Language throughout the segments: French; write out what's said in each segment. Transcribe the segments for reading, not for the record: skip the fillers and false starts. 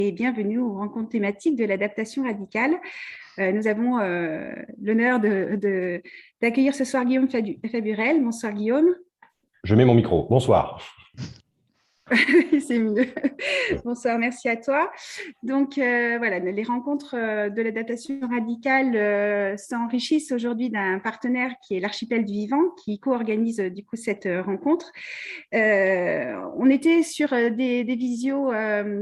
Et bienvenue aux rencontres thématiques de l'adaptation radicale. Nous avons l'honneur d'accueillir ce soir Guillaume Faburel. Bonsoir Guillaume. Je mets mon micro. Bonsoir. C'est mieux. Bonsoir, merci à toi. Donc voilà, les rencontres de l'adaptation radicale s'enrichissent aujourd'hui d'un partenaire qui est l'Archipel du Vivant, qui co-organise du coup cette rencontre. On était sur des visios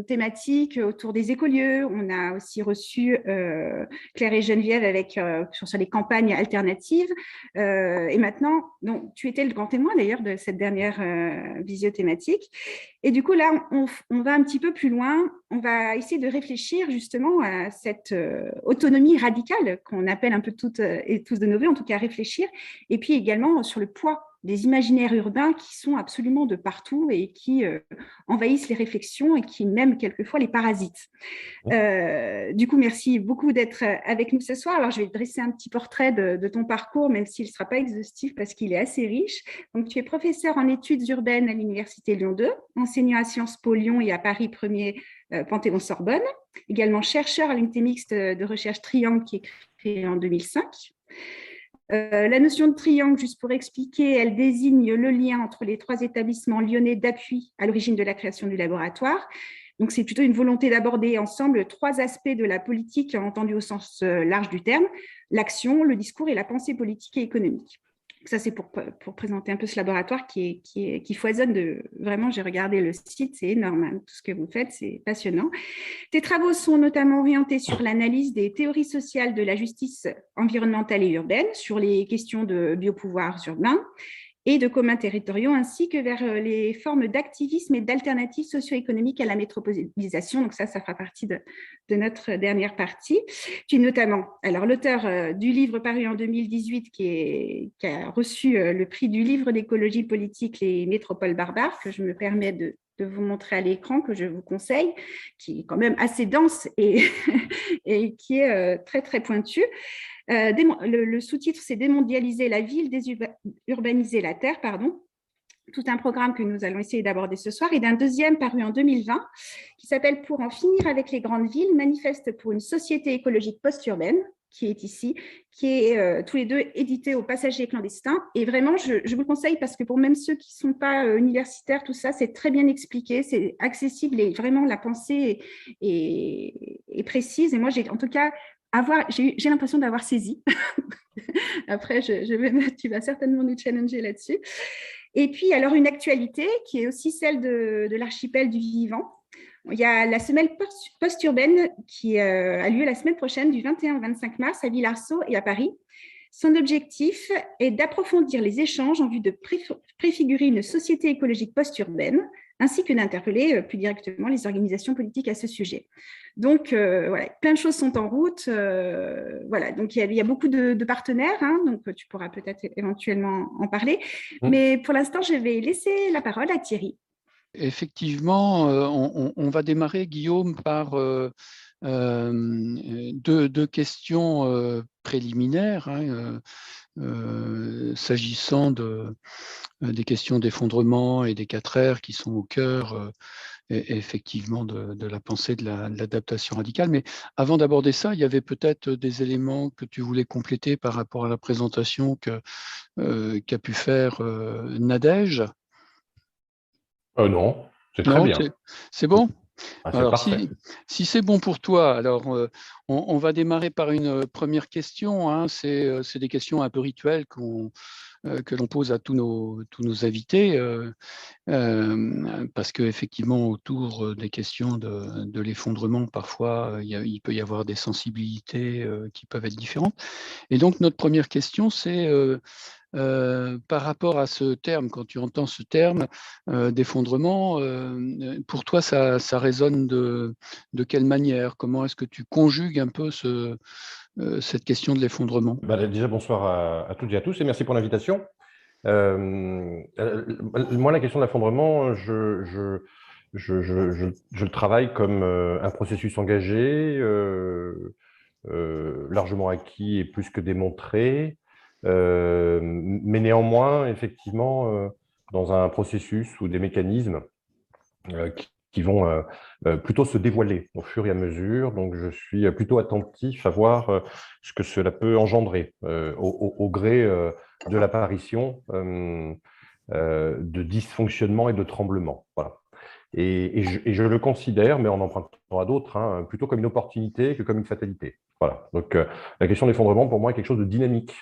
thématiques autour des écolieux. On a aussi reçu Claire et Geneviève sur les campagnes alternatives. Et maintenant, donc, tu étais le grand témoin d'ailleurs de cette dernière visio thématique. Et du coup, là, on va un petit peu plus loin. On va essayer de réfléchir justement à cette autonomie radicale qu'on appelle un peu toutes et tous de nos voeux, en tout cas réfléchir. Et puis également sur le poids des imaginaires urbains qui sont absolument de partout et qui envahissent les réflexions et qui même quelquefois les parasitent. Du coup, merci beaucoup d'être avec nous ce soir. Alors, je vais dresser un petit portrait de ton parcours, même s'il ne sera pas exhaustif parce qu'il est assez riche. Donc, tu es professeur en études urbaines à l'Université Lyon 2, enseignant à Sciences Po Lyon et à Paris 1er Panthéon-Sorbonne, également chercheur à l'unité mixte de recherche Triangle qui est créée en 2005. La notion de triangle, juste pour expliquer, elle désigne le lien entre les trois établissements lyonnais d'appui à l'origine de la création du laboratoire. Donc, c'est plutôt une volonté d'aborder ensemble trois aspects de la politique entendus au sens large du terme, l'action, le discours et la pensée politique et économique. Ça, c'est pour présenter un peu ce laboratoire qui foisonne de… Vraiment, j'ai regardé le site, c'est énorme, hein, tout ce que vous faites, c'est passionnant. Tes travaux sont notamment orientés sur l'analyse des théories sociales de la justice environnementale et urbaine, sur les questions de biopouvoirs urbains et de communs territoriaux, ainsi que vers les formes d'activisme et d'alternatives socio-économiques à la métropolisation. Donc ça fera partie de notre dernière partie. Tu es notamment l'auteur du livre paru en 2018 qui a reçu le prix du livre d'écologie politique, Les métropoles barbares, que je me permets de vous montrer à l'écran, que je vous conseille, qui est quand même assez dense et, et qui est très, très pointu. Le sous-titre, c'est « Démondialiser la ville, désurbaniser la terre », pardon. Tout un programme que nous allons essayer d'aborder ce soir, et d'un deuxième paru en 2020 qui s'appelle « Pour en finir avec les grandes villes, manifeste pour une société écologique post-urbaine », qui est ici, qui est tous les deux édité au Passager clandestin. Et vraiment, je vous le conseille parce que pour même ceux qui ne sont pas universitaires, tout ça, c'est très bien expliqué, c'est accessible et vraiment la pensée est précise. Et moi, en tout cas, j'ai l'impression d'avoir saisi. Après, tu vas certainement nous challenger là-dessus. Et puis, alors, une actualité qui est aussi celle de l'archipel du vivant. Il y a la semaine post-urbaine qui a lieu la semaine prochaine, du 21 au 25 mars, à Villarceau et à Paris. Son objectif est d'approfondir les échanges en vue de préfigurer une société écologique post-urbaine, ainsi que d'interpeller plus directement les organisations politiques à ce sujet. Donc, voilà, plein de choses sont en route. Voilà, donc il y a beaucoup de partenaires, hein, donc tu pourras peut-être éventuellement en parler. Mais pour l'instant, je vais laisser la parole à Thierry. Effectivement, on va démarrer, Guillaume, par deux questions préliminaires, hein, s'agissant des questions d'effondrement et des 4R qui sont au cœur effectivement de la pensée de l'adaptation radicale. Mais avant d'aborder ça, il y avait peut-être des éléments que tu voulais compléter par rapport à la présentation qu'a pu faire Nadège. Non, c'est très bien. C'est bon? Alors, si c'est bon pour toi, alors on va démarrer par une première question. Hein. C'est des questions un peu rituelles que l'on pose à tous nos invités, parce qu'effectivement, autour des questions de l'effondrement, parfois, il peut y avoir des sensibilités qui peuvent être différentes. Et donc, notre première question, c'est par rapport à ce terme, quand tu entends ce terme d'effondrement, pour toi, ça résonne de quelle manière? Comment est-ce que tu conjugues un peu cette question de l'effondrement? Déjà, bonsoir à toutes et à tous et merci pour l'invitation. Moi, la question de l'effondrement, je le travaille comme un processus engagé, largement acquis et plus que démontré, mais néanmoins, effectivement, dans un processus ou des mécanismes qui vont plutôt se dévoiler au fur et à mesure. Donc, je suis plutôt attentif à voir ce que cela peut engendrer au gré de l'apparition de dysfonctionnement et de tremblement. Voilà. Et je le considère, mais en empruntant à d'autres, hein, plutôt comme une opportunité que comme une fatalité. Voilà. Donc, la question de l'effondrement, pour moi, est quelque chose de dynamique.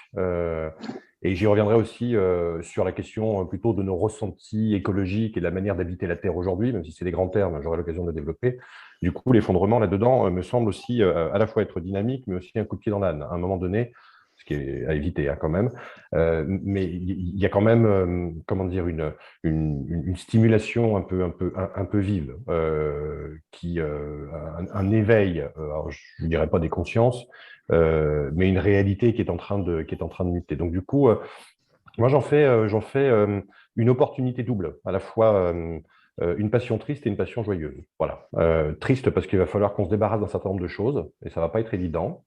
Et j'y reviendrai aussi sur la question plutôt de nos ressentis écologiques et de la manière d'habiter la Terre aujourd'hui, même si c'est des grands termes, j'aurai l'occasion de le développer. Du coup, l'effondrement là-dedans me semble aussi à la fois être dynamique, mais aussi un coup de pied dans l'âne. À un moment donné, ce qui est à éviter hein, quand même, mais il y a quand même, comment dire, une stimulation un peu vive, un éveil, alors je ne dirais pas des consciences, mais une réalité qui est en train de muter. Donc du coup, moi j'en fais une opportunité double, à la fois une passion triste et une passion joyeuse. Voilà. Triste parce qu'il va falloir qu'on se débarrasse d'un certain nombre de choses, et ça ne va pas être évident.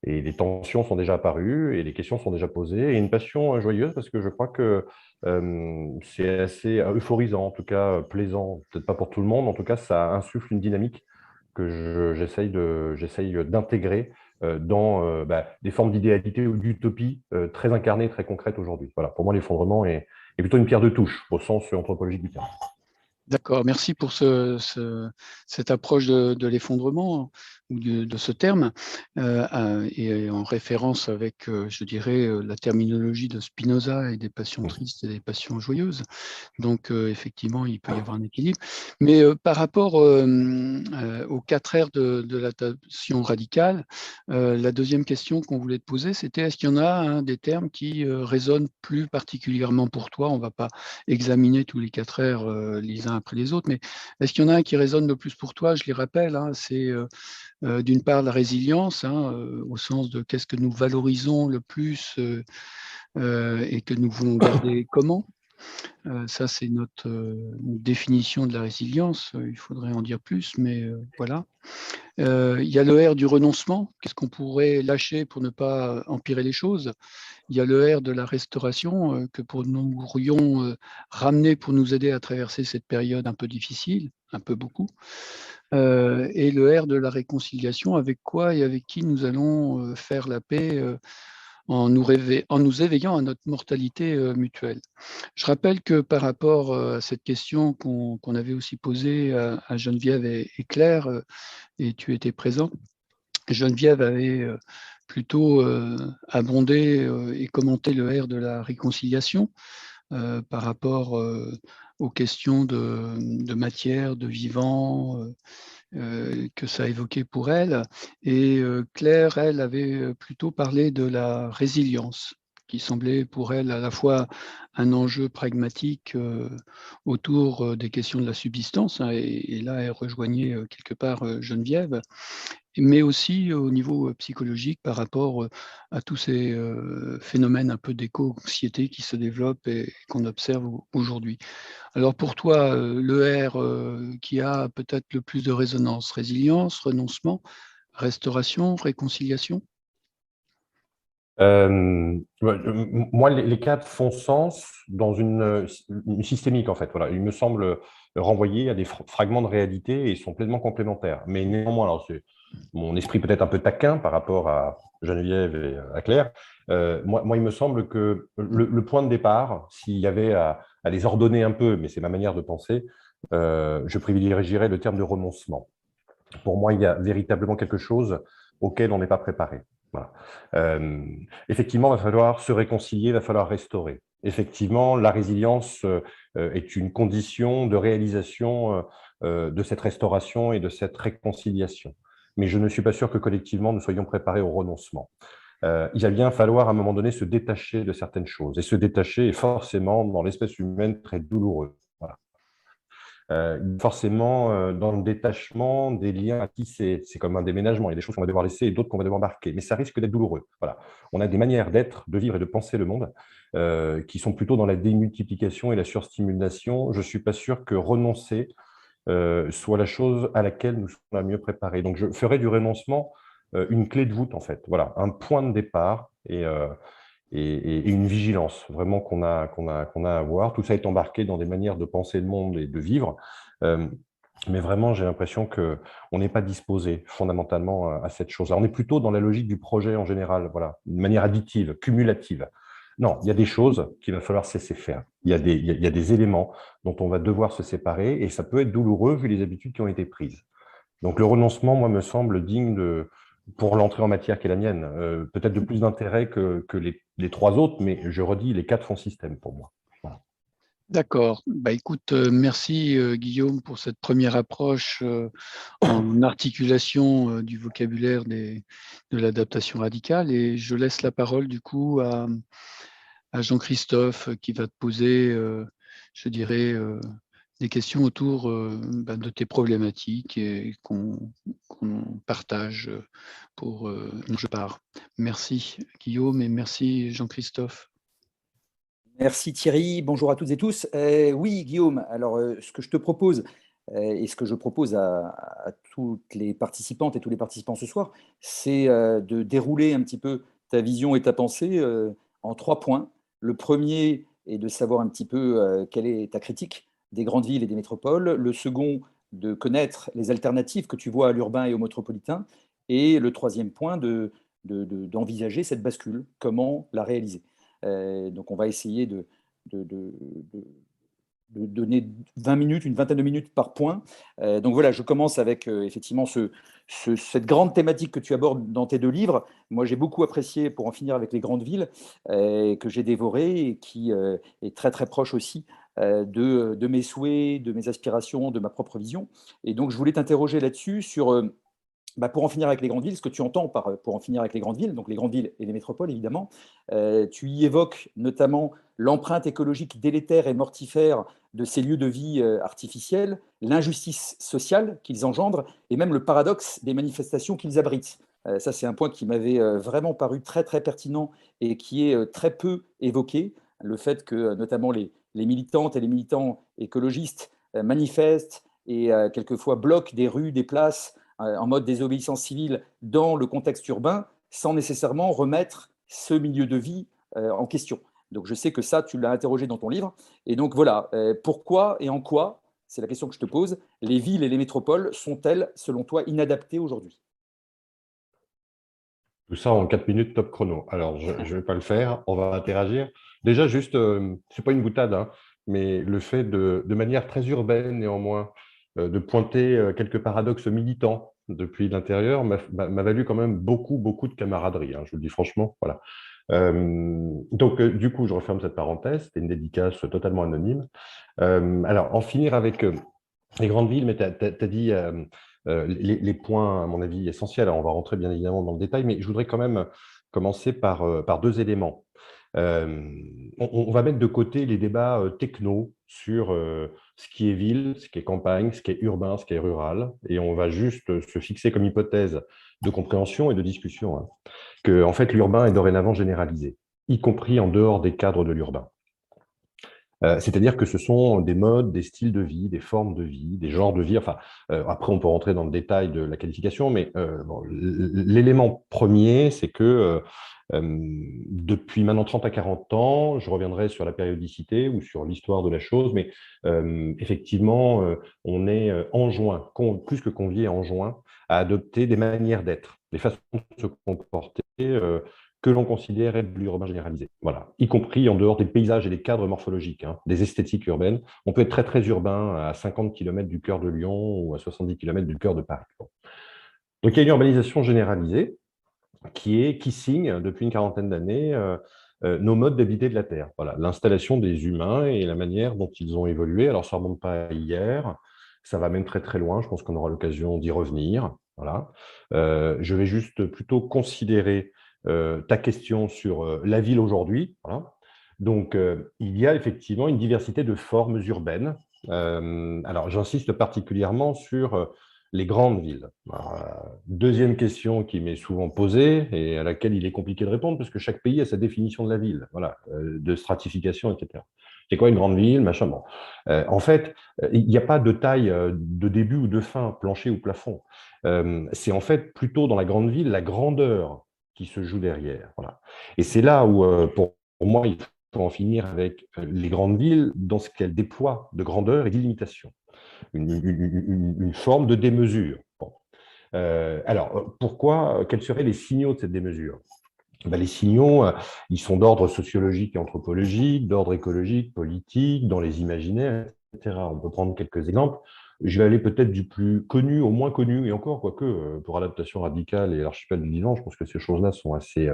Et les tensions sont déjà apparues et les questions sont déjà posées. Et une passion joyeuse parce que je crois que c'est assez euphorisant, en tout cas plaisant, peut-être pas pour tout le monde, en tout cas ça insuffle une dynamique que j'essaye d'intégrer dans des formes d'idéalité ou d'utopie très incarnées, très concrètes aujourd'hui. Voilà, pour moi l'effondrement est plutôt une pierre de touche au sens anthropologique du terme. D'accord, merci pour cette approche de l'effondrement ou de ce terme, et en référence avec, je dirais, la terminologie de Spinoza et des passions tristes et des passions joyeuses. Donc, effectivement, il peut y avoir un équilibre. Mais par rapport aux 4 R de l'adaptation radicale, la deuxième question qu'on voulait te poser, c'était est-ce qu'il y en a des termes qui résonnent plus particulièrement pour toi? On ne va pas examiner tous les 4 R les uns après les autres, mais est-ce qu'il y en a un qui résonne le plus pour toi? Je les rappelle, c'est d'une part la résilience, au sens de qu'est-ce que nous valorisons le plus et que nous voulons garder comment? Ça, c'est notre définition de la résilience. Il faudrait en dire plus, mais voilà. Il y a le R du renoncement. Qu'est-ce qu'on pourrait lâcher pour ne pas empirer les choses? Il y a le R de la restauration que nous pourrions ramener pour nous aider à traverser cette période un peu difficile, un peu beaucoup. Et le R de la réconciliation, avec quoi et avec qui nous allons faire la paix en nous éveillant à notre mortalité mutuelle. Je rappelle que par rapport à cette question qu'on avait aussi posée à Geneviève et Claire, et tu étais présent, Geneviève avait plutôt abondé et commenté le R de la réconciliation par rapport aux questions de matière, de vivant, que ça évoquait pour elle. Et Claire, elle, avait plutôt parlé de la résilience, qui semblait pour elle à la fois un enjeu pragmatique autour des questions de la subsistance, et là, elle rejoignait quelque part Geneviève, mais aussi au niveau psychologique par rapport à tous ces phénomènes un peu d'éco-anxiété qui se développent et qu'on observe aujourd'hui. Alors pour toi, le R qui a peut-être le plus de résonance, résilience, renoncement, restauration, réconciliation? Moi, les quatre font sens dans une systémique, en fait. Voilà. Ils me semblent renvoyer à des fragments de réalité et sont pleinement complémentaires. Mais néanmoins, alors c'est mon esprit peut-être un peu taquin par rapport à Geneviève et à Claire. Moi, il me semble que le point de départ, s'il y avait à les ordonner un peu, mais c'est ma manière de penser, je privilégierais le terme de renoncement. Pour moi, il y a véritablement quelque chose auquel on n'est pas préparé. Voilà. Effectivement, il va falloir se réconcilier, il va falloir restaurer. Effectivement, la résilience est une condition de réalisation de cette restauration et de cette réconciliation. Mais je ne suis pas sûr que collectivement, nous soyons préparés au renoncement. Il va bien falloir à un moment donné se détacher de certaines choses. Et se détacher est forcément, dans l'espèce humaine, très douloureux. Voilà. Forcément, dans le détachement, des liens à tisser. C'est comme un déménagement. Il y a des choses qu'on va devoir laisser et d'autres qu'on va devoir marquer. Mais ça risque d'être douloureux. Voilà. On a des manières d'être, de vivre et de penser le monde qui sont plutôt dans la démultiplication et la surstimulation. Je ne suis pas sûr que renoncer soit la chose à laquelle nous sommes la mieux préparés. Donc, je ferai du renoncement une clé de voûte, en fait. Voilà, un point de départ et une vigilance vraiment qu'on a à avoir. Tout ça est embarqué dans des manières de penser le monde et de vivre Mais vraiment, j'ai l'impression qu'on n'est pas disposé fondamentalement à cette chose-là. On est plutôt dans la logique du projet en général, voilà, de manière additive, cumulative. Non, il y a des choses qu'il va falloir cesser faire. Il y a des éléments dont on va devoir se séparer et ça peut être douloureux vu les habitudes qui ont été prises. Donc le renoncement, moi, me semble digne pour l'entrée en matière qui est la mienne, peut-être de plus d'intérêt que les trois autres, mais je redis, les quatre font système pour moi. Voilà. D'accord. Bah, écoute, merci Guillaume pour cette première approche en articulation du vocabulaire de l'adaptation radicale. Et je laisse la parole du coup à Jean-Christophe qui va te poser, je dirais, des questions autour de tes problématiques et qu'on partage dont je pars. Merci Guillaume et merci Jean-Christophe. Merci Thierry, bonjour à toutes et tous. Oui Guillaume, alors ce que je te propose et ce que je propose à toutes les participantes et tous les participants ce soir, c'est de dérouler un petit peu ta vision et ta pensée en 3 points. Le premier est de savoir un petit peu quelle est ta critique des grandes villes et des métropoles. Le second, de connaître les alternatives que tu vois à l'urbain et au métropolitain. Et le troisième point, d'envisager cette bascule, comment la réaliser. Donc on va essayer de donner 20 minutes, une vingtaine de minutes par point. Donc voilà, je commence avec effectivement cette grande thématique que tu abordes dans tes 2 livres. Moi, j'ai beaucoup apprécié Pour en finir avec les grandes villes, que j'ai dévoré et qui est très très proche aussi de mes souhaits, de mes aspirations, de ma propre vision. Et donc, je voulais t'interroger là-dessus sur pour en finir avec les grandes villes, ce que tu entends par pour en finir avec les grandes villes, donc les grandes villes et les métropoles évidemment. Tu y évoques notamment l'empreinte écologique délétère et mortifère de ces lieux de vie artificiels, l'injustice sociale qu'ils engendrent et même le paradoxe des manifestations qu'ils abritent. Ça, c'est un point qui m'avait vraiment paru très très pertinent et qui est très peu évoqué. Le fait que notamment les militantes et les militants écologistes manifestent et quelquefois bloquent des rues, des places en mode désobéissance civile dans le contexte urbain, sans nécessairement remettre ce milieu de vie en question. Donc je sais que ça, tu l'as interrogé dans ton livre. Et donc voilà, pourquoi et en quoi, c'est la question que je te pose, les villes et les métropoles sont-elles, selon toi, inadaptées aujourd'hui? Tout ça en 4 minutes top chrono. Alors, je ne vais pas le faire, on va interagir. Déjà, juste, c'est pas une boutade, hein, mais le fait de manière très urbaine, néanmoins, de pointer quelques paradoxes militants depuis l'intérieur m'a valu quand même beaucoup, beaucoup de camaraderie, hein, je vous le dis franchement. Voilà. Donc, du coup, je referme cette parenthèse. C'était une dédicace totalement anonyme. Alors, en finir avec les grandes villes, mais tu as dit les points, à mon avis, essentiels. Alors, on va rentrer bien évidemment dans le détail, mais je voudrais quand même commencer par 2 éléments. On va mettre de côté les débats techno sur ce qui est ville, ce qui est campagne, ce qui est urbain, ce qui est rural, et on va juste se fixer comme hypothèse de compréhension et de discussion, hein, que en fait, l'urbain est dorénavant généralisé, y compris en dehors des cadres de l'urbain. C'est-à-dire que ce sont des modes, des styles de vie, des formes de vie, des genres de vie. Enfin, après, on peut rentrer dans le détail de la qualification, mais bon, l'élément premier, c'est que depuis maintenant 30 à 40 ans, je reviendrai sur la périodicité ou sur l'histoire de la chose, mais effectivement, on est enjoint, plus que convié, enjoint à adopter des manières d'être, des façons de se comporter que l'on considère être de l'urbain généralisé. Voilà, y compris en dehors des paysages et des cadres morphologiques, hein, des esthétiques urbaines. On peut être très, très urbain à 50 km du cœur de Lyon ou à 70 km du cœur de Paris. Bon. Donc, il y a une urbanisation généralisée qui signe depuis une quarantaine d'années nos modes d'habiter de la Terre. Voilà, l'installation des humains et la manière dont ils ont évolué. Alors, ça ne remonte pas à hier, ça va même très, très loin. Je pense qu'on aura l'occasion d'y revenir. Voilà. Je vais juste plutôt considérer ta question sur la ville aujourd'hui. Voilà. Donc, il y a effectivement une diversité de formes urbaines. Alors, j'insiste particulièrement sur les grandes villes. Alors, deuxième question qui m'est souvent posée et à laquelle il est compliqué de répondre parce que chaque pays a sa définition de la ville, voilà, de stratification, etc. C'est quoi une grande ville, machin, bon. En fait, il n'y a pas de taille de début ou de fin, plancher ou plafond. C'est en fait plutôt dans la grande ville la grandeur qui se joue derrière. Voilà. Et c'est là où, pour moi, il faut en finir avec les grandes villes dans ce qu'elles déploient de grandeur et d'illimitation. une forme de démesure. Bon. Alors, quels seraient les signaux de cette démesure? Ben, les signaux, ils sont d'ordre sociologique et anthropologique, d'ordre écologique, politique, dans les imaginaires, etc. On peut prendre quelques exemples. Je vais aller peut-être du plus connu au moins connu, et encore, quoique, pour Adaptation radicale et l'archipel du vivant, je pense que ces choses-là sont assez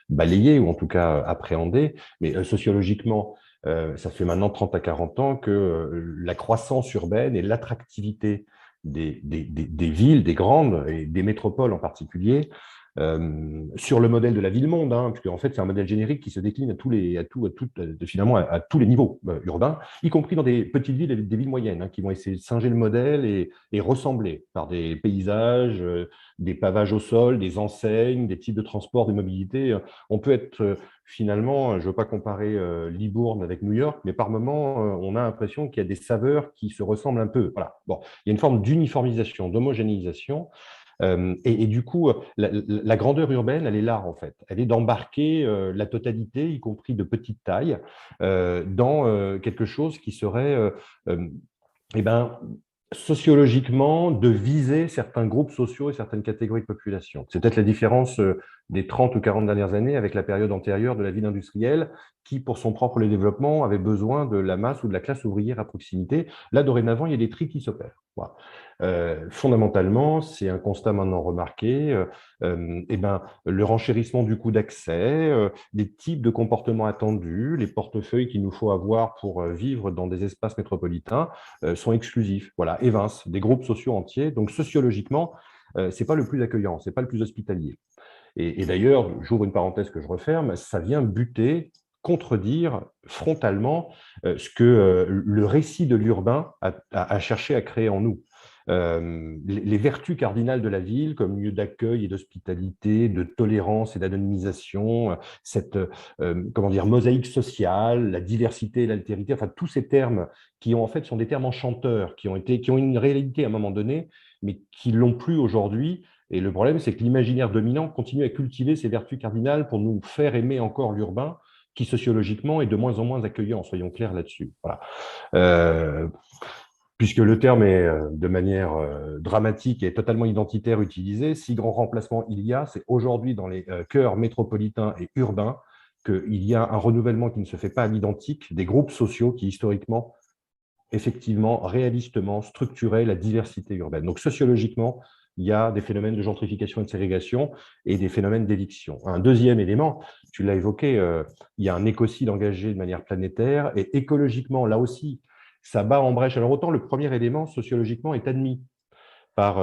balayées, ou en tout cas appréhendées. Mais sociologiquement, ça fait maintenant 30 à 40 ans que la croissance urbaine et l'attractivité des villes, des grandes, et des métropoles en particulier, sur le modèle de la ville-monde, hein, puisque en fait c'est un modèle générique qui se décline finalement à tous les niveaux urbains, y compris dans des petites villes et des villes moyennes, hein, qui vont essayer de singer le modèle et ressembler par des paysages, des pavages au sol, des enseignes, des types de transport, de mobilité. On peut être finalement, je ne veux pas comparer Libourne avec New York, mais par moments, on a l'impression qu'il y a des saveurs qui se ressemblent un peu. Voilà. Bon, il y a une forme d'uniformisation, d'homogénéisation. Et du coup, la grandeur urbaine, elle est là, en fait. Elle est d'embarquer la totalité, y compris de petite taille, dans quelque chose qui serait eh ben, sociologiquement de viser certains groupes sociaux et certaines catégories de population. C'est peut-être la différence des 30 ou 40 dernières années avec la période antérieure de la ville industrielle qui, pour son propre développement, avait besoin de la masse ou de la classe ouvrière à proximité. Là, dorénavant, il y a des tris qui s'opèrent. Voilà. Fondamentalement, c'est un constat maintenant remarqué, le renchérissement du coût d'accès, les types de comportements attendus, les portefeuilles qu'il nous faut avoir pour vivre dans des espaces métropolitains sont exclusifs, voilà, évincent des groupes sociaux entiers. Donc sociologiquement, c'est pas le plus accueillant, c'est pas le plus hospitalier. Et d'ailleurs, j'ouvre une parenthèse que je referme, ça vient buter, contredire frontalement ce que le récit de l'urbain a cherché à créer en nous. Les vertus cardinales de la ville comme lieu d'accueil et d'hospitalité, de tolérance et d'anonymisation, cette mosaïque sociale, la diversité et l'altérité, enfin tous ces termes qui en fait sont des termes enchanteurs, qui ont une réalité à un moment donné, mais qui l'ont plus aujourd'hui. Et le problème, c'est que l'imaginaire dominant continue à cultiver ces vertus cardinales pour nous faire aimer encore l'urbain, qui sociologiquement est de moins en moins accueillant, soyons clairs là-dessus. Voilà. Puisque le terme est de manière dramatique et totalement identitaire utilisé, si grand remplacement il y a, c'est aujourd'hui dans les cœurs métropolitains et urbains qu'il y a un renouvellement qui ne se fait pas à l'identique des groupes sociaux qui historiquement, effectivement, réalistement structuraient la diversité urbaine. Donc sociologiquement, il y a des phénomènes de gentrification et de ségrégation et des phénomènes d'éviction. Un deuxième élément, tu l'as évoqué, il y a un écocide engagé de manière planétaire et écologiquement, là aussi, ça bat en brèche. Alors autant le premier élément, sociologiquement, est admis par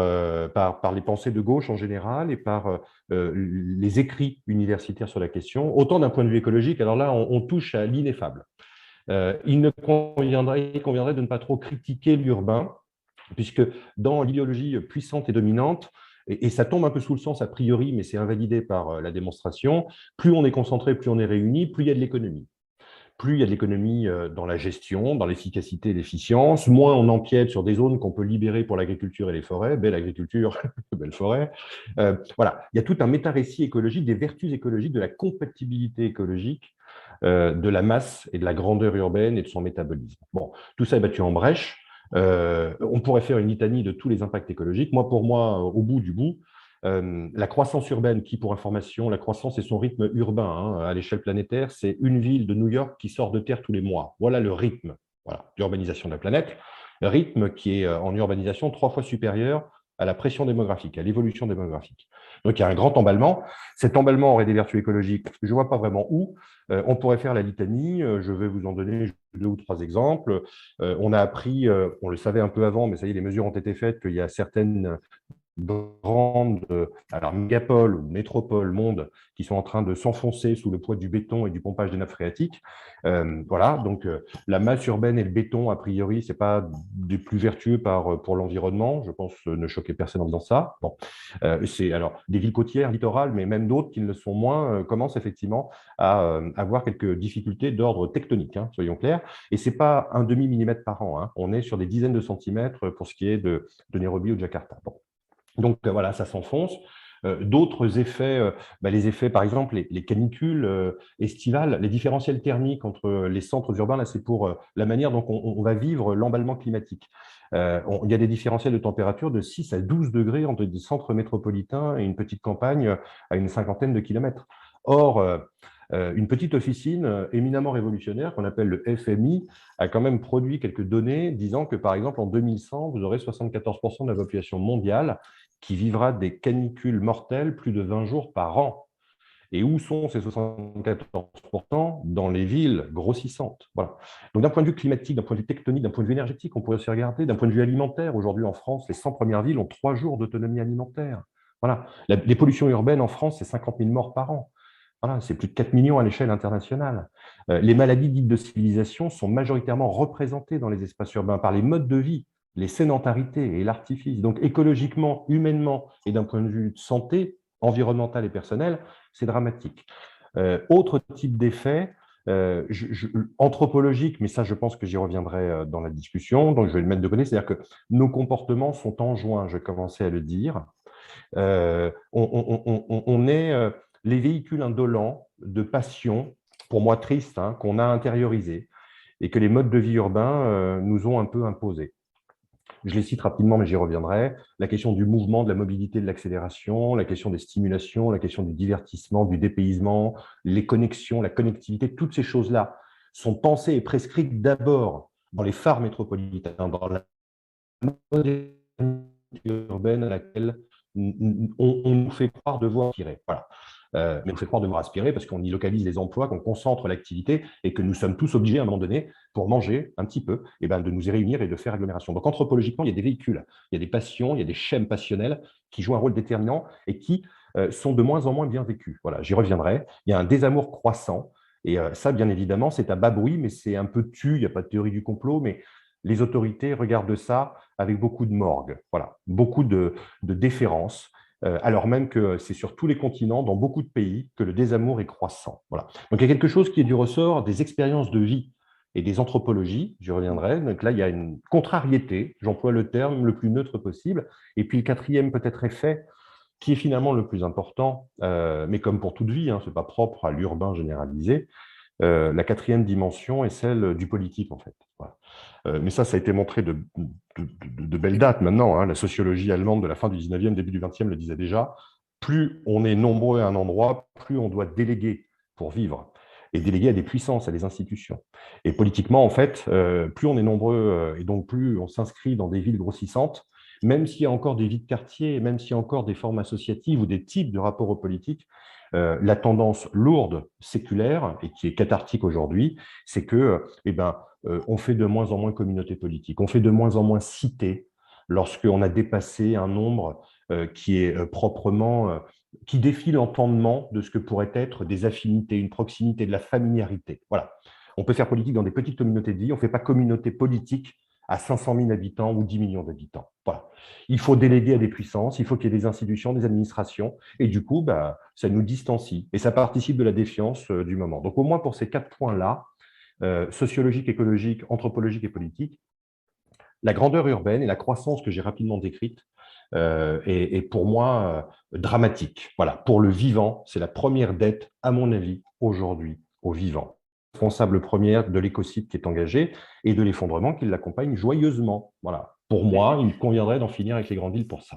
les pensées de gauche en général et par les écrits universitaires sur la question, autant d'un point de vue écologique, alors là, on touche à l'ineffable. Il conviendrait de ne pas trop critiquer l'urbain, puisque dans l'idéologie puissante et dominante, et ça tombe un peu sous le sens a priori, mais c'est invalidé par la démonstration, plus on est concentré, plus on est réuni, plus il y a de l'économie. Plus il y a de l'économie dans la gestion, dans l'efficacité et l'efficience, moins on empiète sur des zones qu'on peut libérer pour l'agriculture et les forêts, belle agriculture, belle forêt. Voilà, il y a tout un méta-récit écologique, des vertus écologiques, de la compatibilité écologique, de la masse et de la grandeur urbaine et de son métabolisme. Bon, tout ça est battu en brèche. On pourrait faire une litanie de tous les impacts écologiques. Pour moi, au bout du bout, la croissance urbaine, qui, pour information, la croissance et son rythme urbain hein, à l'échelle planétaire, c'est une ville de New York qui sort de terre tous les mois. Voilà le rythme d'urbanisation de la planète. Le rythme qui est en urbanisation 3 fois supérieur à la pression démographique, à l'évolution démographique. Donc, il y a un grand emballement. Cet emballement aurait des vertus écologiques. Je ne vois pas vraiment où. On pourrait faire la litanie. Je vais vous en donner 2 ou 3 exemples. On a appris, on le savait un peu avant, mais ça y est, les mesures ont été faites, qu'il y a certaines grandes mégapoles ou métropoles monde qui sont en train de s'enfoncer sous le poids du béton et du pompage des nappes phréatiques. Voilà, donc la masse urbaine et le béton, a priori, c'est pas des plus vertueux pour l'environnement. Je pense ne choquer personne en disant ça. Bon, c'est alors des villes côtières, littorales, mais même d'autres qui ne le sont moins, commencent effectivement à avoir quelques difficultés d'ordre tectonique, hein, soyons clairs. Et c'est pas un demi-millimètre par an. Hein. On est sur des dizaines de centimètres pour ce qui est de Nairobi ou de Jakarta. Bon. Donc voilà, ça s'enfonce. d'autres effets, les effets, par exemple, les canicules estivales, les différentiels thermiques entre les centres urbains, là, c'est pour la manière dont on va vivre l'emballement climatique. Il y a des différentiels de température de 6 à 12 degrés entre des centres métropolitains et une petite campagne à une cinquantaine de kilomètres. Or, une petite officine éminemment révolutionnaire qu'on appelle le FMI a quand même produit quelques données disant que, par exemple, en 2100, vous aurez 74% de la population mondiale qui vivra des canicules mortelles plus de 20 jours par an. Et où sont ces 74%? Dans les villes grossissantes. Voilà. Donc, d'un point de vue climatique, d'un point de vue tectonique, d'un point de vue énergétique, on pourrait se regarder. D'un point de vue alimentaire, aujourd'hui en France, les 100 premières villes ont 3 jours d'autonomie alimentaire. Voilà. Les pollutions urbaines en France, c'est 50 000 morts par an. Voilà, c'est plus de 4 millions à l'échelle internationale. Les maladies dites de civilisation sont majoritairement représentées dans les espaces urbains par les modes de vie, les sédentarités et l'artifice. Donc, écologiquement, humainement et d'un point de vue de santé, environnementale et personnelle, c'est dramatique. Autre type d'effet, anthropologique, mais ça, je pense que j'y reviendrai dans la discussion, donc je vais le mettre de côté, c'est-à-dire que nos comportements sont enjoints, je commençais à le dire. On est les véhicules indolents de passion, pour moi tristes, hein, qu'on a intériorisés et que les modes de vie urbains nous ont un peu imposés. Je les cite rapidement, mais j'y reviendrai. La question du mouvement, de la mobilité, de l'accélération, la question des stimulations, la question du divertissement, du dépaysement, les connexions, la connectivité, toutes ces choses-là sont pensées et prescrites d'abord dans les phares métropolitains, dans la modernité urbaine à laquelle on nous fait croire devoir aspirer. Voilà. Mais on nous fait croire devoir aspirer parce qu'on y localise les emplois, qu'on concentre l'activité et que nous sommes tous obligés à un moment donné, pour manger un petit peu, de nous y réunir et de faire agglomération. Donc anthropologiquement, il y a des véhicules, il y a des passions, il y a des schèmes passionnels qui jouent un rôle déterminant et qui sont de moins en moins bien vécus. Voilà, j'y reviendrai. Il y a un désamour croissant et ça, bien évidemment, c'est à bas bruit, mais c'est un peu tu, il n'y a pas de théorie du complot, mais les autorités regardent ça avec beaucoup de morgue, voilà, beaucoup de déférence, alors même que c'est sur tous les continents, dans beaucoup de pays, que le désamour est croissant. Voilà. Donc il y a quelque chose qui est du ressort des expériences de vie et des anthropologies, j'y reviendrai. Donc là, il y a une contrariété, j'emploie le terme le plus neutre possible. Et puis le quatrième peut-être effet, qui est finalement le plus important, mais comme pour toute vie, hein, ce n'est pas propre à l'urbain généralisé, la quatrième dimension est celle du politique, en fait. Voilà. Mais ça a été montré de belle date maintenant. Hein. La sociologie allemande de la fin du 19e, début du 20e le disait déjà. Plus on est nombreux à un endroit, plus on doit déléguer pour vivre. Et déléguer à des puissances, à des institutions. Et politiquement, en fait, plus on est nombreux et donc plus on s'inscrit dans des villes grossissantes, même s'il y a encore des vies de quartier, même s'il y a encore des formes associatives ou des types de rapports aux politiques, la tendance lourde, séculaire, et qui est cathartique aujourd'hui, c'est que on fait de moins en moins communauté politique, on fait de moins en moins cité lorsqu'on a dépassé un nombre qui est proprement, qui défie l'entendement de ce que pourrait être des affinités, une proximité, de la familiarité. Voilà. On peut faire politique dans des petites communautés de vie, on ne fait pas communauté politique à 500 000 habitants ou 10 millions d'habitants. Voilà. Il faut déléguer à des puissances, il faut qu'il y ait des institutions, des administrations, et du coup, ça nous distancie, et ça participe de la défiance du moment. Donc au moins pour ces 4 points-là, sociologique, écologique, anthropologique et politique, la grandeur urbaine et la croissance que j'ai rapidement décrite est pour moi dramatique. Voilà. Pour le vivant, c'est la première dette, à mon avis, aujourd'hui, au vivant. Responsable première de l'écocide qui est engagé et de l'effondrement qui l'accompagne joyeusement. Voilà. Pour moi, il me conviendrait d'en finir avec les grandes villes pour ça.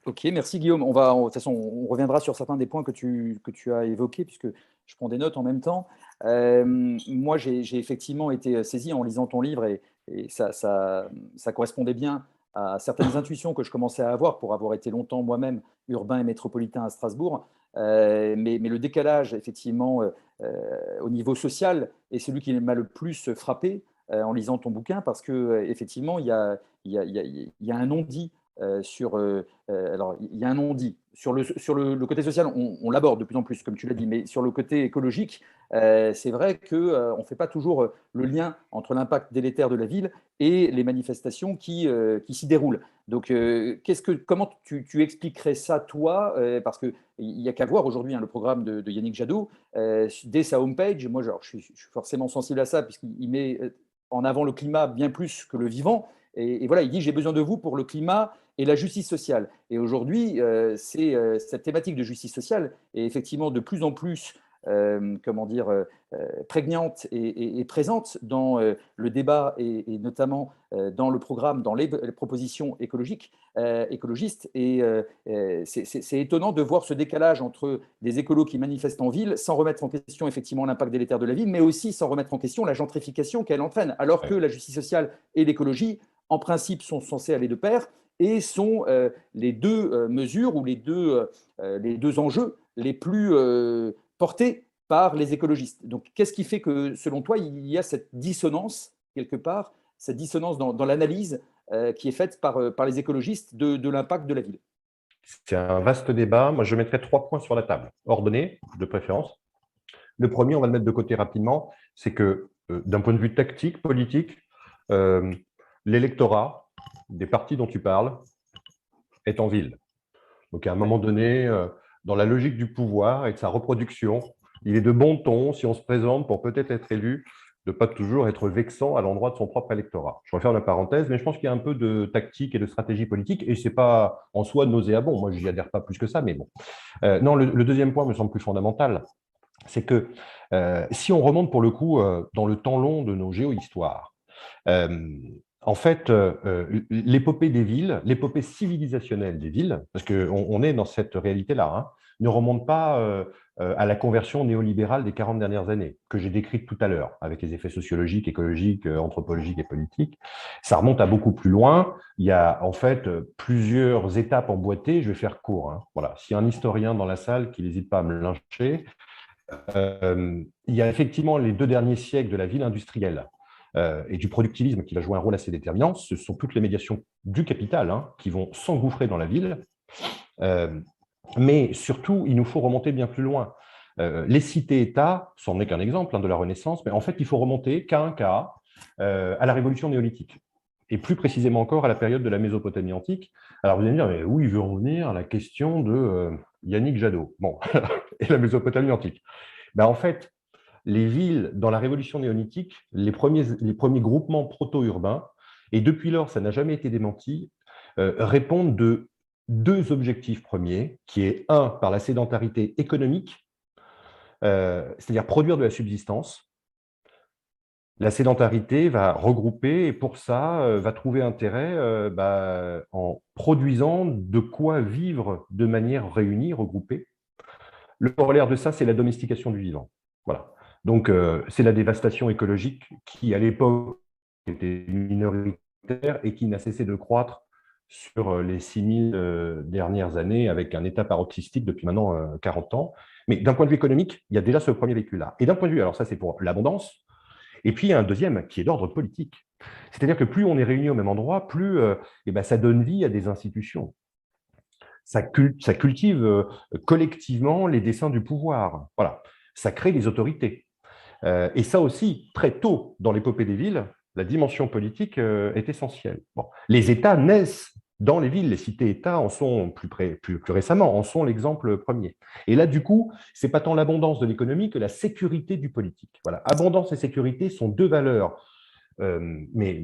Ok, merci Guillaume. De toute façon, on reviendra sur certains des points que tu as évoqués, puisque je prends des notes en même temps. Moi, j'ai effectivement été saisi en lisant ton livre et ça correspondait bien à certaines intuitions que je commençais à avoir pour avoir été longtemps moi-même urbain et métropolitain à Strasbourg. Mais le décalage, effectivement, au niveau social est celui qui m'a le plus frappé en lisant ton bouquin, parce qu'effectivement, il y a un non-dit. Alors, il y a un non-dit. Sur le côté social, on l'aborde de plus en plus, comme tu l'as dit, mais sur le côté écologique, c'est vrai qu'on ne fait pas toujours le lien entre l'impact délétère de la ville et les manifestations qui s'y déroulent. Donc, comment tu expliquerais ça, toi parce qu'il n'y a qu'à voir aujourd'hui le programme de Yannick Jadot, dès sa homepage. Moi, je suis forcément sensible à ça, puisqu'il met en avant le climat bien plus que le vivant. Et voilà, il dit « J'ai besoin de vous pour le climat et la justice sociale. Et aujourd'hui, cette thématique de justice sociale est effectivement de plus en plus prégnante et présente dans le débat et notamment dans le programme, dans les propositions écologistes. Et c'est étonnant de voir ce décalage entre des écolos qui manifestent en ville sans remettre en question effectivement l'impact délétère de la ville, mais aussi sans remettre en question la gentrification qu'elle entraîne, alors que la justice sociale et l'écologie, en principe, sont censés aller de pair et sont les deux mesures ou les deux enjeux les plus portés par les écologistes. Donc, qu'est-ce qui fait que, selon toi, il y a cette dissonance, quelque part, cette dissonance dans l'analyse qui est faite par les écologistes de l'impact de la ville? C'est un vaste débat. Moi, je mettrais 3 points sur la table, ordonnés, de préférence. Le premier, on va le mettre de côté rapidement, c'est que, d'un point de vue tactique, politique, l'électorat des partis dont tu parles est en ville. Donc, à un moment donné, dans la logique du pouvoir et de sa reproduction, il est de bon ton, si on se présente pour peut-être être élu, de ne pas toujours être vexant à l'endroit de son propre électorat. Je referme la parenthèse, mais je pense qu'il y a un peu de tactique et de stratégie politique, et ce n'est pas en soi nauséabond. Moi, je n'y adhère pas plus que ça, mais bon. Non, le deuxième point me semble plus fondamental, c'est que si on remonte pour le coup dans le temps long de nos géohistoires, en fait, l'épopée des villes, l'épopée civilisationnelle des villes, parce qu'on est dans cette réalité-là, hein, ne remonte pas à la conversion néolibérale des 40 dernières années, que j'ai décrite tout à l'heure, avec les effets sociologiques, écologiques, anthropologiques et politiques. Ça remonte à beaucoup plus loin. Il y a en fait plusieurs étapes emboîtées. Je vais faire court, hein. Voilà. S'il y a un historien dans la salle qui n'hésite pas à me lyncher, il y a effectivement les 2 derniers siècles de la ville industrielle et du productivisme qui va jouer un rôle assez déterminant. Ce sont toutes les médiations du capital hein, qui vont s'engouffrer dans la ville. Mais surtout, il nous faut remonter bien plus loin. Les cités-États, ce n'est qu'un exemple hein, de la Renaissance, mais en fait, il faut remonter cas un cas à la Révolution néolithique, et plus précisément encore à la période de la Mésopotamie antique. Alors vous allez me dire, mais où il veut en venir à la question de Yannick Jadot. Bon, et la Mésopotamie antique. Ben, en fait, les villes, dans la Révolution néolithique, les premiers groupements proto-urbains, et depuis lors, ça n'a jamais été démenti, répondent de 2 objectifs premiers, qui est un, par la sédentarité économique, c'est-à-dire produire de la subsistance. La sédentarité va regrouper et pour ça, va trouver intérêt en produisant de quoi vivre de manière réunie, regroupée. Le corollaire de ça, c'est la domestication du vivant. Voilà. Donc, c'est la dévastation écologique qui, à l'époque, était minoritaire et qui n'a cessé de croître sur les 6000 dernières années avec un état paroxystique depuis maintenant 40 ans. Mais d'un point de vue économique, il y a déjà ce premier véhicule-là. Et d'un point de vue, alors ça c'est pour l'abondance, et puis il y a un deuxième qui est d'ordre politique. C'est-à-dire que plus on est réunis au même endroit, plus ça donne vie à des institutions. Ça cultive collectivement les desseins du pouvoir. Voilà. Ça crée des autorités. Et ça aussi, très tôt dans l'épopée des villes, la dimension politique est essentielle. Bon. Les États naissent dans les villes, les cités-États en sont plus récemment, en sont l'exemple premier. Et là, du coup, ce n'est pas tant l'abondance de l'économie que la sécurité du politique. Voilà. Abondance et sécurité sont 2 valeurs, mais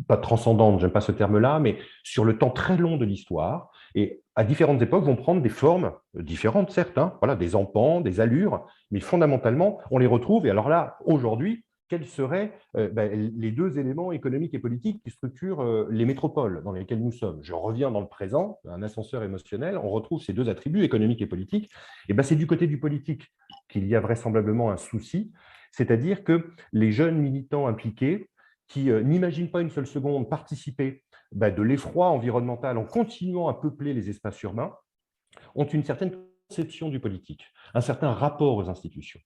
pas transcendantes, j'aime pas ce terme-là, mais sur le temps très long de l'histoire, et à différentes époques vont prendre des formes différentes, certes, hein, voilà, des empans, des allures, mais fondamentalement, on les retrouve. Et alors là, aujourd'hui, quels seraient les 2 éléments économiques et politiques qui structurent les métropoles dans lesquelles nous sommes? Je reviens dans le présent, un ascenseur émotionnel, on retrouve ces 2 attributs, économiques et politiques. Et c'est du côté du politique qu'il y a vraisemblablement un souci, c'est-à-dire que les jeunes militants impliqués qui n'imaginent pas une seule seconde participer de l'effroi environnemental en continuant à peupler les espaces urbains, ont une certaine conception du politique, un certain rapport aux institutions.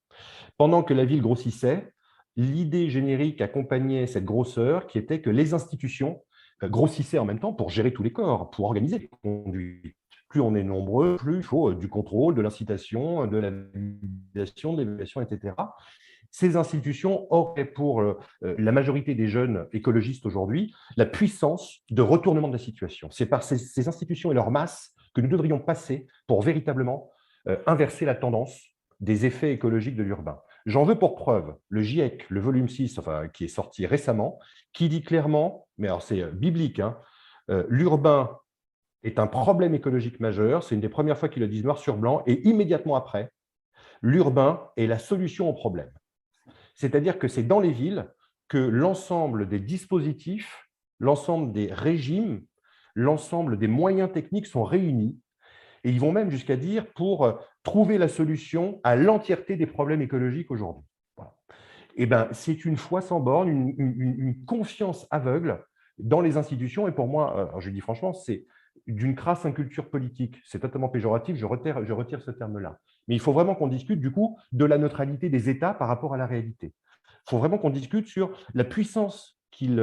Pendant que la ville grossissait, l'idée générique accompagnait cette grosseur qui était que les institutions grossissaient en même temps pour gérer tous les corps, pour organiser les conduites. Plus on est nombreux, plus il faut du contrôle, de l'incitation, de la validation, de l'évaluation, etc. Ces institutions auraient pour la majorité des jeunes écologistes aujourd'hui la puissance de retournement de la situation. C'est par ces institutions et leur masse que nous devrions passer pour véritablement inverser la tendance des effets écologiques de l'urbain. J'en veux pour preuve le GIEC, le volume 6, qui est sorti récemment, qui dit clairement, mais alors c'est biblique, hein, l'urbain est un problème écologique majeur. C'est une des premières fois qu'ils le disent noir sur blanc. Et immédiatement après, l'urbain est la solution au problème. C'est-à-dire que c'est dans les villes que l'ensemble des dispositifs, l'ensemble des régimes, l'ensemble des moyens techniques sont réunis. Et ils vont même jusqu'à dire pour trouver la solution à l'entièreté des problèmes écologiques aujourd'hui. Voilà. Et ben, c'est une foi sans borne, une confiance aveugle dans les institutions. Et pour moi, je dis franchement, c'est d'une crasse inculture politique. C'est totalement péjoratif, je retire ce terme-là. Mais il faut vraiment qu'on discute du coup de la neutralité des États par rapport à la réalité. Il faut vraiment qu'on discute sur la puissance qu'ils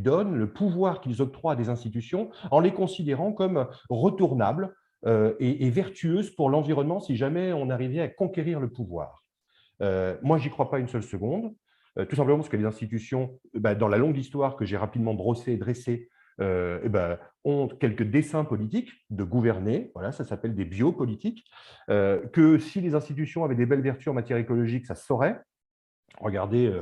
donnent, le pouvoir qu'ils octroient à des institutions, en les considérant comme retournables et vertueuses pour l'environnement si jamais on arrivait à conquérir le pouvoir. Moi, j'y crois pas une seule seconde, tout simplement parce que les institutions, dans la longue histoire que j'ai rapidement brossée et dressée, ont quelques desseins politiques de gouverner, voilà, ça s'appelle des biopolitiques, que si les institutions avaient des belles vertus en matière écologique, ça se saurait. Regardez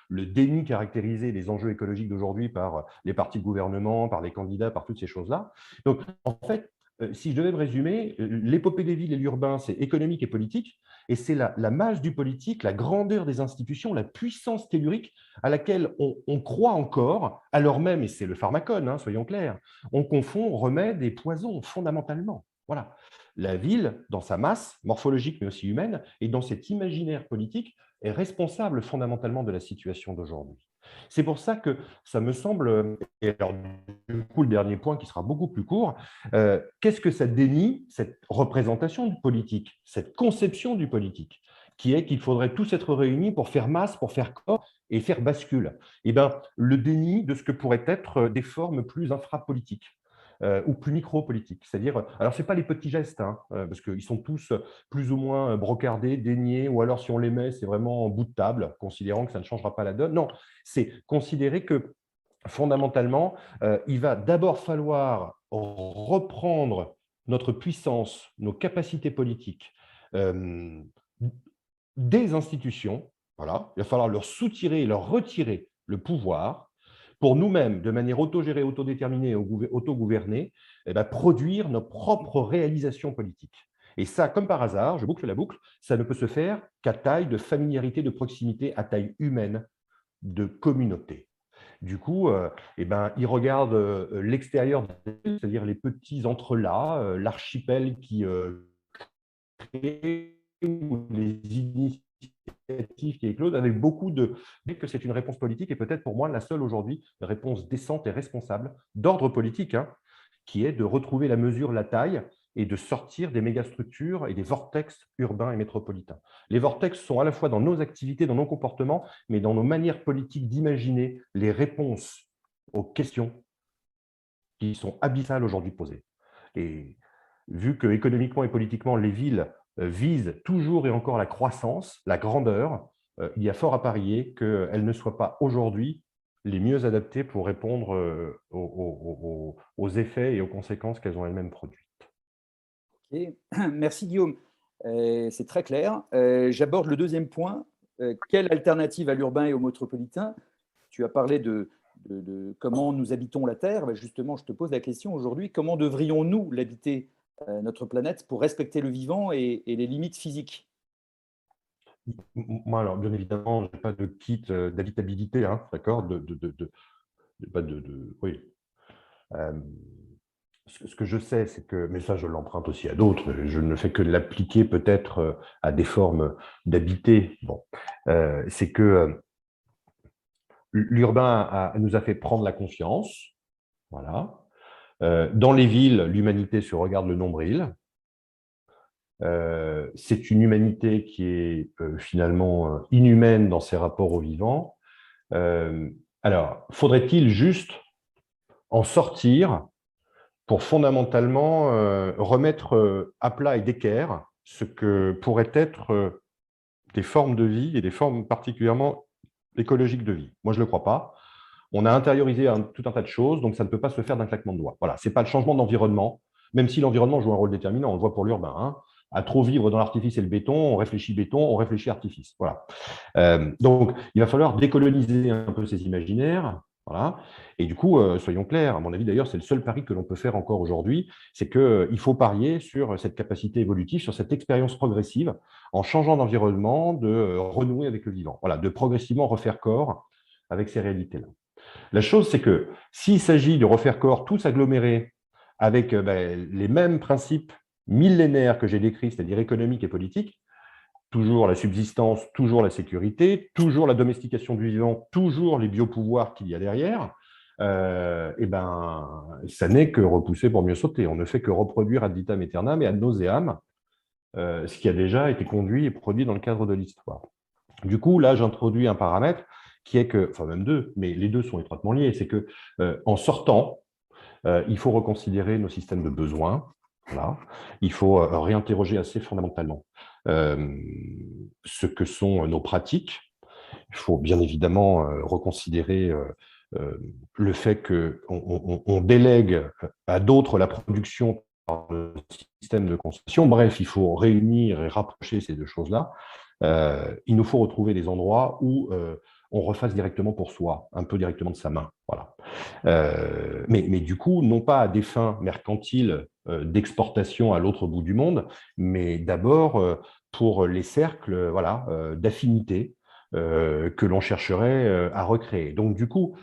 le déni caractérisé des enjeux écologiques d'aujourd'hui par les partis de gouvernement, par les candidats, par toutes ces choses-là. Donc, en fait, si je devais me résumer, l'épopée des villes et l'urbain, c'est économique et politique, et c'est la masse du politique, la grandeur des institutions, la puissance tellurique à laquelle on croit encore, alors même, et c'est le pharmacone, hein, soyons clairs, on confond remède et poison fondamentalement. Voilà. La ville, dans sa masse morphologique mais aussi humaine, et dans cet imaginaire politique, est responsable fondamentalement de la situation d'aujourd'hui. C'est pour ça que ça me semble, et alors du coup le dernier point qui sera beaucoup plus court, qu'est-ce que ça dénie, cette représentation du politique, cette conception du politique, qui est qu'il faudrait tous être réunis pour faire masse, pour faire corps et faire bascule. Eh bien, le déni de ce que pourraient être des formes plus infrapolitiques. Ou plus micro-politiques. C'est-à-dire, alors ce n'est pas les petits gestes, hein, parce qu'ils sont tous plus ou moins brocardés, déniés, ou alors si on les met, c'est vraiment en bout de table, considérant que ça ne changera pas la donne. Non, c'est considérer que fondamentalement, il va d'abord falloir reprendre notre puissance, nos capacités politiques des institutions. Voilà. Il va falloir leur soutirer, leur retirer le pouvoir pour nous-mêmes, de manière autogérée, autodéterminée, autogouvernée, produire nos propres réalisations politiques. Et ça, comme par hasard, je boucle la boucle, ça ne peut se faire qu'à taille de familiarité, de proximité, à taille humaine, de communauté. Du coup, ils regardent l'extérieur, c'est-à-dire les petits entrelacs, l'archipel qui crée, ou les initiatives qui éclosent, avec beaucoup de... que c'est une réponse politique, et peut-être pour moi la seule aujourd'hui réponse décente et responsable d'ordre politique, hein, qui est de retrouver la mesure, la taille, et de sortir des mégastructures et des vortex urbains et métropolitains. Les vortex sont à la fois dans nos activités, dans nos comportements, mais dans nos manières politiques d'imaginer les réponses aux questions qui sont abyssales aujourd'hui posées. Et vu que économiquement et politiquement, les villes visent toujours et encore la croissance, la grandeur, il y a fort à parier qu'elles ne soient pas aujourd'hui les mieux adaptées pour répondre aux effets et aux conséquences qu'elles ont elles-mêmes produites. Okay. Merci Guillaume, c'est très clair. J'aborde le deuxième point. Quelle alternative à l'urbain et au métropolitain? Tu as parlé de comment nous habitons la Terre. Justement, je te pose la question aujourd'hui, comment devrions-nous l'habiter, notre planète, pour respecter le vivant et les limites physiques? Moi, alors, bien évidemment, je n'ai pas de kit d'habitabilité, hein, d'accord, oui. Ce que je sais, c'est que, mais ça je l'emprunte aussi à d'autres, je ne fais que l'appliquer peut-être à des formes d'habiter. Bon, c'est que l'urbain nous a fait prendre la confiance. Voilà. Dans les villes, l'humanité se regarde le nombril. C'est une humanité qui est finalement inhumaine dans ses rapports au vivant. Alors, faudrait-il juste en sortir pour fondamentalement remettre à plat et d'équerre ce que pourraient être des formes de vie et des formes particulièrement écologiques de vie. Moi, je ne le crois pas. On a intériorisé tout un tas de choses, donc ça ne peut pas se faire d'un claquement de doigts. Voilà, ce n'est pas le changement d'environnement, même si l'environnement joue un rôle déterminant, on le voit pour l'urbain. Hein. À trop vivre dans l'artifice et le béton, on réfléchit artifice. Voilà. Donc, il va falloir décoloniser un peu ces imaginaires, Voilà. Et du coup, soyons clairs, à mon avis d'ailleurs, c'est le seul pari que l'on peut faire encore aujourd'hui, c'est qu'il faut parier sur cette capacité évolutive, sur cette expérience progressive, en changeant d'environnement, de renouer avec le vivant, voilà, de progressivement refaire corps avec ces réalités-là. La chose, c'est que s'il s'agit de refaire corps tous agglomérés avec les mêmes principes millénaires que j'ai décrits, c'est-à-dire économiques et politiques, toujours la subsistance, toujours la sécurité, toujours la domestication du vivant, toujours les biopouvoirs qu'il y a derrière, ça n'est que repousser pour mieux sauter. On ne fait que reproduire ad vitam aeternam et ad nauseam ce qui a déjà été conduit et produit dans le cadre de l'histoire. Du coup, là, j'introduis un paramètre qui est que, enfin même deux, mais les deux sont étroitement liés, c'est que en sortant, il faut reconsidérer nos systèmes de besoins. Voilà. Il faut réinterroger assez fondamentalement ce que sont nos pratiques. Il faut bien évidemment reconsidérer le fait qu'on délègue à d'autres la production par le système de consommation. Bref, il faut réunir et rapprocher ces deux choses-là. Il nous faut retrouver des endroits où on refasse directement pour soi, un peu directement de sa main. Voilà. Mais du coup, non pas à des fins mercantiles d'exportation à l'autre bout du monde, mais d'abord pour les cercles voilà, d'affinité que l'on chercherait à recréer. Donc du coup,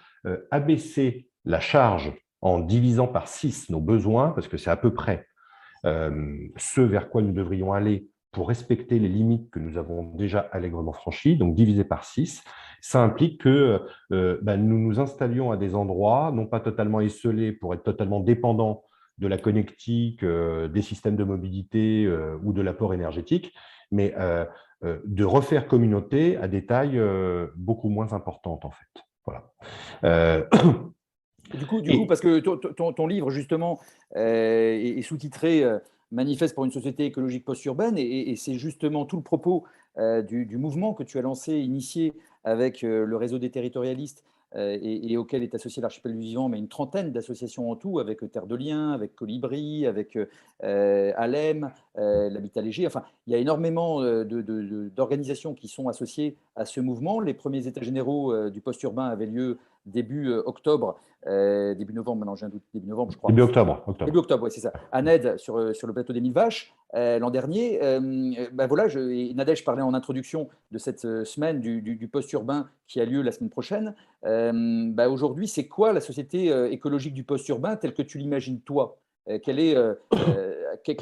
abaisser la charge en divisant par 6 nos besoins, parce que c'est à peu près ce vers quoi nous devrions aller pour respecter les limites que nous avons déjà allègrement franchies, donc divisé par 6, ça implique que nous nous installions à des endroits, non pas totalement esselés pour être totalement dépendants de la connectique, des systèmes de mobilité ou de l'apport énergétique, mais de refaire communauté à des tailles beaucoup moins importantes, en fait. Voilà. Du coup, parce que ton livre, justement, est sous-titré Manifeste pour une société écologique post-urbaine, et c'est justement tout le propos du mouvement que tu as lancé, initié avec le réseau des territorialistes, et auquel est associé l'Archipel du Vivant, mais une trentaine d'associations en tout, avec Terre de Liens, avec Colibri, avec Alem, l'Habitat Léger. Enfin, il y a énormément d'organisations qui sont associées à ce mouvement. Les premiers états généraux du post-urbain avaient lieu début octobre, début novembre, maintenant j'ai un doute, début novembre, je crois. Début octobre. Début octobre, oui, c'est ça. À Ned, sur le plateau des Mille Vaches, l'an dernier. Voilà, Nadège parlait en introduction de cette semaine du post-urbain qui a lieu la semaine prochaine. Aujourd'hui, c'est quoi la société écologique du post-urbain telle que tu l'imagines, toi? Quelle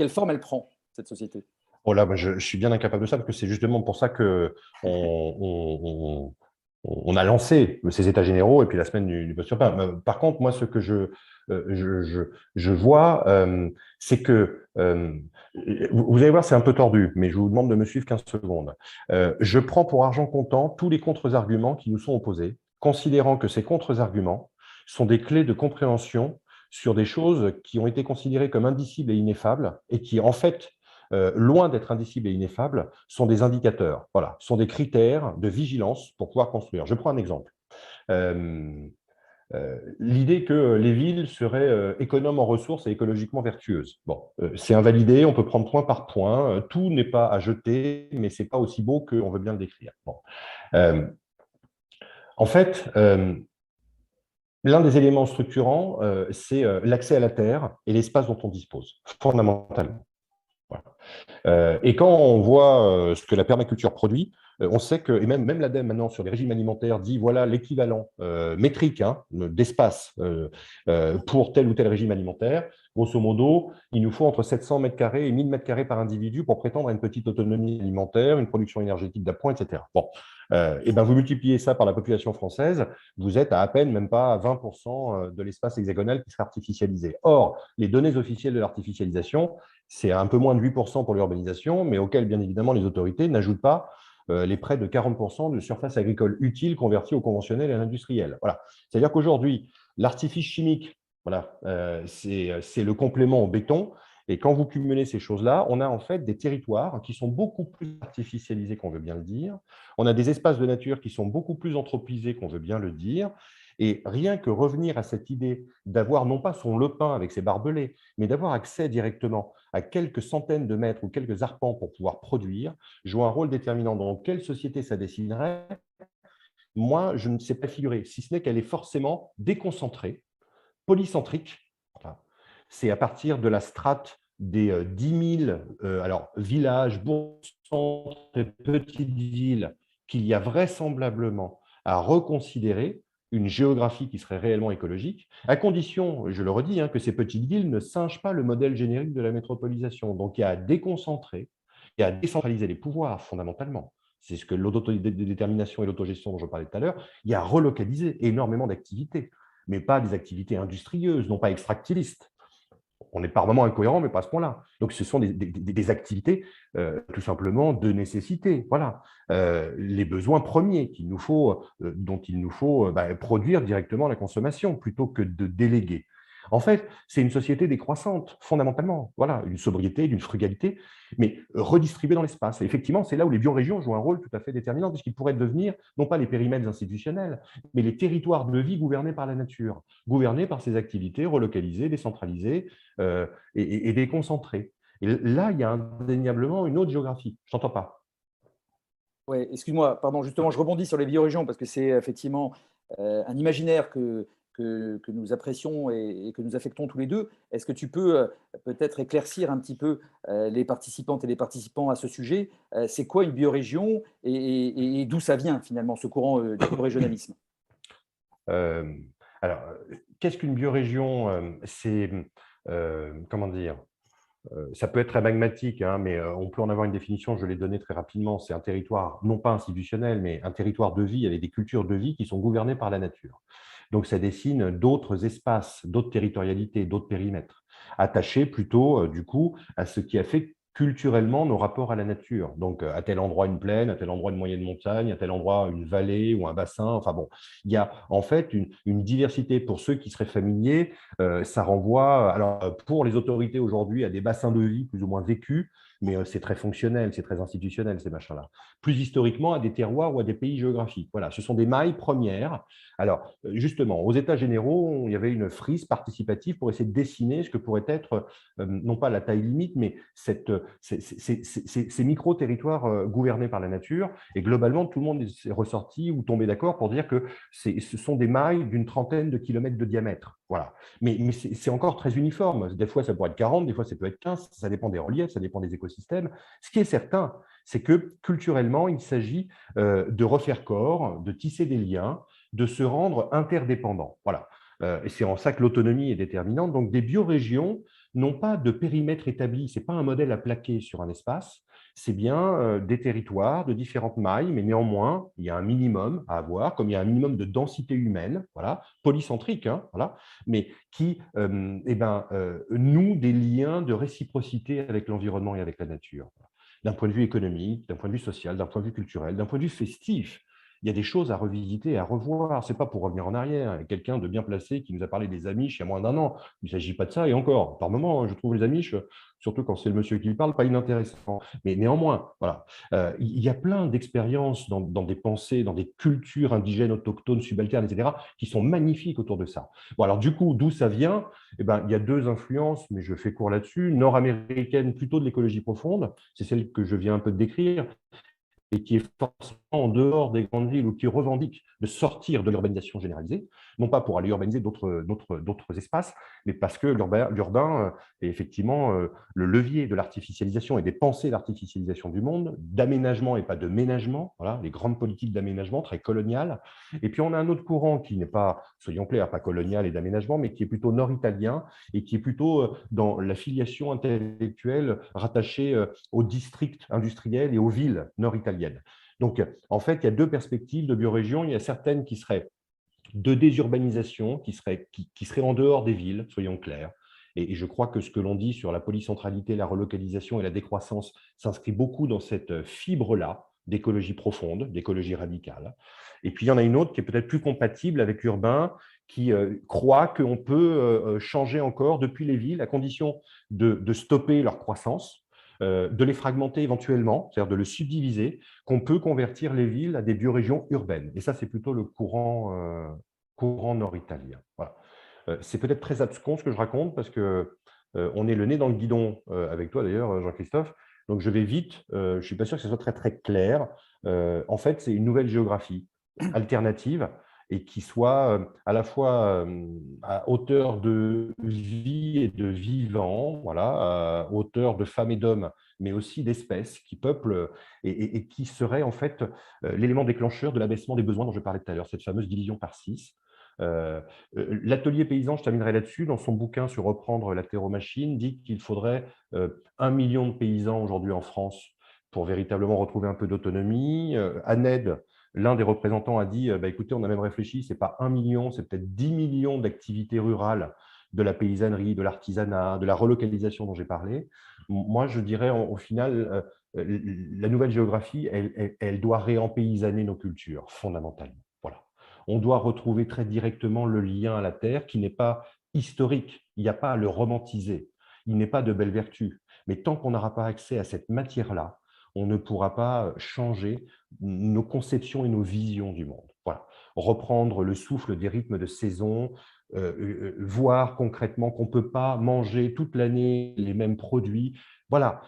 forme elle prend, cette société? Oh là, moi, je suis bien incapable de ça, parce que c'est justement pour ça qu'on a lancé ces états généraux et puis la semaine du post-urbain. Par contre, moi, ce que je vois, c'est que, vous allez voir, c'est un peu tordu, mais je vous demande de me suivre 15 secondes. Je prends pour argent comptant tous les contre-arguments qui nous sont opposés, considérant que ces contre-arguments sont des clés de compréhension sur des choses qui ont été considérées comme indicibles et ineffables et qui, en fait, loin d'être indicibles et ineffables, sont des indicateurs, voilà, sont des critères de vigilance pour pouvoir construire. Je prends un exemple. L'idée que les villes seraient économes en ressources et écologiquement vertueuses. Bon, c'est invalidé, on peut prendre point par point, tout n'est pas à jeter, mais ce n'est pas aussi beau qu'on veut bien le décrire. Bon. En fait, l'un des éléments structurants, c'est l'accès à la terre et l'espace dont on dispose, fondamentalement. Voilà. Et quand on voit ce que la permaculture produit, on sait que, et même l'ADEME maintenant sur les régimes alimentaires dit voilà l'équivalent métrique d'espace pour tel ou tel régime alimentaire. Grosso modo, il nous faut entre 700 m² et 1000 m² par individu pour prétendre à une petite autonomie alimentaire, une production énergétique d'appoint, etc. Bon, et ben vous multipliez ça par la population française, vous êtes à peine, même pas à 20% de l'espace hexagonal qui serait artificialisé. Or, les données officielles de l'artificialisation, c'est un peu moins de 8% pour l'urbanisation, mais auquel, bien évidemment, les autorités n'ajoutent pas les près de 40% de surface agricole utile convertie au conventionnel et à l'industriel. Voilà. C'est-à-dire qu'aujourd'hui, l'artifice chimique, voilà, c'est le complément au béton. Et quand vous cumulez ces choses-là, on a en fait des territoires qui sont beaucoup plus artificialisés qu'on veut bien le dire. On a des espaces de nature qui sont beaucoup plus anthropisés qu'on veut bien le dire. Et rien que revenir à cette idée d'avoir non pas son lepin avec ses barbelés, mais d'avoir accès directement à quelques centaines de mètres ou quelques arpents pour pouvoir produire, joue un rôle déterminant dans quelle société ça dessinerait, moi, je ne sais pas figurer, si ce n'est qu'elle est forcément déconcentrée, polycentrique. Voilà. C'est à partir de la strate des 10 000 alors, villages, bourgs-centres et petites villes qu'il y a vraisemblablement à reconsidérer une géographie qui serait réellement écologique, à condition, je le redis, que ces petites villes ne singent pas le modèle générique de la métropolisation. Donc, il y a à déconcentrer et à décentraliser les pouvoirs, fondamentalement. C'est ce que l'autodétermination et l'autogestion dont je parlais tout à l'heure, il y a à relocaliser énormément d'activités, mais pas des activités industrieuses, non pas extractivistes. On est par moments incohérent, mais pas à ce point-là. Donc, ce sont des activités tout simplement de nécessité. Voilà. Les besoins premiers dont il nous faut produire directement la consommation plutôt que de déléguer. En fait, c'est une société décroissante, fondamentalement. Voilà, une sobriété, d'une frugalité, mais redistribuée dans l'espace. Et effectivement, c'est là où les biorégions jouent un rôle tout à fait déterminant, puisqu'ils pourraient devenir, non pas les périmètres institutionnels, mais les territoires de vie gouvernés par la nature, gouvernés par ces activités relocalisées, décentralisées et déconcentrées. Et là, il y a indéniablement une autre géographie. Je t'entends pas. Ouais, excuse-moi, pardon, justement, je rebondis sur les biorégions parce que c'est effectivement un imaginaire que nous apprécions et que nous affectons tous les deux. Est-ce que tu peux peut-être éclaircir un petit peu les participantes et les participants à ce sujet? C'est quoi une biorégion et d'où ça vient finalement ce courant du biorégionalisme? Alors, qu'est-ce qu'une biorégion? C'est, comment dire, ça peut être très magmatique, mais on peut en avoir une définition, je l'ai donnée très rapidement. C'est un territoire, non pas institutionnel, mais un territoire de vie avec des cultures de vie qui sont gouvernées par la nature. Donc, ça dessine d'autres espaces, d'autres territorialités, d'autres périmètres, attachés plutôt, du coup, à ce qui a fait culturellement nos rapports à la nature. Donc, à tel endroit une plaine, à tel endroit une moyenne montagne, à tel endroit une vallée ou un bassin. Enfin bon, il y a en fait une diversité. Pour ceux qui seraient familiers, ça renvoie, alors pour les autorités aujourd'hui, à des bassins de vie plus ou moins vécus, mais c'est très fonctionnel, c'est très institutionnel, ces machins-là. Plus historiquement, à des terroirs ou à des pays géographiques. Voilà, ce sont des mailles premières. Alors, justement, aux États généraux, il y avait une frise participative pour essayer de dessiner ce que pourrait être, non pas la taille limite, mais ces micro-territoires gouvernés par la nature. Et globalement, tout le monde est ressorti ou tombé d'accord pour dire que ce sont des mailles d'une trentaine de kilomètres de diamètre. Voilà. Mais c'est encore très uniforme. Des fois, ça pourrait être 40, des fois, ça peut être 15. Ça dépend des reliefs, ça dépend des écosystèmes. Ce qui est certain, c'est que culturellement, il s'agit de refaire corps, de tisser des liens, de se rendre interdépendants. Voilà. Et c'est en ça que l'autonomie est déterminante. Donc, des biorégions n'ont pas de périmètre établi. Ce n'est pas un modèle à plaquer sur un espace. C'est bien des territoires de différentes mailles, mais néanmoins, il y a un minimum à avoir, comme il y a un minimum de densité humaine, voilà, polycentrique, voilà, mais qui noue des liens de réciprocité avec l'environnement et avec la nature. D'un point de vue économique, d'un point de vue social, d'un point de vue culturel, d'un point de vue festif. Il y a des choses à revisiter, à revoir. Ce n'est pas pour revenir en arrière. Il y a quelqu'un de bien placé qui nous a parlé des Amish il y a moins d'un an. Il ne s'agit pas de ça. Et encore, par moment, je trouve les Amish, surtout quand c'est le monsieur qui parle, pas inintéressant. Mais néanmoins, voilà. Il y a plein d'expériences dans des pensées, dans des cultures indigènes, autochtones, subalternes, etc., qui sont magnifiques autour de ça. Bon, alors du coup, d'où ça vient? Eh ben, il y a deux influences, mais je fais court là-dessus. Nord-américaine, plutôt de l'écologie profonde. C'est celle que je viens un peu de décrire, et qui est forcément en dehors des grandes villes ou qui revendique de sortir de l'urbanisation généralisée, non pas pour aller urbaniser d'autres espaces, mais parce que l'urbain est effectivement le levier de l'artificialisation et des pensées d'artificialisation du monde, d'aménagement et pas de ménagement, voilà, les grandes politiques d'aménagement très coloniales. Et puis on a un autre courant qui n'est pas, soyons clairs, pas colonial et d'aménagement, mais qui est plutôt nord-italien et qui est plutôt dans la filiation intellectuelle rattachée aux districts industriels et aux villes nord-italiennes. Donc, en fait, il y a deux perspectives de biorégion. Il y a certaines qui seraient de désurbanisation, qui seraient en dehors des villes, soyons clairs. Et je crois que ce que l'on dit sur la polycentralité, la relocalisation et la décroissance s'inscrit beaucoup dans cette fibre-là d'écologie profonde, d'écologie radicale. Et puis, il y en a une autre qui est peut-être plus compatible avec l'urbain, qui croit qu'on peut changer encore depuis les villes, à condition de stopper leur croissance, de les fragmenter éventuellement, c'est-à-dire de le subdiviser, qu'on peut convertir les villes à des biorégions urbaines. Et ça, c'est plutôt le courant nord-italien. Voilà. C'est peut-être très abscon ce que je raconte, parce qu'on est le nez dans le guidon avec toi d'ailleurs, Jean-Christophe. Donc je vais vite, je ne suis pas sûr que ce soit très très clair. En fait, c'est une nouvelle géographie. alternative et qui soit à la fois à hauteur de vie et de vivant, voilà, à hauteur de femmes et d'hommes, mais aussi d'espèces qui peuplent et qui serait en fait l'élément déclencheur de l'abaissement des besoins dont je parlais tout à l'heure, cette fameuse division par 6. L'atelier paysan, je terminerai là-dessus, dans son bouquin sur reprendre la terreau-machine, dit qu'il faudrait 1 million de paysans aujourd'hui en France pour véritablement retrouver un peu d'autonomie. ANED, l'un des représentants, a dit bah, écoutez, on a même réfléchi, ce n'est pas 1 million, c'est peut-être 10 millions d'activités rurales, de la paysannerie, de l'artisanat, de la relocalisation dont j'ai parlé. Moi, je dirais au final, la nouvelle géographie, elle doit réempaysanner nos cultures, fondamentalement. Voilà. On doit retrouver très directement le lien à la terre qui n'est pas historique, il n'y a pas à le romantiser, il n'est pas de belle vertu. Mais tant qu'on n'aura pas accès à cette matière-là, on ne pourra pas changer nos conceptions et nos visions du monde. Voilà. Reprendre le souffle des rythmes de saison, voir concrètement qu'on ne peut pas manger toute l'année les mêmes produits. Voilà,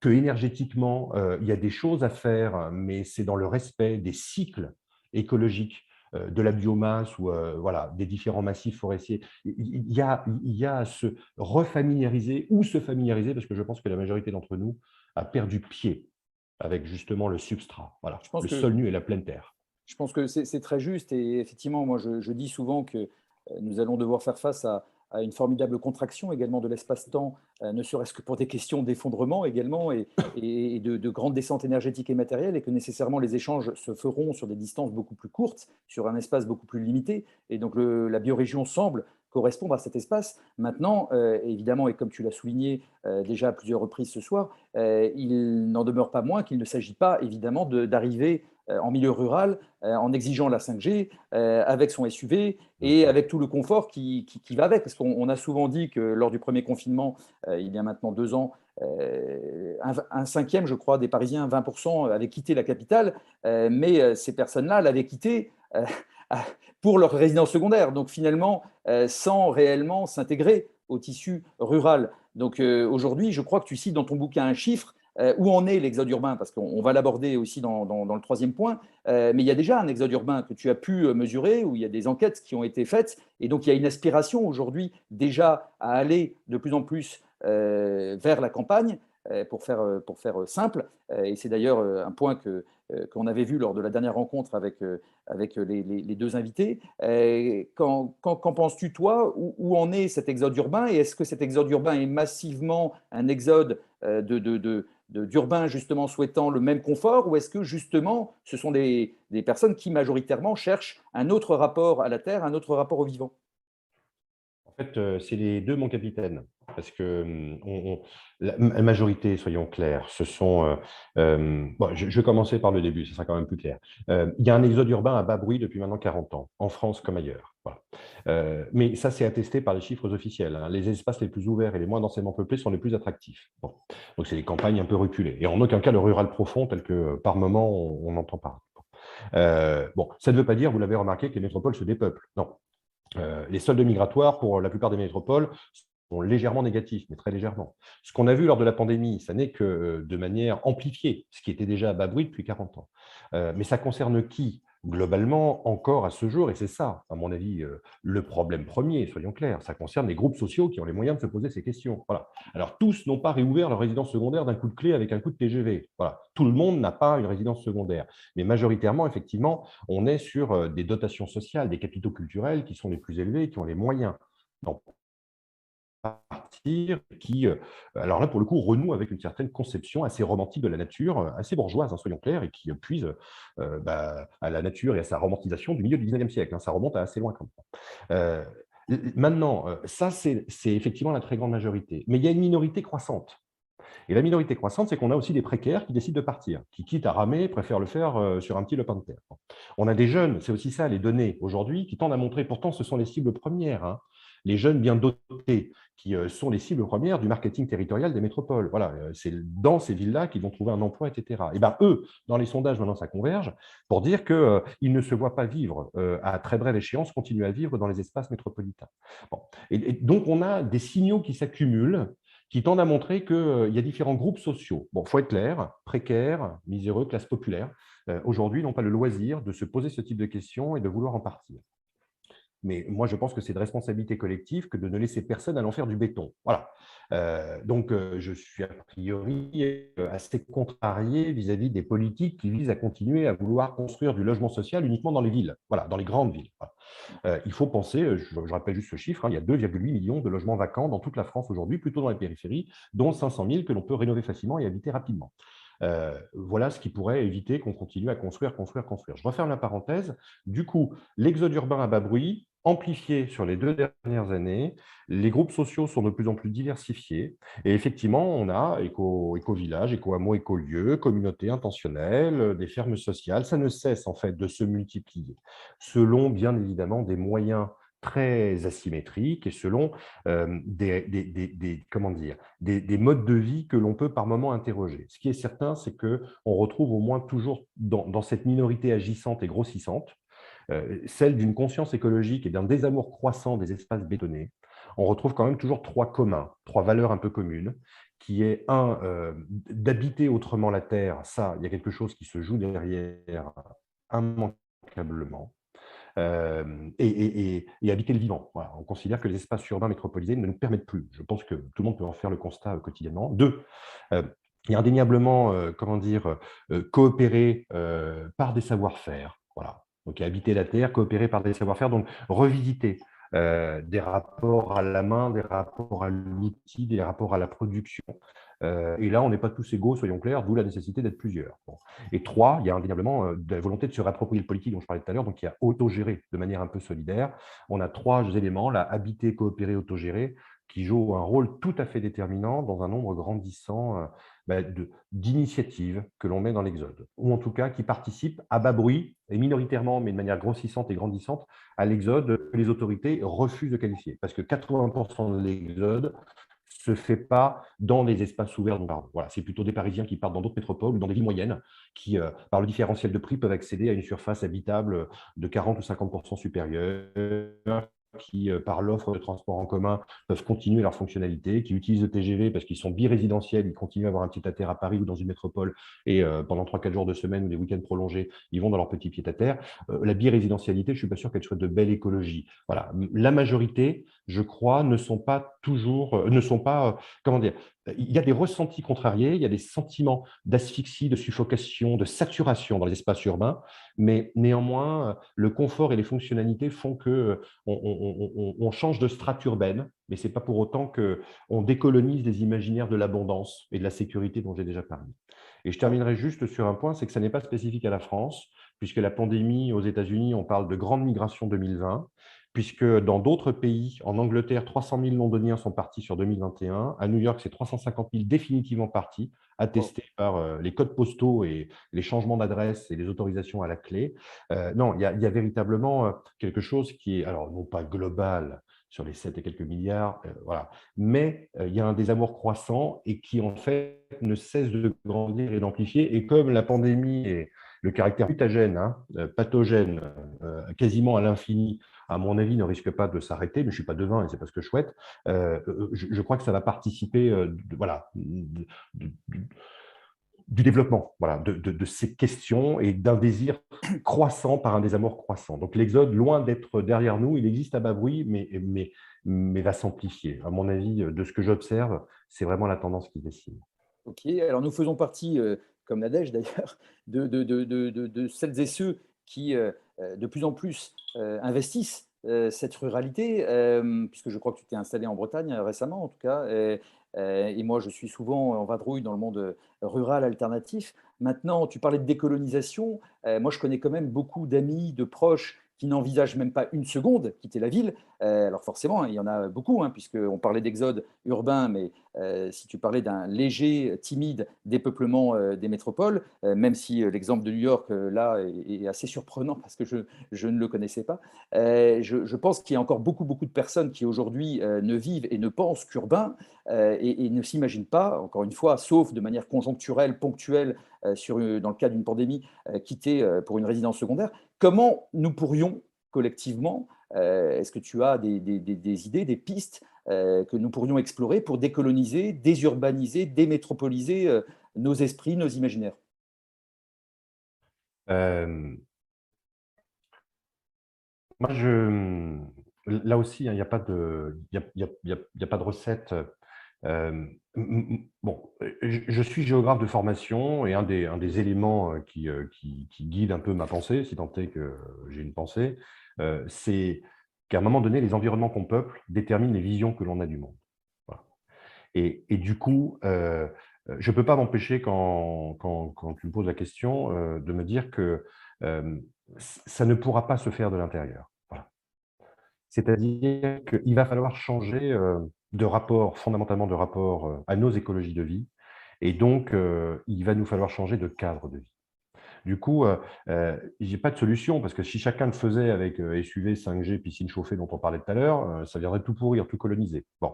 que énergétiquement, il y a des choses à faire, mais c'est dans le respect des cycles écologiques de la biomasse ou voilà, des différents massifs forestiers. Il y a à se refamiliariser ou se familiariser, parce que je pense que la majorité d'entre nous a perdu pied avec justement le substrat, voilà, le sol nu et la pleine terre. Je pense que c'est très juste et effectivement, moi je dis souvent que nous allons devoir faire face à une formidable contraction également de l'espace-temps, ne serait-ce que pour des questions d'effondrement également et de grande descente énergétique et matérielle, et que nécessairement les échanges se feront sur des distances beaucoup plus courtes, sur un espace beaucoup plus limité. Et donc la biorégion semble correspondre à cet espace. Maintenant, évidemment, et comme tu l'as souligné déjà à plusieurs reprises ce soir, il n'en demeure pas moins qu'il ne s'agit pas évidemment d'arriver en milieu rural, en exigeant la 5G, avec son SUV et avec tout le confort qui va avec. Parce qu'on a souvent dit que lors du premier confinement, il y a maintenant 2 ans, un cinquième, je crois, des Parisiens, 20%, avaient quitté la capitale, mais ces personnes-là l'avaient quitté pour leur résidence secondaire, donc finalement, sans réellement s'intégrer au tissu rural. Donc aujourd'hui, je crois que tu cites dans ton bouquin un chiffre. Où en est l'exode urbain? Parce qu'on va l'aborder aussi dans le troisième point, mais il y a déjà un exode urbain que tu as pu mesurer, où il y a des enquêtes qui ont été faites, et donc il y a une aspiration aujourd'hui déjà à aller de plus en plus vers la campagne, pour faire simple, et c'est d'ailleurs un point qu'on avait vu lors de la dernière rencontre avec les 2 invités. Qu'en penses-tu, toi? Où en est cet exode urbain? Et est-ce que cet exode urbain est massivement un exode d'urbains justement souhaitant le même confort, ou est-ce que justement ce sont des personnes qui majoritairement cherchent un autre rapport à la terre, un autre rapport au vivant? En fait, c'est les 2, mon capitaine, parce que la majorité, soyons clairs, ce sont… bon, je vais commencer par le début, ce sera quand même plus clair. Il y a un exode urbain à bas bruit depuis maintenant 40 ans, en France comme ailleurs. Voilà. Mais ça, c'est attesté par les chiffres officiels, hein. Les espaces les plus ouverts et les moins densément peuplés sont les plus attractifs. Bon. Donc, c'est les campagnes un peu reculées. Et en aucun cas le rural profond tel que par moment on entend parler. Bon, ça ne veut pas dire, vous l'avez remarqué, que les métropoles se dépeuplent. Non. Les soldes migratoires, pour la plupart des métropoles, sont légèrement négatifs, mais très légèrement. Ce qu'on a vu lors de la pandémie, ça n'est que de manière amplifiée, ce qui était déjà à bas bruit depuis 40 ans. Mais ça concerne qui? Globalement, encore à ce jour, et c'est ça, à mon avis, le problème premier, soyons clairs, ça concerne les groupes sociaux qui ont les moyens de se poser ces questions. Voilà. Alors, tous n'ont pas réouvert leur résidence secondaire d'un coup de clé avec un coup de TGV. Voilà. Tout le monde n'a pas une résidence secondaire. Mais majoritairement, effectivement, on est sur des dotations sociales, des capitaux culturels qui sont les plus élevés, qui ont les moyens d'en partir, qui, alors là, pour le coup, renoue avec une certaine conception assez romantique de la nature, assez bourgeoise, hein, soyons clairs, et qui puise à la nature et à sa romantisation du milieu du 19e siècle. Hein, ça remonte à assez loin quand même. Maintenant, ça, c'est effectivement la très grande majorité. Mais il y a une minorité croissante. Et la minorité croissante, c'est qu'on a aussi des précaires qui décident de partir, qui quittent à ramer, préfèrent le faire sur un petit lopin de terre. On a des jeunes, c'est aussi ça, les données aujourd'hui, qui tendent à montrer, pourtant ce sont les cibles premières, hein, les jeunes bien dotés, qui sont les cibles premières du marketing territorial des métropoles. Voilà, c'est dans ces villes-là qu'ils vont trouver un emploi, etc. Et bien eux, dans les sondages, maintenant ça converge, pour dire qu'ils ne se voient pas vivre à très brève échéance, continuer à vivre dans les espaces métropolitains. Bon. Et donc on a des signaux qui s'accumulent, qui tendent à montrer qu'il y a différents groupes sociaux. Bon, il faut être clair, précaires, miséreux, classe populaire, aujourd'hui n'ont pas le loisir de se poser ce type de questions et de vouloir en partir. Mais moi, je pense que c'est de responsabilité collective que de ne laisser personne à l'en faire du béton. Voilà. Donc, je suis a priori assez contrarié vis-à-vis des politiques qui visent à continuer à vouloir construire du logement social uniquement dans les villes, voilà, dans les grandes villes. Voilà. Il faut penser, je rappelle juste ce chiffre, hein, il y a 2,8 millions de logements vacants dans toute la France aujourd'hui, plutôt dans les périphéries, dont 500 000 que l'on peut rénover facilement et habiter rapidement. Voilà ce qui pourrait éviter qu'on continue à construire. Je referme la parenthèse. Du coup, l'exode urbain à bas bruit, amplifié sur les 2 dernières années, les groupes sociaux sont de plus en plus diversifiés et effectivement, on a éco-villages, éco-hameaux, éco-lieux, communautés intentionnelles, des fermes sociales. Ça ne cesse en fait de se multiplier selon bien évidemment des moyens très asymétriques et selon comment dire, des modes de vie que l'on peut par moment interroger. Ce qui est certain, c'est qu'on retrouve au moins toujours dans cette minorité agissante et grossissante, celle d'une conscience écologique et d'un désamour croissant des espaces bétonnés. On retrouve quand même toujours 3 communs, 3 valeurs un peu communes, qui est d'habiter autrement la terre. Ça, il y a quelque chose qui se joue derrière immanquablement. Et habiter le vivant. Voilà. On considère que les espaces urbains métropolisés ne nous permettent plus. Je pense que tout le monde peut en faire le constat quotidiennement. 2, il y a indéniablement, coopérer par des savoir-faire. Voilà. Donc, habiter la terre, coopérer par des savoir-faire, donc revisiter des rapports à la main, des rapports à l'outil, des rapports à la production. Et là, on n'est pas tous égaux, soyons clairs, d'où la nécessité d'être plusieurs. Bon. Et 3, il y a indéniablement de la volonté de se réapproprier le politique dont je parlais tout à l'heure, donc il y a autogérer de manière un peu solidaire. On a 3 éléments, là, habiter, coopérer, autogérer, qui jouent un rôle tout à fait déterminant dans un nombre grandissant d'initiatives que l'on met dans l'exode, ou en tout cas qui participent à bas bruit, et minoritairement, mais de manière grossissante et grandissante, à l'exode que les autorités refusent de qualifier. Parce que 80% de l'exode se fait pas dans les espaces ouverts. Voilà, c'est plutôt des Parisiens qui partent dans d'autres métropoles ou dans des villes moyennes qui, par le différentiel de prix, peuvent accéder à une surface habitable de 40 ou 50% supérieure, qui, par l'offre de transport en commun, peuvent continuer leur fonctionnalité, qui utilisent le TGV parce qu'ils sont birésidentiels, ils continuent à avoir un pied-à-terre à Paris ou dans une métropole, et pendant 3-4 jours de semaine ou des week-ends prolongés, ils vont dans leur petit pied-à-terre. La birésidentialité, je ne suis pas sûr qu'elle soit de belle écologie. Voilà. La majorité, je crois, ne sont pas, comment dire, il y a des ressentis contrariés, il y a des sentiments d'asphyxie, de suffocation, de saturation dans les espaces urbains, mais néanmoins, le confort et les fonctionnalités font que on change de strate urbaine, mais ce n'est pas pour autant qu'on décolonise les imaginaires de l'abondance et de la sécurité dont j'ai déjà parlé. Et je terminerai juste sur un point, c'est que ça n'est pas spécifique à la France, puisque la pandémie aux États-Unis, on parle de grande migration 2020, puisque dans d'autres pays, en Angleterre, 300 000 Londoniens sont partis sur 2021. À New York, c'est 350 000 définitivement partis, attestés par les codes postaux et les changements d'adresse et les autorisations à la clé. Non, il y a véritablement quelque chose qui est, alors non pas global sur les 7 et quelques milliards, voilà, mais il y a un désamour croissant et qui en fait ne cesse de grandir et d'amplifier. Et comme la pandémie est le caractère mutagène, hein, pathogène, quasiment à l'infini, à mon avis, ne risque pas de s'arrêter, mais je ne suis pas devin et ce n'est pas ce que je souhaite. Je crois que ça va participer du développement, voilà, de ces questions et d'un désir croissant par un désamour croissant. Donc l'exode, loin d'être derrière nous, il existe à bas bruit, mais va s'amplifier. À mon avis, de ce que j'observe, c'est vraiment la tendance qui dessine. Ok, alors nous faisons partie, comme Nadège d'ailleurs, de celles et ceux qui de plus en plus investissent cette ruralité, puisque je crois que tu t'es installé en Bretagne récemment en tout cas, et moi je suis souvent en vadrouille dans le monde rural alternatif. Maintenant, tu parlais de décolonisation, moi je connais quand même beaucoup d'amis, de proches qui n'envisagent même pas une seconde quitter la ville. Alors forcément, il y en a beaucoup, hein, puisqu'on parlait d'exode urbain, mais si tu parlais d'un léger, timide dépeuplement des métropoles, même si l'exemple de New York, là, est assez surprenant parce que je ne le connaissais pas, je pense qu'il y a encore beaucoup de personnes qui aujourd'hui ne vivent et ne pensent qu'urbain et ne s'imaginent pas, encore une fois, sauf de manière conjoncturelle, ponctuelle, dans le cas d'une pandémie, quitter pour une résidence secondaire. Comment nous pourrions collectivement, est-ce que tu as des idées, des pistes que nous pourrions explorer pour décoloniser, désurbaniser, démétropoliser nos esprits, nos imaginaires? Moi, là aussi, hein, il n'y a pas de, il y a pas de recette. Bon, je suis géographe de formation et un des éléments qui guide un peu ma pensée, si tant est que j'ai une pensée, c'est qu'à un moment donné, les environnements qu'on peuple déterminent les visions que l'on a du monde. Voilà. Et du coup, je ne peux pas m'empêcher, quand tu me poses la question, de me dire que ça ne pourra pas se faire de l'intérieur. Voilà. C'est-à-dire qu'il va falloir changer de rapport, fondamentalement de rapport à nos écologies de vie, et donc il va nous falloir changer de cadre de vie. Du coup, je n'ai pas de solution, parce que si chacun le faisait avec SUV, 5G, piscine chauffée dont on parlait tout à l'heure, ça viendrait tout pourrir, tout coloniser. Bon,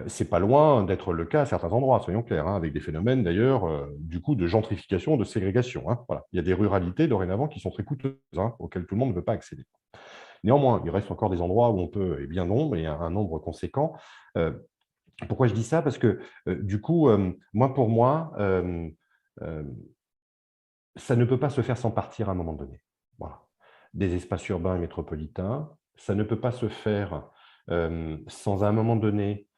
c'est pas loin d'être le cas à certains endroits, soyons clairs, hein, avec des phénomènes d'ailleurs, du coup, de gentrification, de ségrégation. Hein, voilà. Il y a des ruralités dorénavant qui sont très coûteuses, hein, auxquelles tout le monde ne veut pas accéder. Néanmoins, il reste encore des endroits où on peut, et bien nombre, et un nombre conséquent. Pourquoi je dis ça? Parce que du coup, pour moi, ça ne peut pas se faire sans partir à un moment donné. Voilà. Des espaces urbains et métropolitains, ça ne peut pas se faire sans à un moment donné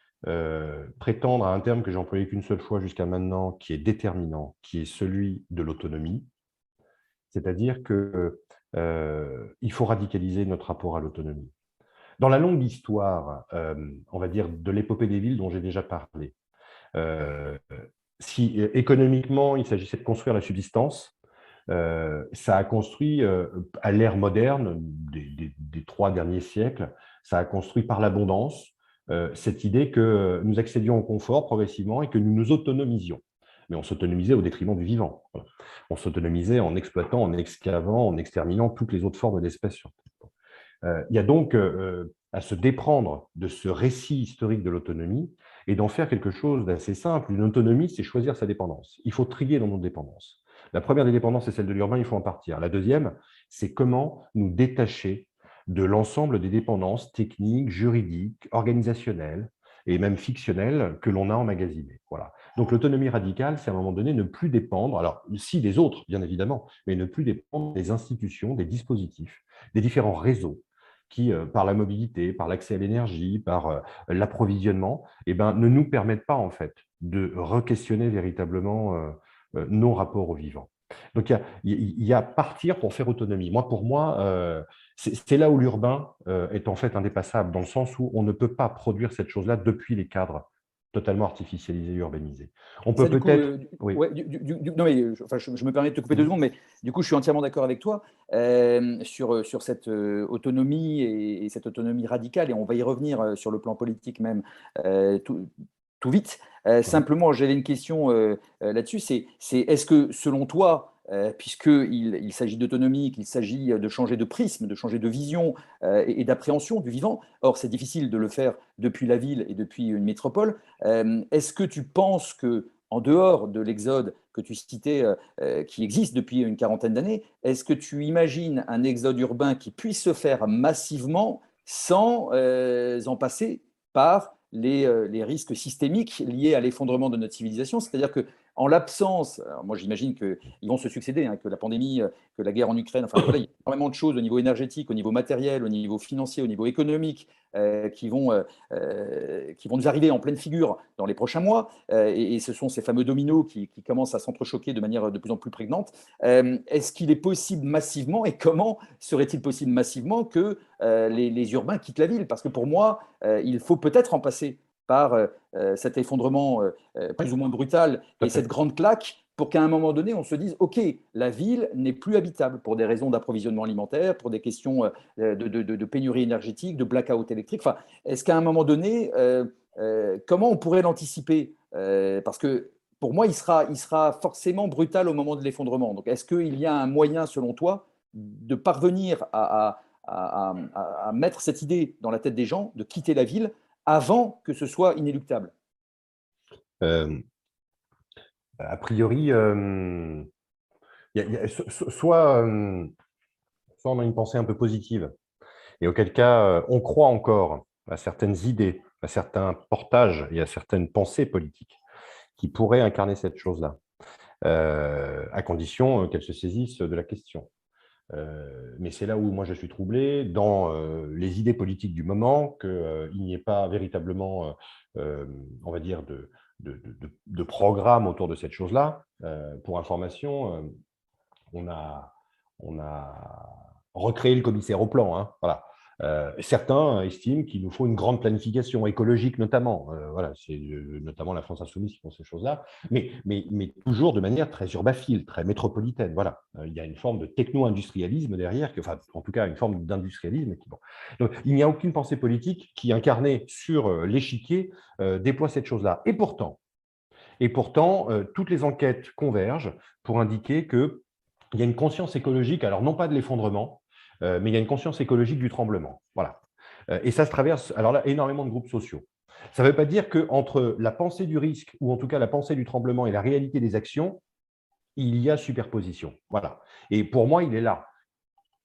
prétendre à un terme que j'ai employé qu'une seule fois jusqu'à maintenant, qui est déterminant, qui est celui de l'autonomie. C'est-à-dire qu'il faut radicaliser notre rapport à l'autonomie. Dans la longue histoire, on va dire, de l'épopée des villes dont j'ai déjà parlé, si économiquement, il s'agissait de construire la subsistance, ça a construit, à l'ère moderne des 3 derniers siècles, ça a construit par l'abondance cette idée que nous accédions au confort progressivement et que nous nous autonomisions. Mais on s'autonomisait au détriment du vivant. Voilà. On s'autonomisait en exploitant, en excavant, en exterminant toutes les autres formes d'espèces sur Terre. Il y a donc à se déprendre de ce récit historique de l'autonomie et d'en faire quelque chose d'assez simple. Une autonomie, c'est choisir sa dépendance. Il faut trier dans nos dépendances. La première des dépendances, c'est celle de l'urbain, il faut en partir. La deuxième, c'est comment nous détacher de l'ensemble des dépendances techniques, juridiques, organisationnelles et même fictionnelles que l'on a emmagasinées. Voilà. Donc l'autonomie radicale, c'est à un moment donné ne plus dépendre, alors si des autres, bien évidemment, mais ne plus dépendre des institutions, des dispositifs, des différents réseaux qui, par la mobilité, par l'accès à l'énergie, par l'approvisionnement, ne nous permettent pas en fait de re-questionner véritablement nos rapports au vivant. Donc il y a partir pour faire autonomie. Pour moi, c'est là où l'urbain est en fait indépassable, dans le sens où on ne peut pas produire cette chose-là depuis les cadres totalement artificialisés, urbanisés. On peut peut-être… Oui. Ouais, non, mais, je me permets de te couper 2 secondes, mais du coup, je suis entièrement d'accord avec toi sur cette autonomie et cette autonomie radicale, et on va y revenir sur le plan politique même tout vite. Simplement, j'avais une question là-dessus, c'est est-ce que selon toi, puisqu'il s'agit d'autonomie, qu'il s'agit de changer de prisme, de changer de vision et d'appréhension du vivant, or c'est difficile de le faire depuis la ville et depuis une métropole, est-ce que tu penses que, en dehors de l'exode que tu citais, qui existe depuis une quarantaine d'années, est-ce que tu imagines un exode urbain qui puisse se faire massivement sans en passer par les risques systémiques liés à l'effondrement de notre civilisation? C'est-à-dire que en l'absence, moi j'imagine qu'ils vont se succéder, hein, que la pandémie, que la guerre en Ukraine, enfin voilà, il y a énormément de choses au niveau énergétique, au niveau matériel, au niveau financier, au niveau économique, qui vont nous arriver en pleine figure dans les prochains mois, et ce sont ces fameux dominos qui commencent à s'entrechoquer de manière de plus en plus prégnante. Est-ce qu'il est possible massivement, et comment serait-il possible massivement que les urbains quittent la ville? Parce que pour moi, il faut peut-être en passer par cet effondrement plus ou moins brutal et cette grande claque pour qu'à un moment donné, on se dise, OK, la ville n'est plus habitable pour des raisons d'approvisionnement alimentaire, pour des questions de pénurie énergétique, de blackout électrique. Enfin, est-ce qu'à un moment donné, comment on pourrait l'anticiper? Parce que pour moi, il sera forcément brutal au moment de l'effondrement. Donc, est-ce qu'il y a un moyen, selon toi, de parvenir à mettre cette idée dans la tête des gens, de quitter la ville avant que ce soit inéluctable? A priori, soit on a une pensée un peu positive, et auquel cas, on croit encore à certaines idées à certains portages et à certaines pensées politiques qui pourraient incarner cette chose-là, à condition qu'elles se saisissent de la question. Mais c'est là où moi je suis troublé, dans les idées politiques du moment, qu'il n'y ait pas véritablement, on va dire, de programme autour de cette chose-là. Pour information, on a recréé le commissaire au plan. Hein, voilà. Certains estiment qu'il nous faut une grande planification écologique, notamment. Voilà, c'est notamment la France Insoumise qui font ces choses-là, mais toujours de manière très urbaphile, très métropolitaine. Voilà, il y a une forme de techno-industrialisme derrière, enfin, en tout cas, une forme d'industrialisme. Bon. Donc, il n'y a aucune pensée politique qui, incarnée sur l'échiquier, déploie cette chose-là. Et pourtant, toutes les enquêtes convergent pour indiquer que il y a une conscience écologique, alors non pas de l'effondrement, mais il y a une conscience écologique du tremblement. Voilà. Et ça se traverse, alors là, énormément de groupes sociaux. Ça ne veut pas dire qu'entre la pensée du risque, ou en tout cas la pensée du tremblement et la réalité des actions, il y a superposition. Voilà. Et pour moi, il est là.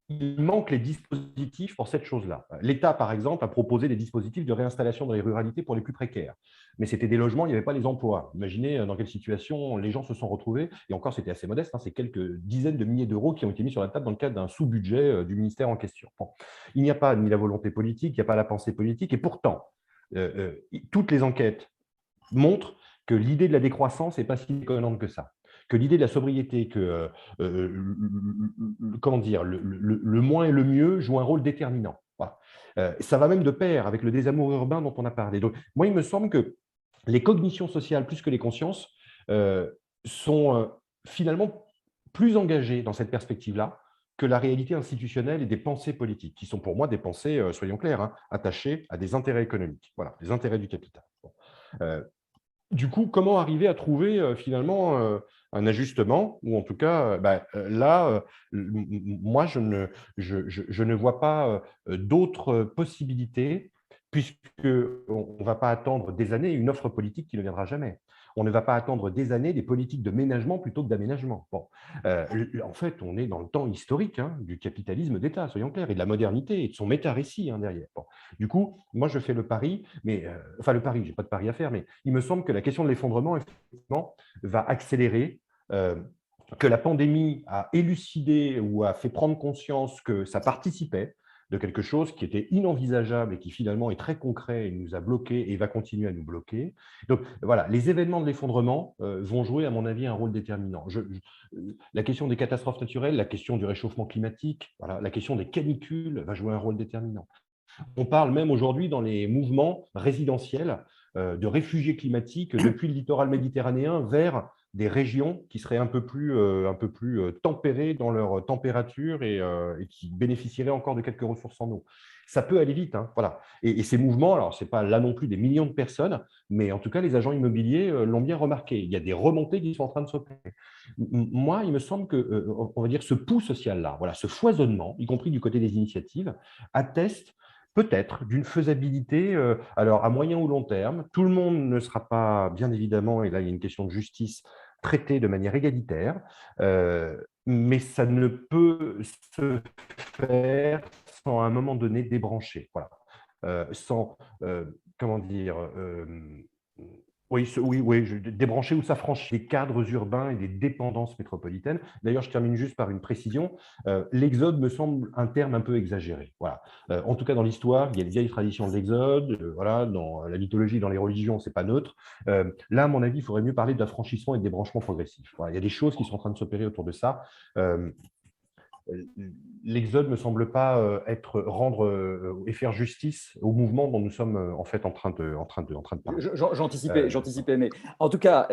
Il manque les dispositifs pour cette chose-là. L'État, par exemple, a proposé des dispositifs de réinstallation dans les ruralités pour les plus précaires. Mais c'était des logements, il n'y avait pas les emplois. Imaginez dans quelle situation les gens se sont retrouvés. Et encore, c'était assez modeste. Hein, c'est quelques dizaines de milliers d'euros qui ont été mis sur la table dans le cadre d'un sous-budget du ministère en question. Bon. Il n'y a pas ni la volonté politique, il n'y a pas la pensée politique. Et pourtant, toutes les enquêtes montrent que l'idée de la décroissance n'est pas si déconnante que ça, que l'idée de la sobriété, que comment dire, le moins et le mieux jouent un rôle déterminant. Voilà. Ça va même de pair avec le désamour urbain dont on a parlé. Donc, moi, il me semble que les cognitions sociales, plus que les consciences, sont finalement plus engagées dans cette perspective-là que la réalité institutionnelle et des pensées politiques, qui sont pour moi des pensées, soyons clairs, hein, attachées à des intérêts économiques, voilà, des intérêts du capital. Bon. Du coup, comment arriver à trouver finalement un ajustement, ou en tout cas, là, moi, je ne vois pas d'autres possibilités, puisqu'on ne va pas attendre des années une offre politique qui ne viendra jamais. On ne va pas attendre des années des politiques de ménagement plutôt que d'aménagement. Bon. En fait, on est dans le temps historique hein, du capitalisme d'État, soyons clairs, et de la modernité, et de son méta-récit hein, derrière. Bon. Du coup, moi, je fais le pari, mais enfin le pari, je n'ai pas de pari à faire, mais il me semble que la question de l'effondrement, effectivement, va accélérer, que la pandémie a élucidé ou a fait prendre conscience que ça participait de quelque chose qui était inenvisageable et qui finalement est très concret et nous a bloqués et va continuer à nous bloquer. Donc voilà, les événements de l'effondrement vont jouer, à mon avis, un rôle déterminant. La question des catastrophes naturelles, la question du réchauffement climatique, voilà, la question des canicules va jouer un rôle déterminant. On parle même aujourd'hui dans les mouvements résidentiels de réfugiés climatiques depuis le littoral méditerranéen vers des régions qui seraient un peu plus tempérées dans leur température et qui bénéficieraient encore de quelques ressources en eau. Ça peut aller vite, hein, voilà. Et ces mouvements, alors ce n'est pas là non plus des millions de personnes, mais en tout cas, les agents immobiliers l'ont bien remarqué. Il y a des remontées qui sont en train de s'opérer. Moi, il me semble que, on va dire, ce pouls social-là, voilà, ce foisonnement, y compris du côté des initiatives, atteste peut-être d'une faisabilité, alors à moyen ou long terme. Tout le monde ne sera pas, bien évidemment, et là il y a une question de justice, traité de manière égalitaire, mais ça ne peut se faire sans à un moment donné débrancher, voilà. Sans, comment dire, oui, débrancher ou s'affranchir des cadres urbains et des dépendances métropolitaines. D'ailleurs, je termine juste par une précision. L'exode me semble un terme un peu exagéré. Voilà. En tout cas, dans l'histoire, il y a une vieille tradition de l'exode. Voilà, dans la mythologie, dans les religions, c'est pas neutre. Là, à mon avis, il faudrait mieux parler d'affranchissement et de débranchement progressif. Voilà, il y a des choses qui sont en train de s'opérer autour de ça. L'exode ne me semble pas rendre et faire justice au mouvement dont nous sommes en fait en train de parler. J'anticipais, mais en tout cas,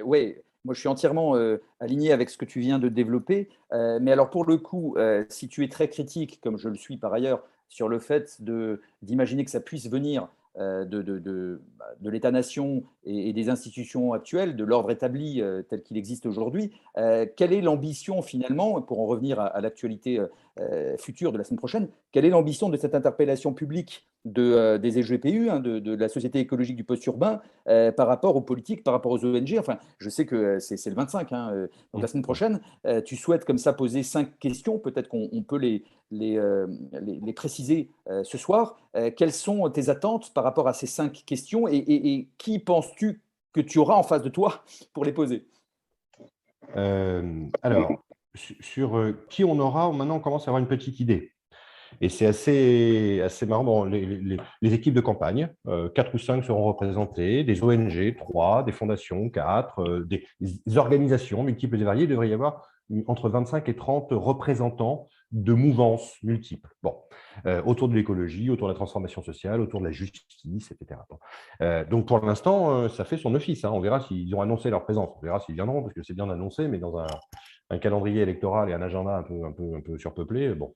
oui, moi je suis entièrement aligné avec ce que tu viens de développer. Mais alors pour le coup, si tu es très critique, comme je le suis par ailleurs, sur le fait d'imaginer que ça puisse venir de l'État-nation et des institutions actuelles, de l'ordre établi tel qu'il existe aujourd'hui, quelle est l'ambition finalement, pour en revenir à l'actualité future de la semaine prochaine, quelle est l'ambition de cette interpellation publique des EGPU, de la Société écologique du post-urbain, par rapport aux politiques, par rapport aux ONG. Enfin, je sais que c'est le 25, donc la semaine prochaine. Tu souhaites comme ça poser 5 questions, peut-être qu'on peut les préciser ce soir. Quelles sont tes attentes par rapport à ces 5 questions et qui penses-tu que tu auras en face de toi pour les poser? Alors, sur qui on aura, maintenant on commence à avoir une petite idée. Et c'est assez marrant. Bon, les équipes de campagne, 4 ou 5 seront représentées, des ONG, 3, des fondations, 4, des organisations multiples et variées. Il devrait y avoir entre 25 et 30 représentants de mouvances multiples. Bon, autour de l'écologie, autour de la transformation sociale, autour de la justice, etc. Bon. Donc pour l'instant, ça fait son office. On verra s'ils ont annoncé leur présence. On verra s'ils viendront, parce que c'est bien annoncé, mais dans un calendrier électoral et un agenda un peu surpeuplé. Bon.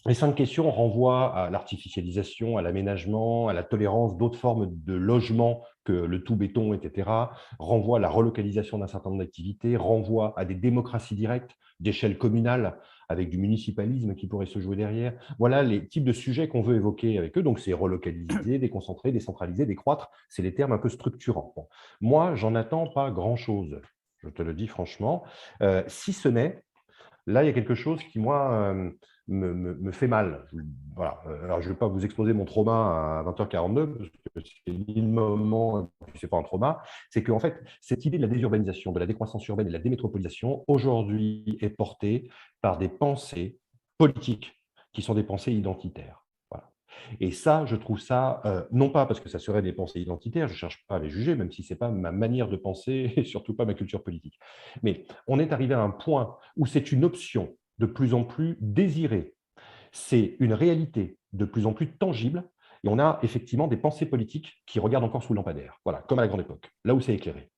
Les 5 questions renvoient à l'artificialisation, à l'aménagement, à la tolérance d'autres formes de logement que le tout béton, etc., renvoient à la relocalisation d'un certain nombre d'activités, renvoient à des démocraties directes d'échelle communale avec du municipalisme qui pourrait se jouer derrière. Voilà les types de sujets qu'on veut évoquer avec eux. Donc, c'est relocaliser, déconcentrer, décentraliser, décroître. C'est les termes un peu structurants. Bon. Moi, j'en attends pas grand-chose, je te le dis franchement, si ce n'est, là, il y a quelque chose qui, moi, me fait mal. Voilà. Alors, je ne vais pas vous exposer mon trauma à 20h42, parce que c'est ni le moment, ce n'est pas un trauma. C'est qu'en fait, cette idée de la désurbanisation, de la décroissance urbaine et de la démétropolisation, aujourd'hui, est portée par des pensées politiques qui sont des pensées identitaires. Voilà. Et ça, je trouve ça, non pas parce que ça serait des pensées identitaires, je ne cherche pas à les juger, même si ce n'est pas ma manière de penser et surtout pas ma culture politique. Mais on est arrivé à un point où c'est une option de plus en plus désirée. C'est une réalité de plus en plus tangible. Et on a effectivement des pensées politiques qui regardent encore sous le lampadaire, voilà, comme à la grande époque, là où c'est éclairé.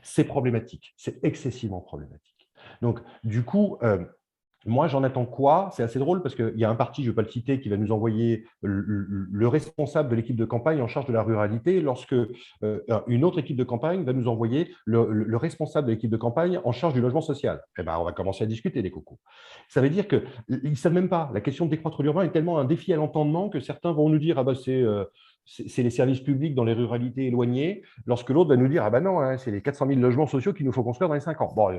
C'est problématique, c'est excessivement problématique. Donc, du coup, moi, j'en attends quoi? C'est assez drôle parce qu'il y a un parti, je ne vais pas le citer, qui va nous envoyer le responsable de l'équipe de campagne en charge de la ruralité, lorsque une autre équipe de campagne va nous envoyer le responsable de l'équipe de campagne en charge du logement social. Eh ben, on va commencer à discuter, les cocos. Ça veut dire qu'ils ne savent même pas. La question de décroître l'urbain est tellement un défi à l'entendement que certains vont nous dire ah bah, c'est les services publics dans les ruralités éloignées, lorsque l'autre va nous dire ah ben non, c'est les 400 000 logements sociaux qu'il nous faut construire dans les 5 ans. Bon,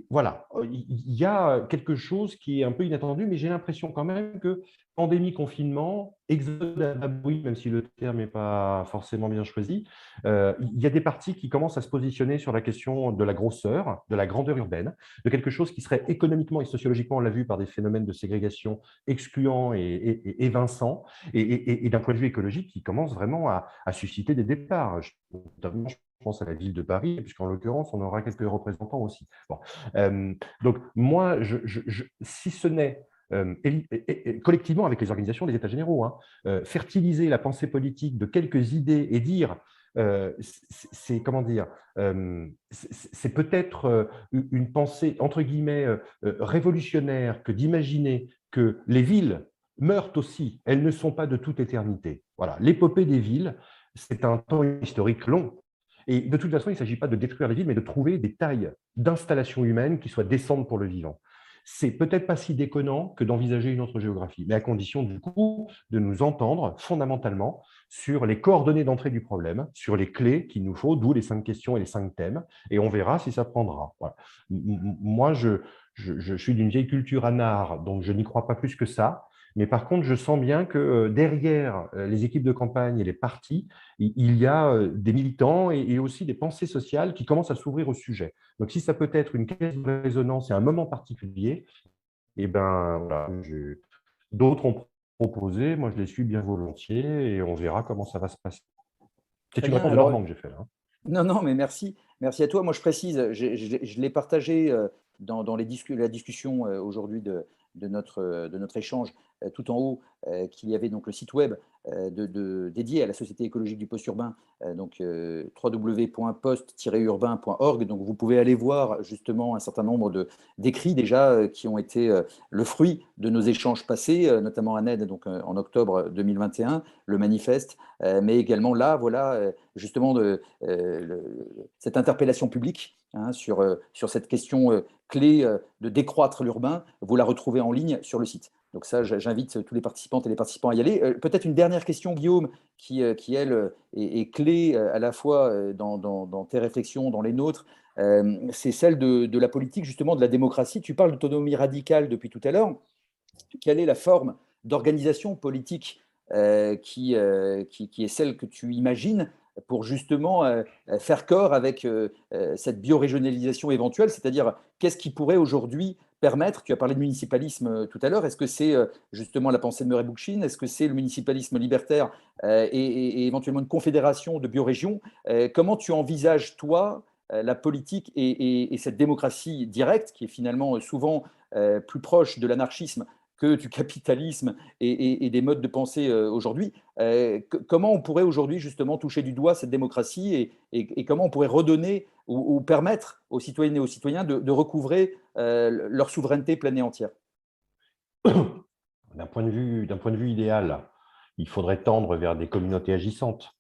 voilà, il y a quelque chose qui est un peu inattendu, mais j'ai l'impression quand même que pandémie, confinement, exode à bas bruit, même si le terme n'est pas forcément bien choisi, il y a des partis qui commencent à se positionner sur la question de la grosseur, de la grandeur urbaine, de quelque chose qui serait économiquement et sociologiquement, on l'a vu, par des phénomènes de ségrégation excluants et évinçants, et d'un point de vue écologique qui commence vraiment à susciter des départs. Notamment, je pense à la ville de Paris, puisqu'en l'occurrence, on aura quelques représentants aussi. Bon. Donc, moi, si ce n'est collectivement avec les organisations des États généraux, fertiliser la pensée politique de quelques idées et dire, c'est comment dire, c'est peut-être une pensée entre guillemets révolutionnaire que d'imaginer que les villes meurent aussi, elles ne sont pas de toute éternité. Voilà, l'épopée des villes, c'est un temps historique long. Et de toute façon, il ne s'agit pas de détruire les villes, mais de trouver des tailles d'installations humaines qui soient décentes pour le vivant. C'est peut-être pas si déconnant que d'envisager une autre géographie, mais à condition du coup de nous entendre fondamentalement sur les coordonnées d'entrée du problème, sur les clés qu'il nous faut, d'où les 5 questions et les 5 thèmes, et on verra si ça prendra. Voilà. Moi, je suis d'une vieille culture anard, donc je n'y crois pas plus que ça. Mais par contre, je sens bien que derrière les équipes de campagne et les partis, il y a des militants et aussi des pensées sociales qui commencent à s'ouvrir au sujet. Donc, si ça peut être une caisse de résonance et un moment particulier, eh ben, voilà, d'autres ont proposé, moi je les suis bien volontiers et on verra comment ça va se passer. C'est une réponse de Normand que j'ai fait là. Non, non, mais merci. Merci à toi. Moi, je précise, je l'ai partagé dans la discussion aujourd'hui de notre échange tout en haut, qu'il y avait donc le site web dédié à la Société écologique du post-urbain, donc www.post-urbain.org. Donc vous pouvez aller voir justement un certain nombre d'écrits déjà qui ont été le fruit de nos échanges passés, notamment à NED donc, en octobre 2021, le manifeste, mais également là, voilà, justement cette interpellation publique sur cette question clé de décroître l'urbain. Vous la retrouvez en ligne sur le site. Donc ça, j'invite tous les participants participantes et les participants à y aller. Peut-être une dernière question, Guillaume, qui elle, est clé à la fois dans tes réflexions, dans les nôtres. C'est celle de la politique, justement, de la démocratie. Tu parles d'autonomie radicale depuis tout à l'heure. Quelle est la forme d'organisation politique qui est celle que tu imagines pour justement faire corps avec cette biorégionalisation éventuelle, c'est-à-dire qu'est-ce qui pourrait aujourd'hui permettre, tu as parlé de municipalisme tout à l'heure, est-ce que c'est justement la pensée de Murray Bookchin, est-ce que c'est le municipalisme libertaire et éventuellement une confédération de biorégions? Comment tu envisages, toi, la politique et cette démocratie directe, qui est finalement souvent plus proche de l'anarchisme que du capitalisme et des modes de pensée aujourd'hui. Comment on pourrait aujourd'hui justement toucher du doigt cette démocratie et comment on pourrait redonner ou permettre aux citoyennes et aux citoyens de recouvrer leur souveraineté pleine et entière? D'un point de vue idéal, il faudrait tendre vers des communautés agissantes.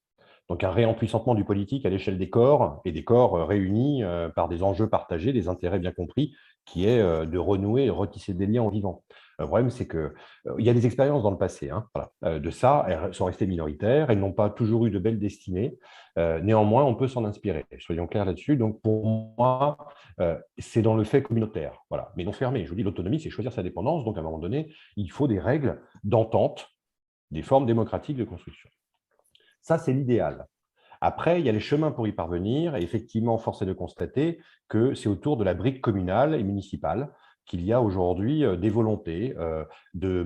Donc un réempuissantement du politique à l'échelle des corps, et des corps réunis par des enjeux partagés, des intérêts bien compris, qui est de renouer et retisser des liens en vivant. Le problème, c'est qu'il y a des expériences dans le passé de ça, elles sont restées minoritaires, elles n'ont pas toujours eu de belles destinées. Néanmoins, on peut s'en inspirer, soyons clairs là-dessus. Donc pour moi, c'est dans le fait communautaire, voilà, mais non fermé. Je vous dis, l'autonomie, c'est choisir sa dépendance, donc à un moment donné, il faut des règles d'entente, des formes démocratiques de construction. Ça, c'est l'idéal. Après, il y a les chemins pour y parvenir. Et effectivement, force est de constater que c'est autour de la brique communale et municipale qu'il y a aujourd'hui des volontés de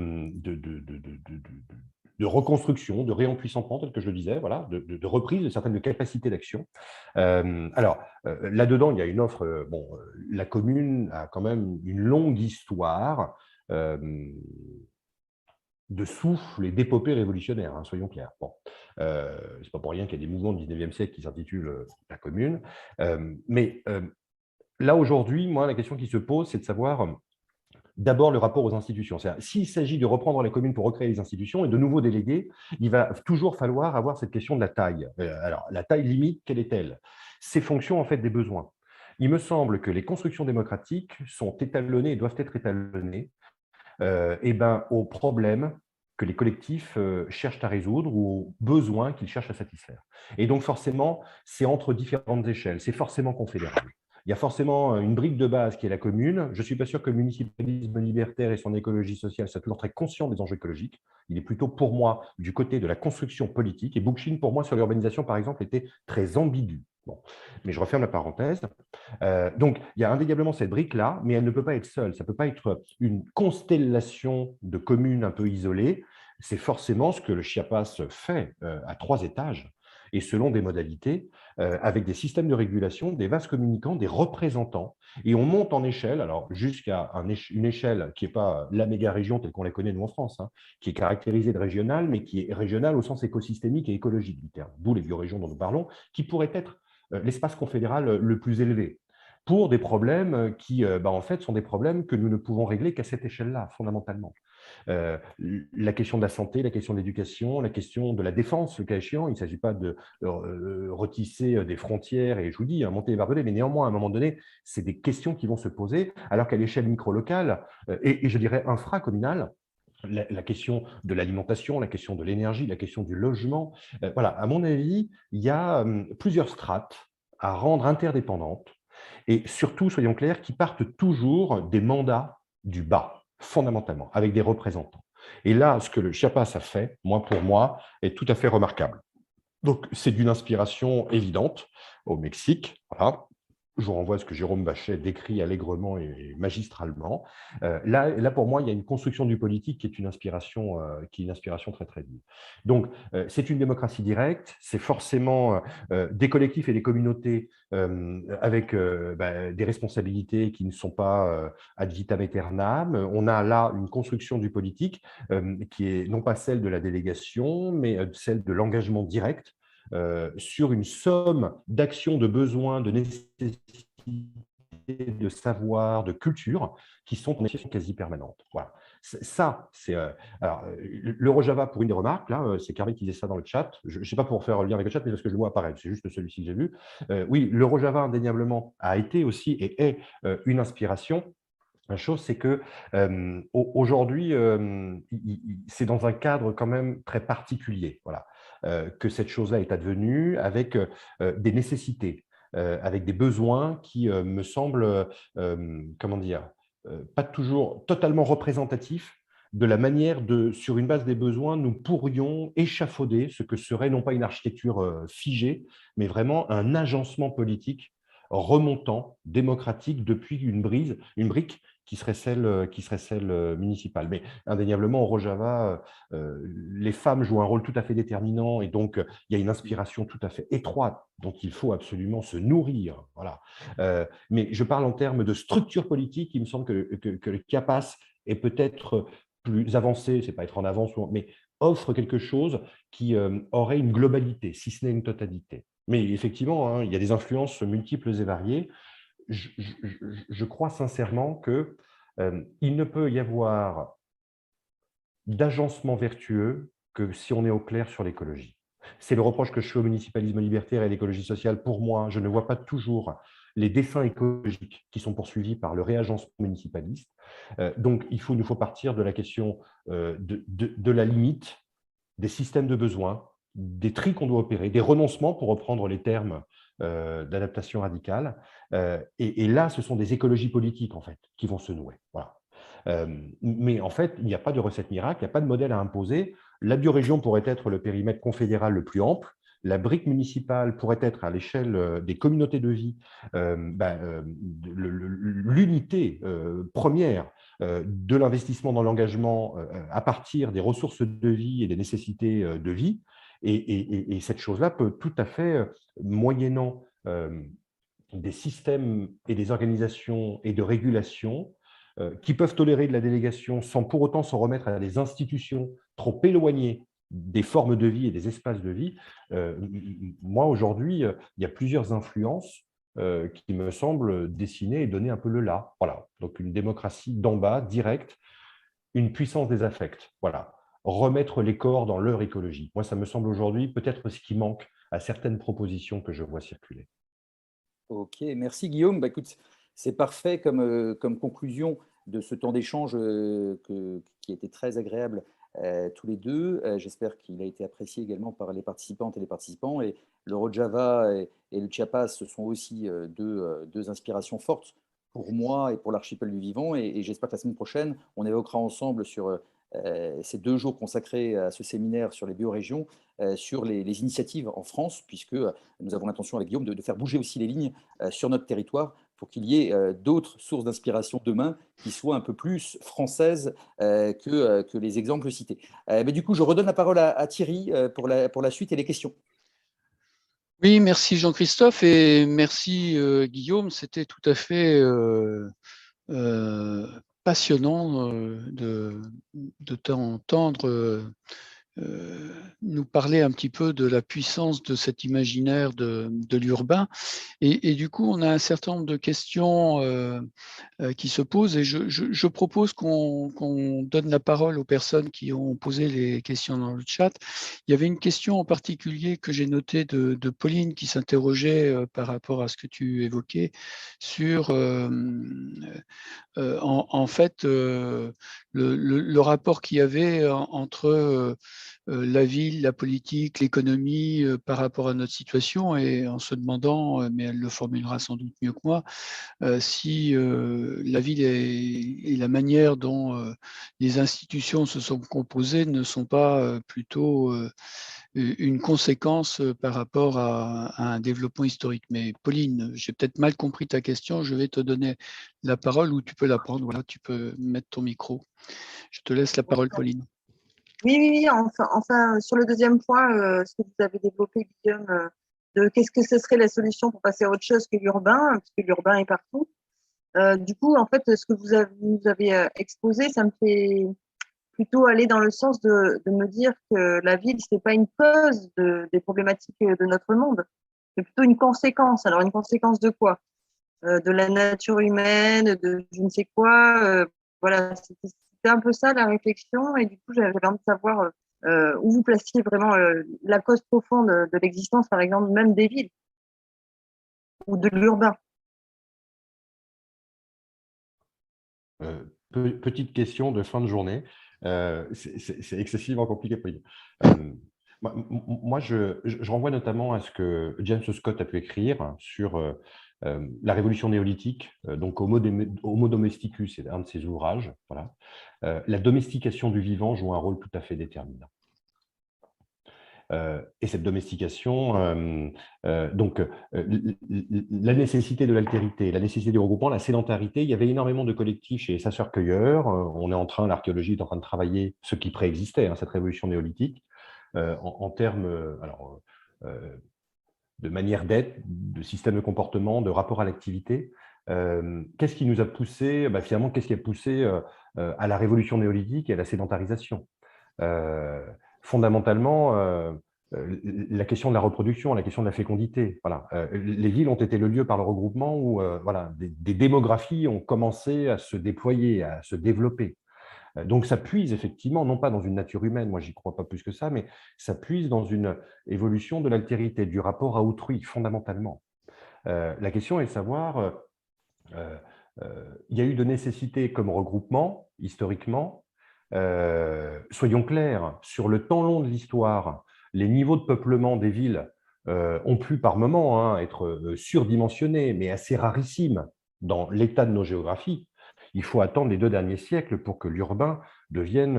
reconstruction, de réempuissantement, tel que je le disais, voilà, de reprise de certaines capacités d'action. Là-dedans, il y a une offre. La commune a quand même une longue histoire de souffle et d'épopée révolutionnaire, soyons clairs. Bon, c'est pas pour rien qu'il y a des mouvements du 19e siècle qui s'intitulent la commune. Là, aujourd'hui, moi, la question qui se pose, c'est de savoir d'abord le rapport aux institutions. S'il s'agit de reprendre les communes pour recréer les institutions et de nouveaux délégués, il va toujours falloir avoir cette question de la taille. Alors, la taille limite, quelle est-elle? C'est fonction, en fait, des besoins. Il me semble que les constructions démocratiques sont étalonnées et doivent être étalonnées aux problèmes que les collectifs cherchent à résoudre ou aux besoins qu'ils cherchent à satisfaire. Et donc, forcément, c'est entre différentes échelles, c'est forcément confédérable. Il y a forcément une brique de base qui est la commune. Je ne suis pas sûr que le municipalisme libertaire et son écologie sociale soient toujours très conscients des enjeux écologiques. Il est plutôt, pour moi, du côté de la construction politique. Et Bookchin, pour moi, sur l'urbanisation, par exemple, était très ambigu. Bon. Mais je referme la parenthèse. Donc, il y a indéniablement cette brique-là, mais elle ne peut pas être seule. Ça ne peut pas être une constellation de communes un peu isolées. C'est forcément ce que le Chiapas fait à 3 étages et selon des modalités, avec des systèmes de régulation, des vases communicants, des représentants. Et on monte en échelle, alors jusqu'à une échelle qui n'est pas la méga-région telle qu'on la connaît nous en France, qui est caractérisée de régionale, mais qui est régionale au sens écosystémique et écologique du terme, d'où les biorégions dont nous parlons, qui pourrait être l'espace confédéral le plus élevé, pour des problèmes qui, en fait, sont des problèmes que nous ne pouvons régler qu'à cette échelle-là, fondamentalement. La question de la santé, la question de l'éducation, la question de la défense, le cas échéant, il ne s'agit pas de retisser des frontières et, je vous dis, monter les barbelés, mais néanmoins, à un moment donné, c'est des questions qui vont se poser, alors qu'à l'échelle micro-locale et je dirais infracommunale, la question de l'alimentation, la question de l'énergie, la question du logement. Voilà, à mon avis, il y a plusieurs strates à rendre interdépendantes et surtout, soyons clairs, qui partent toujours des mandats du bas, fondamentalement, avec des représentants. Et là, ce que le Chiapas a fait, pour moi, est tout à fait remarquable. Donc, c'est d'une inspiration évidente au Mexique, voilà. Je vous renvoie à ce que Jérôme Bachet décrit allègrement et magistralement. Là, pour moi, il y a une construction du politique qui est une inspiration très, très vive. Donc, c'est une démocratie directe, c'est forcément des collectifs et des communautés avec des responsabilités qui ne sont pas ad vitam aeternam. On a là une construction du politique qui est non pas celle de la délégation, mais celle de l'engagement direct, sur une somme d'actions, de besoins, de nécessités, de savoir, de culture, qui sont en effet quasi permanentes. Voilà. Ça, c'est… alors, l'Eurojava, pour une des remarques, là, c'est Carmen qui disait ça dans le chat. Je ne sais pas pour faire le lien avec le chat, mais parce que je le vois apparaître, c'est juste celui-ci que j'ai vu. Oui, l'Eurojava, indéniablement, a été aussi et est une inspiration. chose, c'est que aujourd'hui, c'est dans un cadre quand même très particulier, voilà, que cette chose-là est advenue avec des nécessités, avec des besoins qui me semblent, comment dire, pas toujours totalement représentatifs de la manière sur une base des besoins, nous pourrions échafauder ce que serait non pas une architecture figée, mais vraiment un agencement politique remontant, démocratique, depuis une brique qui serait celle municipale. Mais indéniablement, au Rojava, les femmes jouent un rôle tout à fait déterminant et donc il y a une inspiration tout à fait étroite dont il faut absolument se nourrir. Voilà. Mais je parle en termes de structure politique. Il me semble que le CIAPAS est peut-être plus avancé, c'est pas être en avance, mais offre quelque chose qui aurait une globalité, si ce n'est une totalité. Mais effectivement, hein, il y a des influences multiples et variées. Je crois sincèrement que il ne peut y avoir d'agencement vertueux que si on est au clair sur l'écologie. C'est le reproche que je fais au municipalisme libertaire et à l'écologie sociale. Pour moi, je ne vois pas toujours les desseins écologiques qui sont poursuivis par le réagencement municipaliste. Donc, il nous faut partir de la question de la limite, des systèmes de besoins, des tris qu'on doit opérer, des renoncements, pour reprendre les termes d'adaptation radicale. Et là, ce sont des écologies politiques, en fait, qui vont se nouer. Voilà. Mais en fait, il n'y a pas de recette miracle, il n'y a pas de modèle à imposer. La biorégion pourrait être le périmètre confédéral le plus ample. La brique municipale pourrait être, à l'échelle des communautés de vie, l'unité première de l'investissement dans l'engagement à partir des ressources de vie et des nécessités de vie. Et cette chose-là peut tout à fait, moyennant des systèmes et des organisations et de régulation qui peuvent tolérer de la délégation sans pour autant se remettre à des institutions trop éloignées des formes de vie et des espaces de vie. Moi, aujourd'hui, il y a plusieurs influences qui me semblent dessiner et donner un peu le là. Voilà. Donc, une démocratie d'en bas, directe, une puissance des affects. Voilà. Remettre les corps dans leur écologie. Moi, ça me semble aujourd'hui peut-être ce qui manque à certaines propositions que je vois circuler. Ok, merci Guillaume. Bah, écoute, c'est parfait comme conclusion de ce temps d'échange qui a été très agréable tous les deux. J'espère qu'il a été apprécié également par les participantes et les participants. Et le Rojava et le Chiapas, ce sont aussi deux inspirations fortes pour moi et pour l'archipel du vivant. Et j'espère que la semaine prochaine, on évoquera ensemble sur ces 2 jours consacrés à ce séminaire sur les biorégions, sur les initiatives en France, puisque nous avons l'intention avec Guillaume de faire bouger aussi les lignes sur notre territoire pour qu'il y ait d'autres sources d'inspiration demain qui soient un peu plus françaises que les exemples cités. Mais du coup, je redonne la parole à Thierry pour la suite et les questions. Oui, merci Jean-Christophe et merci Guillaume. C'était tout à fait passionnant de t'entendre nous parler un petit peu de la puissance de cet imaginaire de l'urbain. Et du coup, on a un certain nombre de questions qui se posent et je propose qu'on donne la parole aux personnes qui ont posé les questions dans le chat. Il y avait une question en particulier que j'ai notée de Pauline qui s'interrogeait par rapport à ce que tu évoquais sur en fait le rapport qu'il y avait entre la ville, la politique, l'économie par rapport à notre situation et en se demandant, mais elle le formulera sans doute mieux que moi, si la ville et la manière dont les institutions se sont composées ne sont pas plutôt une conséquence par rapport à un développement historique. Mais Pauline, j'ai peut-être mal compris ta question, je vais te donner la parole ou tu peux la prendre, voilà, tu peux mettre ton micro. Je te laisse la parole, Pauline. Oui, enfin, sur le deuxième point, ce que vous avez développé, Guillaume, de qu'est-ce que ce serait la solution pour passer à autre chose que l'urbain, parce que l'urbain est partout. Du coup, en fait, ce que vous avez exposé, ça me fait plutôt aller dans le sens de me dire que la ville, c'est pas une cause des problématiques de notre monde, c'est plutôt une conséquence. Alors, une conséquence de quoi? De la nature humaine, de je ne sais quoi. Voilà, c'était un peu ça la réflexion. Et du coup, j'avais envie de savoir où vous placiez vraiment la cause profonde de l'existence, par exemple, même des villes ou de l'urbain. Petite question de fin de journée. C'est excessivement compliqué pour lui. Moi, je renvoie notamment à ce que James Scott a pu écrire sur la révolution néolithique, donc Homo domesticus, c'est un de ses ouvrages. Voilà. La domestication du vivant joue un rôle tout à fait déterminant. Et cette domestication, la nécessité de l'altérité, la nécessité du regroupement, la sédentarité, il y avait énormément de collectifs chez les chasseurs-cueilleurs. On est en train, l'archéologie est en train de travailler ce qui préexistait, hein, cette révolution néolithique, en termes de manière d'être, de système de comportement, de rapport à l'activité. Qu'est-ce qui nous a poussé, finalement, qu'est-ce qui a poussé à la révolution néolithique et à la sédentarisation? Fondamentalement, la question de la reproduction, la question de la fécondité. Voilà. Les villes ont été le lieu par le regroupement où voilà, des démographies ont commencé à se déployer, à se développer. Donc ça puise effectivement, non pas dans une nature humaine, moi j'y crois pas plus que ça, mais ça puise dans une évolution de l'altérité, du rapport à autrui, fondamentalement. La question est de savoir, il y a eu de nécessité comme regroupement, historiquement. Soyons clairs, sur le temps long de l'histoire, les niveaux de peuplement des villes ont pu par moments être surdimensionnés, mais assez rarissimes dans l'état de nos géographies. Il faut attendre les 2 derniers siècles pour que l'urbain devienne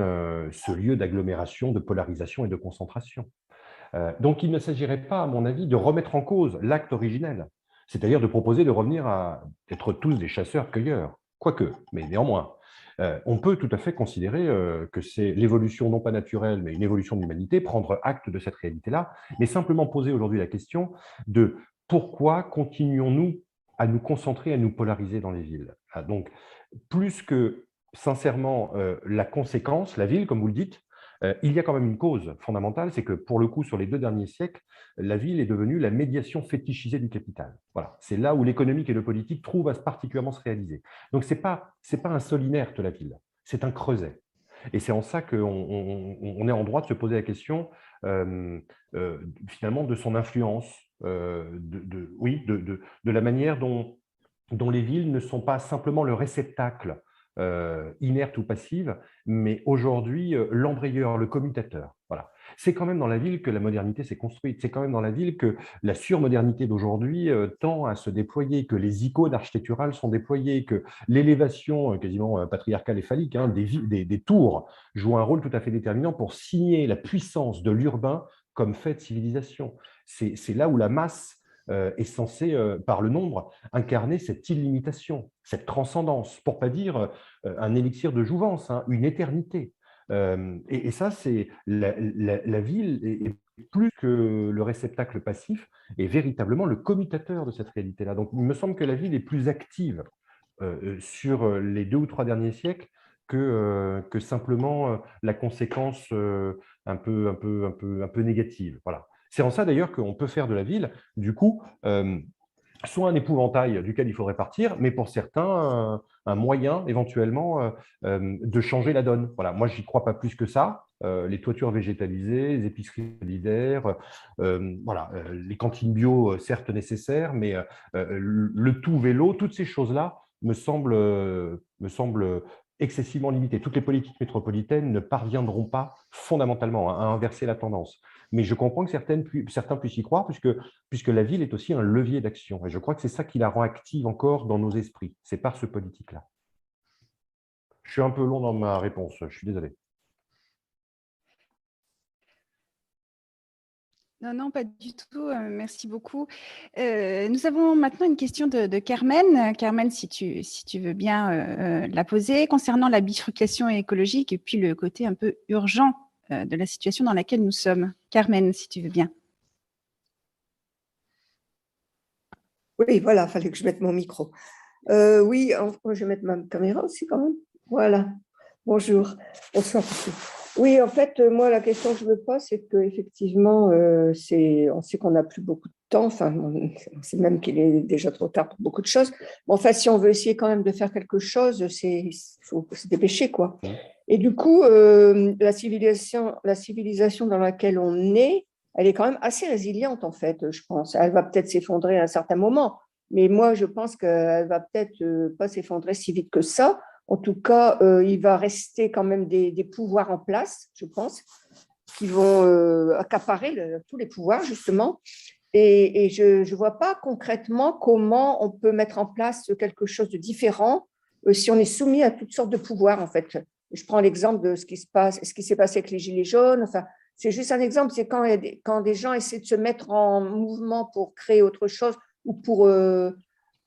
ce lieu d'agglomération, de polarisation et de concentration. Donc il ne s'agirait pas, à mon avis, de remettre en cause l'acte originel, c'est-à-dire de proposer de revenir à être tous des chasseurs-cueilleurs, quoique, mais néanmoins. On peut tout à fait considérer que c'est l'évolution, non pas naturelle, mais une évolution de l'humanité, prendre acte de cette réalité-là, mais simplement poser aujourd'hui la question de pourquoi continuons-nous à nous concentrer, à nous polariser dans les villes. Donc, plus que sincèrement la conséquence, la ville, comme vous le dites, il y a quand même une cause fondamentale, c'est que pour le coup, sur les 2 derniers siècles, la ville est devenue la médiation fétichisée du capital. Voilà. C'est là où l'économique et le politique trouvent à particulièrement se réaliser. Donc, ce n'est pas un sol inerte, la ville, c'est un creuset. Et c'est en ça qu'on est en droit de se poser la question, finalement, de son influence, de la manière dont les villes ne sont pas simplement le réceptacle inerte ou passive, mais aujourd'hui l'embrayeur, le commutateur. Voilà. C'est quand même dans la ville que la modernité s'est construite, c'est quand même dans la ville que la surmodernité d'aujourd'hui tend à se déployer, que les icônes architecturales sont déployées, que l'élévation quasiment patriarcale et phallique des tours joue un rôle tout à fait déterminant pour signer la puissance de l'urbain comme fait de civilisation. C'est là où la masse est censé, par le nombre, incarner cette illimitation, cette transcendance, pour ne pas dire un élixir de jouvence, hein, une éternité. Et ça, c'est la ville est plus que le réceptacle passif, est véritablement le commutateur de cette réalité-là. Donc, il me semble que la ville est plus active sur les 2 ou 3 derniers siècles que simplement la conséquence un peu négative. Voilà. C'est en ça d'ailleurs qu'on peut faire de la ville, du coup, soit un épouvantail duquel il faudrait partir, mais pour certains, un moyen éventuellement de changer la donne. Voilà. Moi, j'y crois pas plus que ça. Les toitures végétalisées, les épiceries solidaires, voilà, les cantines bio, certes nécessaires, mais le tout vélo, toutes ces choses-là me semblent excessivement limitées. Toutes les politiques métropolitaines ne parviendront pas fondamentalement à inverser la tendance. Mais je comprends que certains puissent y croire, puisque la ville est aussi un levier d'action. Et je crois que c'est ça qui la rend active encore dans nos esprits. C'est par ce politique-là. Je suis un peu long dans ma réponse, je suis désolé. Non, non, pas du tout. Merci beaucoup. Nous avons maintenant une question de Carmen. Carmen, si tu veux bien la poser, concernant la bifurcation écologique et puis le côté un peu urgent de la situation dans laquelle nous sommes. Carmen, si tu veux bien. Oui, voilà, il fallait que je mette mon micro. Oui, je vais mettre ma caméra aussi quand même. Voilà. Bonjour. Bonsoir. Oui, en fait, moi, la question que je me pose, c'est qu'effectivement, on sait qu'on n'a plus beaucoup de temps. Enfin, on sait même qu'il est déjà trop tard pour beaucoup de choses. Mais enfin, si on veut essayer quand même de faire quelque chose, il faut se dépêcher, quoi. Et du coup, la civilisation dans laquelle on est, elle est quand même assez résiliente, en fait, je pense. Elle va peut-être s'effondrer à un certain moment, mais moi, je pense qu'elle va peut-être pas s'effondrer si vite que ça. En tout cas, il va rester quand même des pouvoirs en place, je pense, qui vont accaparer tous les pouvoirs, justement. Et je ne vois pas concrètement comment on peut mettre en place quelque chose de différent si on est soumis à toutes sortes de pouvoirs, en fait. Je prends l'exemple de ce qui s'est passé avec les Gilets jaunes. Enfin, c'est juste un exemple, c'est quand des gens essaient de se mettre en mouvement pour créer autre chose ou pour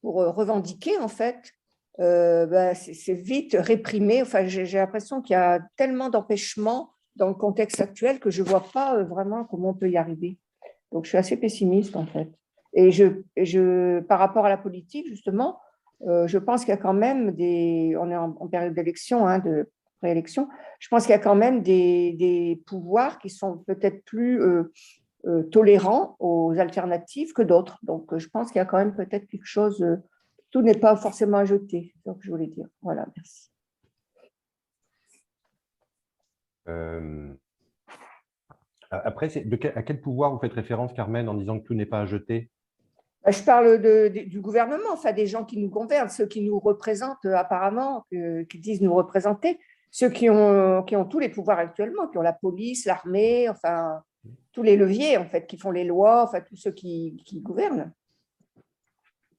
revendiquer, en fait, c'est vite réprimé. Enfin, j'ai l'impression qu'il y a tellement d'empêchements dans le contexte actuel que je ne vois pas vraiment comment on peut y arriver. Donc, je suis assez pessimiste, en fait. Et par rapport à la politique, justement, je pense qu'il y a quand même on est en période d'élection, de préélection, je pense qu'il y a quand même des pouvoirs qui sont peut-être plus tolérants aux alternatives que d'autres. Donc, je pense qu'il y a quand même peut-être quelque chose, tout n'est pas forcément à jeter, c'est ce que je voulais dire. Voilà, merci. Après, à quel pouvoir vous faites référence, Carmen, en disant que tout n'est pas à jeter? Je parle du gouvernement, enfin des gens qui nous gouvernent, ceux qui nous représentent apparemment, qui disent nous représenter, ceux qui ont tous les pouvoirs actuellement, qui ont la police, l'armée, enfin tous les leviers en fait, qui font les lois, enfin tous ceux qui gouvernent.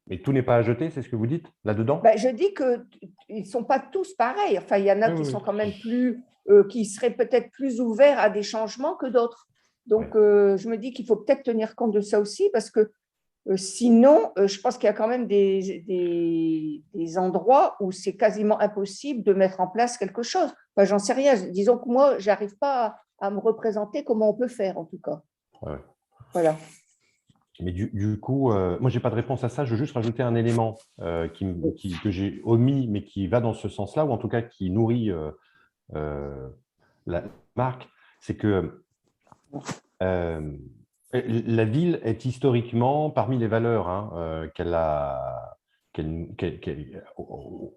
Mais tout n'est pas à jeter, c'est ce que vous dites là-dedans? Je dis qu'ils ne sont pas tous pareils. Enfin, il y en a qui sont quand même qui seraient peut-être plus ouverts à des changements que d'autres. Donc, je me dis qu'il faut peut-être tenir compte de ça aussi parce que sinon, je pense qu'il y a quand même des endroits où c'est quasiment impossible de mettre en place quelque chose. Enfin, j'en sais rien. Disons que moi, je n'arrive pas à me représenter comment on peut faire, en tout cas. Ouais. Voilà. Mais du coup, moi, je n'ai pas de réponse à ça. Je veux juste rajouter un élément que j'ai omis, mais qui va dans ce sens-là, ou en tout cas qui nourrit la marque. C'est que la ville est historiquement, parmi les valeurs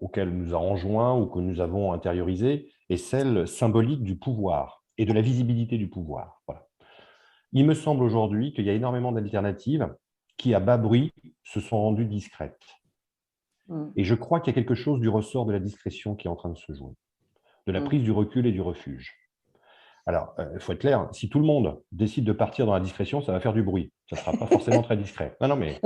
auxquelles nous a enjoint ou que nous avons intériorisées, est celle symbolique du pouvoir et de la visibilité du pouvoir. Voilà. Il me semble aujourd'hui qu'il y a énormément d'alternatives qui, à bas bruit, se sont rendues discrètes. Et je crois qu'il y a quelque chose du ressort de la discrétion qui est en train de se jouer, de la prise du recul et du refuge. Alors, il faut être clair, si tout le monde décide de partir dans la discrétion, ça va faire du bruit. Ça ne sera pas forcément très discret. Non, mais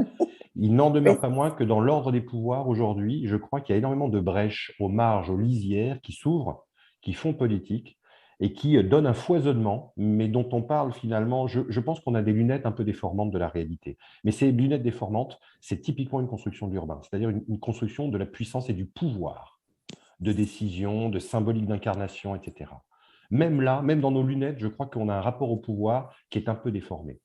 il n'en demeure pas moins que dans l'ordre des pouvoirs aujourd'hui, je crois qu'il y a énormément de brèches aux marges, aux lisières qui s'ouvrent, qui font politique et qui donnent un foisonnement, mais dont on parle finalement. Je pense qu'on a des lunettes un peu déformantes de la réalité. Mais ces lunettes déformantes, c'est typiquement une construction de l'urbain, c'est-à-dire une construction de la puissance et du pouvoir, de décision, de symbolique d'incarnation, etc. Même là, même dans nos lunettes, je crois qu'on a un rapport au pouvoir qui est un peu déformé.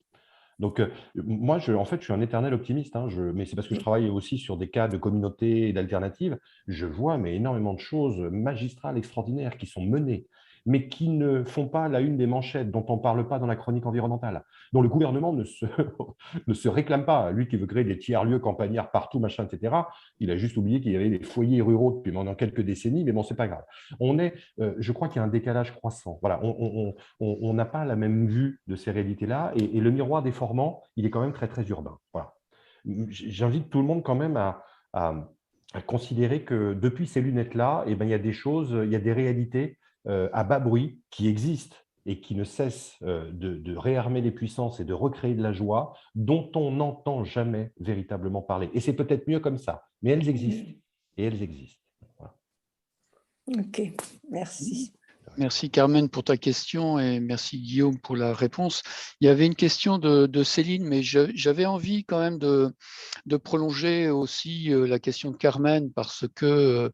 Donc, moi, en fait, je suis un éternel optimiste, mais c'est parce que je travaille aussi sur des cas de communautés et d'alternatives. Je vois énormément de choses magistrales, extraordinaires qui sont menées, mais qui ne font pas la une des manchettes, dont on ne parle pas dans la chronique environnementale, dont le gouvernement ne se réclame pas. Lui qui veut créer des tiers-lieux campagnards partout, machin, etc., il a juste oublié qu'il y avait des foyers ruraux depuis maintenant quelques décennies, mais bon, ce n'est pas grave. Je crois qu'il y a un décalage croissant. Voilà, on n'a pas la même vue de ces réalités-là, et le miroir déformant, il est quand même très, très urbain. Voilà. J'invite tout le monde quand même à considérer que depuis ces lunettes-là, il y a des choses, il y a des réalités à bas bruit qui existent et qui ne cessent de réarmer les puissances et de recréer de la joie dont on n'entend jamais véritablement parler. Et c'est peut-être mieux comme ça, mais elles existent. Et elles existent. Voilà. Ok, merci. Merci Carmen pour ta question et merci Guillaume pour la réponse. Il y avait une question de Céline, mais j'avais envie quand même de prolonger aussi la question de Carmen parce que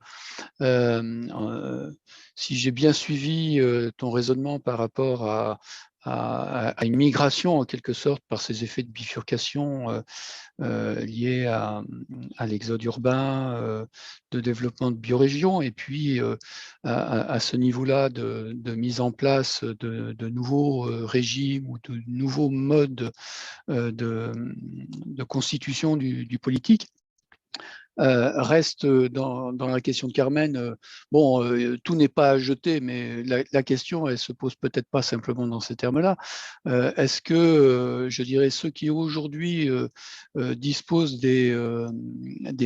si j'ai bien suivi ton raisonnement par rapport à une migration en quelque sorte par ces effets de bifurcation liés à l'exode urbain, de développement de biorégions et puis à ce niveau-là de mise en place de nouveaux régimes ou de nouveaux modes de constitution du politique. Reste dans la question de Carmen, tout n'est pas à jeter, mais la question, elle se pose peut-être pas simplement dans ces termes-là. Est-ce que, je dirais, ceux qui aujourd'hui disposent des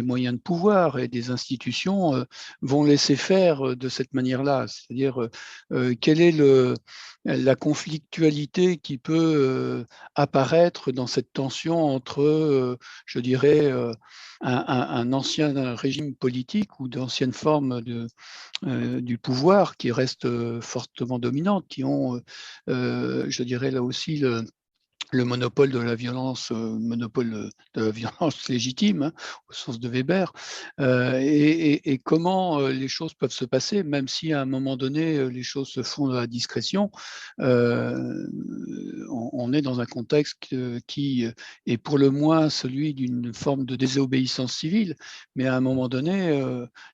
moyens de pouvoir et des institutions vont laisser faire de cette manière-là? C'est-à-dire, quelle est la conflictualité qui peut apparaître dans cette tension entre, je dirais, un ancien régime politique ou d'anciennes formes du pouvoir qui restent fortement dominantes, qui ont, je dirais là aussi, le monopole de la violence, monopole de la violence légitime, hein, au sens de Weber, et comment les choses peuvent se passer, même si à un moment donné, les choses se font à la discrétion. On est dans un contexte qui est pour le moins celui d'une forme de désobéissance civile, mais à un moment donné,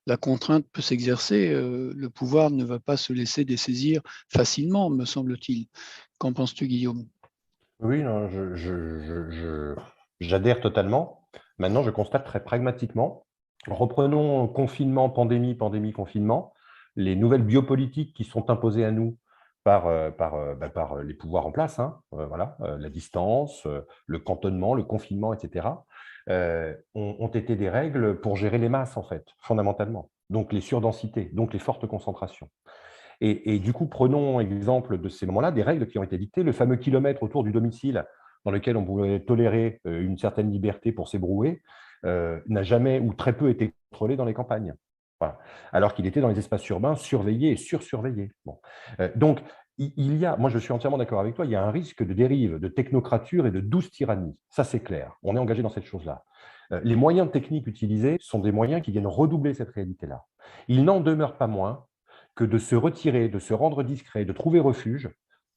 la contrainte peut s'exercer, le pouvoir ne va pas se laisser dessaisir facilement, me semble-t-il. Qu'en penses-tu, Guillaume ? Oui, non, j'adhère totalement. Maintenant, je constate très pragmatiquement. Reprenons confinement, pandémie, pandémie, confinement. Les nouvelles biopolitiques qui sont imposées à nous par les pouvoirs en place, hein, voilà, la distance, le cantonnement, le confinement, etc., ont été des règles pour gérer les masses, en fait, fondamentalement. Donc les surdensités, donc les fortes concentrations. Et du coup, prenons exemple de ces moments-là, des règles qui ont été dictées, le fameux kilomètre autour du domicile dans lequel on pouvait tolérer une certaine liberté pour s'ébrouer, n'a jamais ou très peu été contrôlé dans les campagnes. Voilà. Alors qu'il était dans les espaces urbains surveillés et sursurveillés. Bon. Donc, il y a, moi je suis entièrement d'accord avec toi, il y a un risque de dérive, de technocrature et de douce tyrannie. Ça, c'est clair. On est engagé dans cette chose-là. Les moyens techniques utilisés sont des moyens qui viennent redoubler cette réalité-là. Il n'en demeure pas moins que de se retirer, de se rendre discret, de trouver refuge,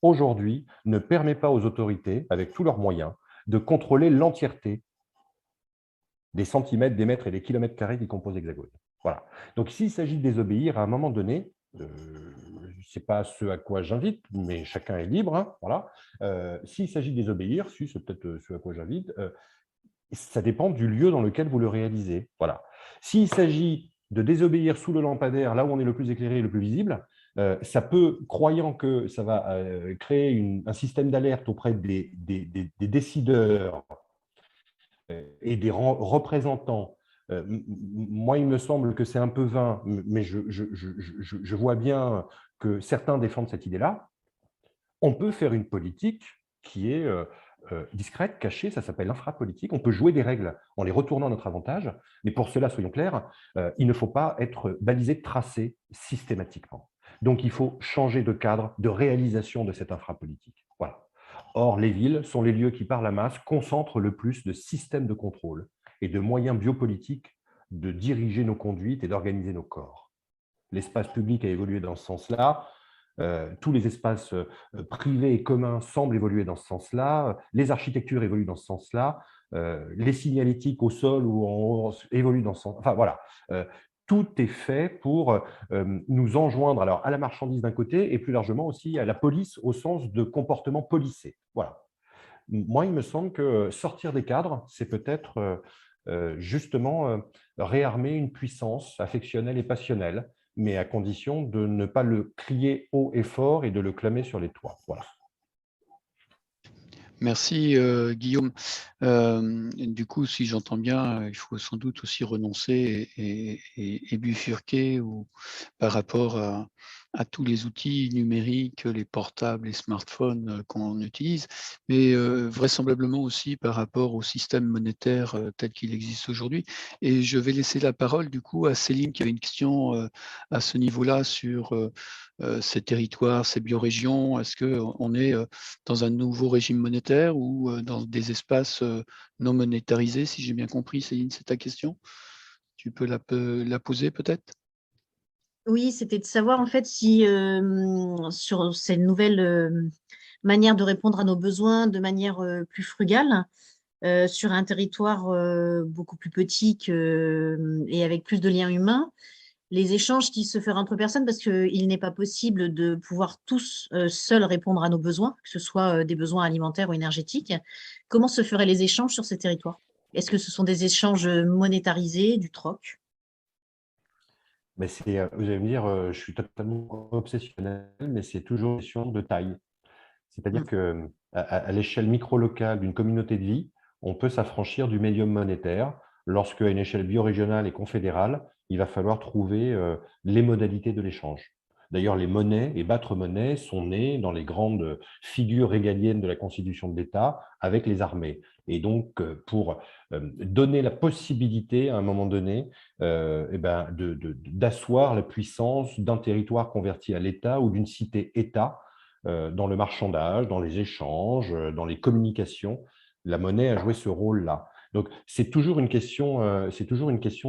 aujourd'hui, ne permet pas aux autorités, avec tous leurs moyens, de contrôler l'entièreté des centimètres, des mètres et des kilomètres carrés qui composent l'Hexagone. Voilà. Donc, s'il s'agit de désobéir à un moment donné, ce n'est pas ce à quoi j'invite, mais chacun est libre, hein, voilà. S'il s'agit de désobéir, si c'est peut-être ce à quoi j'invite, ça dépend du lieu dans lequel vous le réalisez. Voilà. S'il s'agit de désobéir sous le lampadaire, là où on est le plus éclairé et le plus visible, ça peut, croyant que ça va créer un système d'alerte auprès des décideurs et des représentants. Moi, il me semble que c'est un peu vain, mais je vois bien que certains défendent cette idée-là. On peut faire une politique qui est discrète, cachée, ça s'appelle l'infrapolitique. On peut jouer des règles en les retournant à notre avantage, mais pour cela, soyons clairs, il ne faut pas être balisé, tracé systématiquement. Donc, il faut changer de cadre, de réalisation de cette infrapolitique. Voilà. Or, les villes sont les lieux qui, par la masse, concentrent le plus de systèmes de contrôle et de moyens biopolitiques de diriger nos conduites et d'organiser nos corps. L'espace public a évolué dans ce sens-là. Tous les espaces privés et communs semblent évoluer dans ce sens-là. Les architectures évoluent dans ce sens-là. Les signalétiques au sol ou en haut évoluent dans ce sens. Enfin, voilà. Tout est fait pour nous enjoindre alors, à la marchandise d'un côté et plus largement aussi à la police au sens de comportement policé. Voilà. Moi, il me semble que sortir des cadres, c'est peut-être justement réarmer une puissance affectionnelle et passionnelle, mais à condition de ne pas le crier haut et fort et de le clamer sur les toits. Voilà. Merci Guillaume. Du coup, si j'entends bien, il faut sans doute aussi renoncer et bifurquer par rapport à tous les outils numériques, les portables, les smartphones qu'on utilise, mais vraisemblablement aussi par rapport au système monétaire tel qu'il existe aujourd'hui. Et je vais laisser la parole du coup à Céline qui a une question à ce niveau-là sur ces territoires, ces biorégions. Est-ce qu'on est dans un nouveau régime monétaire ou dans des espaces non monétarisés, si j'ai bien compris, Céline, c'est ta question? Tu peux la poser peut-être? Oui, c'était de savoir en fait si sur ces nouvelles manières de répondre à nos besoins de manière plus frugale, sur un territoire beaucoup plus petit et avec plus de liens humains, les échanges qui se feraient entre personnes, parce qu'il n'est pas possible de pouvoir tous seuls répondre à nos besoins, que ce soit des besoins alimentaires ou énergétiques. Comment se feraient les échanges sur ces territoires? Est-ce que ce sont des échanges monétarisés, du troc? Mais vous allez me dire, je suis totalement obsessionnel, mais c'est toujours une question de taille. C'est-à-dire qu'à l'échelle micro-locale d'une communauté de vie, on peut s'affranchir du médium monétaire. Lorsqu'à une échelle biorégionale et confédérale, il va falloir trouver les modalités de l'échange. D'ailleurs, les monnaies et battre monnaie sont nées dans les grandes figures régaliennes de la constitution de l'État avec les armées. Et donc, pour donner la possibilité, à un moment donné, d'asseoir la puissance d'un territoire converti à l'État ou d'une cité-État dans le marchandage, dans les échanges, dans les communications. La monnaie a joué ce rôle-là. Donc, c'est toujours une question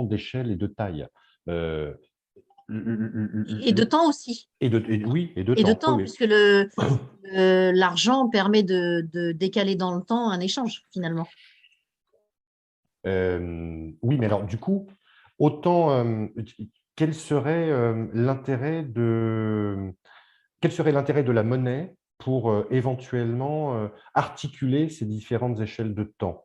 d'échelle et de taille. Et de temps aussi. Oui, et de Et temps. de temps, Oui, puisque l'argent permet de décaler dans le temps un échange, finalement. Oui, mais alors, du coup, autant, quel serait l'intérêt de la monnaie pour éventuellement articuler ces différentes échelles de temps?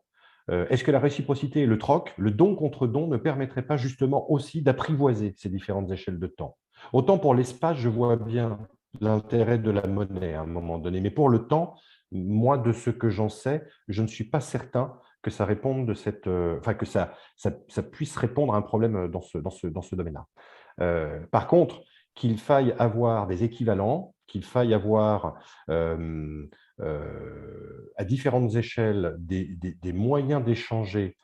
Est-ce que la réciprocité et le troc, le don contre don, ne permettraient pas justement aussi d'apprivoiser ces différentes échelles de temps? Autant pour l'espace, je vois bien l'intérêt de la monnaie à un moment donné, mais pour le temps, moi, de ce que j'en sais, je ne suis pas certain que ça réponde que ça puisse répondre à un problème dans ce domaine-là. Par contre, qu'il faille avoir des équivalents, qu'il faille avoir à différentes échelles des moyens d'échanger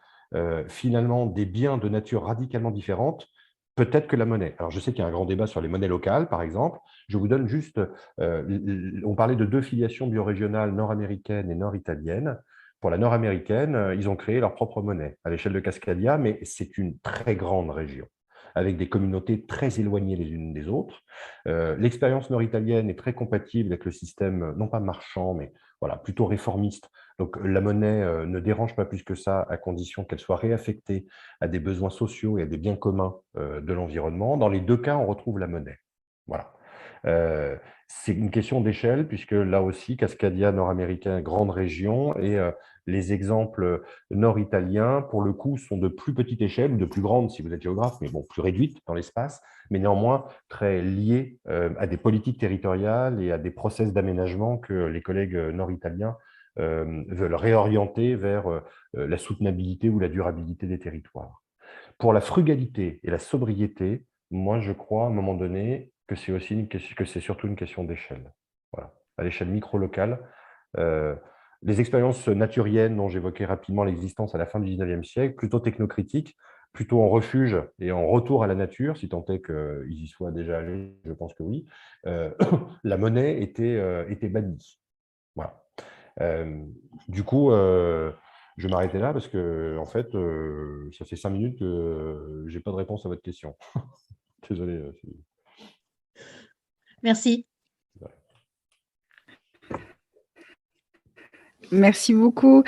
finalement des biens de nature radicalement différente, peut-être que la monnaie. Alors, je sais qu'il y a un grand débat sur les monnaies locales, par exemple. Je vous donne juste, on parlait de 2 filiations biorégionales nord-américaines et nord-italiennes. Pour la nord-américaine, ils ont créé leur propre monnaie à l'échelle de Cascadia, mais c'est une très grande région, avec des communautés très éloignées les unes des autres. L'expérience nord-italienne est très compatible avec le système, non pas marchand, mais voilà, plutôt réformiste. Donc la monnaie ne dérange pas plus que ça, à condition qu'elle soit réaffectée à des besoins sociaux et à des biens communs de l'environnement. Dans les 2 cas, on retrouve la monnaie. Voilà. C'est une question d'échelle, puisque là aussi, Cascadia nord-américain, grande région, et les exemples nord-italiens, pour le coup, sont de plus petite échelle, ou de plus grande si vous êtes géographe, mais bon, plus réduite dans l'espace, mais néanmoins très liées à des politiques territoriales et à des process d'aménagement que les collègues nord-italiens veulent réorienter vers la soutenabilité ou la durabilité des territoires. Pour la frugalité et la sobriété, moi, je crois, à un moment donné, que c'est surtout une question d'échelle. Voilà. À l'échelle micro-locale, les expériences naturiennes dont j'évoquais rapidement l'existence à la fin du 19e siècle, plutôt technocritiques, plutôt en refuge et en retour à la nature, si tant est qu'ils y soient déjà allés, je pense que oui, la monnaie était bannie. Voilà. Du coup, je vais m'arrêter là parce que, en fait, ça fait 5 minutes que je n'ai pas de réponse à votre question. Désolé. Merci. Merci beaucoup.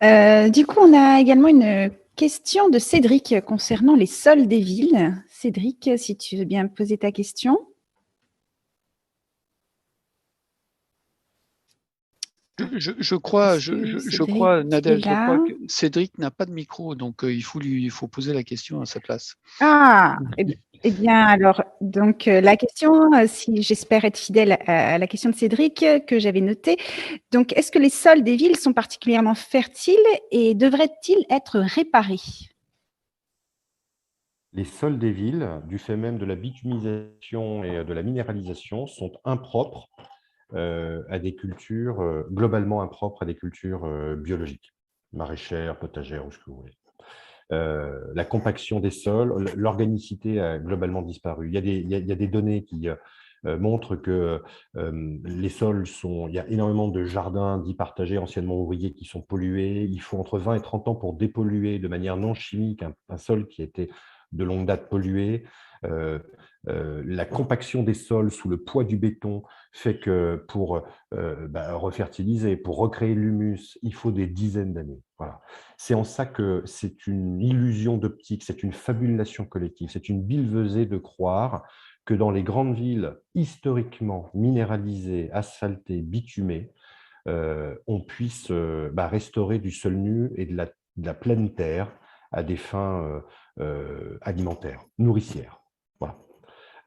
Du coup, on a également une question de Cédric concernant les sols des villes. Cédric, si tu veux bien poser ta question. Je crois, Nadège, je crois que Cédric n'a pas de micro, donc il faut poser la question à sa place. Ah, eh bien, alors, donc la question, si j'espère être fidèle à la question de Cédric que j'avais notée, donc est-ce que les sols des villes sont particulièrement fertiles et devraient-ils être réparés? Les sols des villes, du fait même de la bitumisation et de la minéralisation, sont impropres à des cultures, globalement impropres à des cultures biologiques, maraîchères, potagères, ou ce que vous voulez. La compaction des sols, l'organicité a globalement disparu. Il y a des données qui montrent que les sols il y a énormément de jardins dits partagés, anciennement ouvriers, qui sont pollués. Il faut entre 20 et 30 ans pour dépolluer de manière non chimique un sol qui était de longue date pollué. La compaction des sols sous le poids du béton fait que pour refertiliser, pour recréer l'humus, il faut des dizaines d'années. Voilà. C'est en ça que c'est une illusion d'optique, c'est une fabulation collective, c'est une billevesée de croire que dans les grandes villes historiquement minéralisées, asphaltées, bitumées, on puisse restaurer du sol nu et de la de la pleine terre à des fins alimentaires, nourricières. Voilà.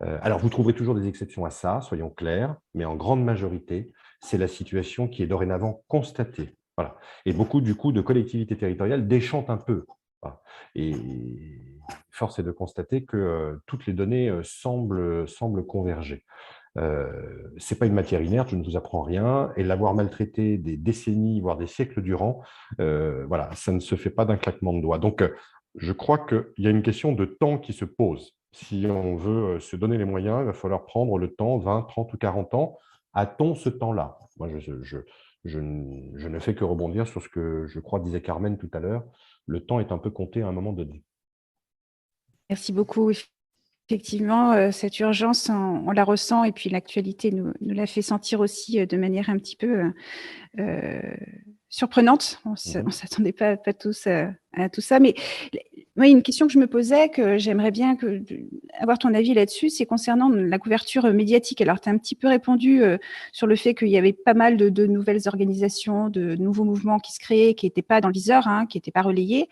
Alors, vous trouverez toujours des exceptions à ça, soyons clairs, mais en grande majorité, c'est la situation qui est dorénavant constatée. Voilà. Et beaucoup, du coup, de collectivités territoriales déchantent un peu. Voilà. Et force est de constater que toutes les données semblent converger. Ce n'est pas une matière inerte, je ne vous apprends rien, et l'avoir maltraité des décennies, voire des siècles durant, voilà, ça ne se fait pas d'un claquement de doigts. Donc, je crois qu'il y a une question de temps qui se pose. Si on veut se donner les moyens, il va falloir prendre le temps, 20, 30 ou 40 ans. A-t-on ce temps-là? Moi, je ne fais que rebondir sur ce que je crois disait Carmen tout à l'heure. Le temps est un peu compté à un moment donné. Merci beaucoup. Effectivement, cette urgence, on la ressent et puis l'actualité nous la fait sentir aussi de manière un petit peu surprenante. On ne s'attendait pas tous à tout ça. Mais moi, une question que je me posais, que j'aimerais bien avoir ton avis là-dessus, c'est concernant la couverture médiatique. Alors, tu as un petit peu répondu sur le fait qu'il y avait pas mal de nouvelles organisations, de nouveaux mouvements qui se créaient, qui n'étaient pas dans le viseur, qui n'étaient pas relayés.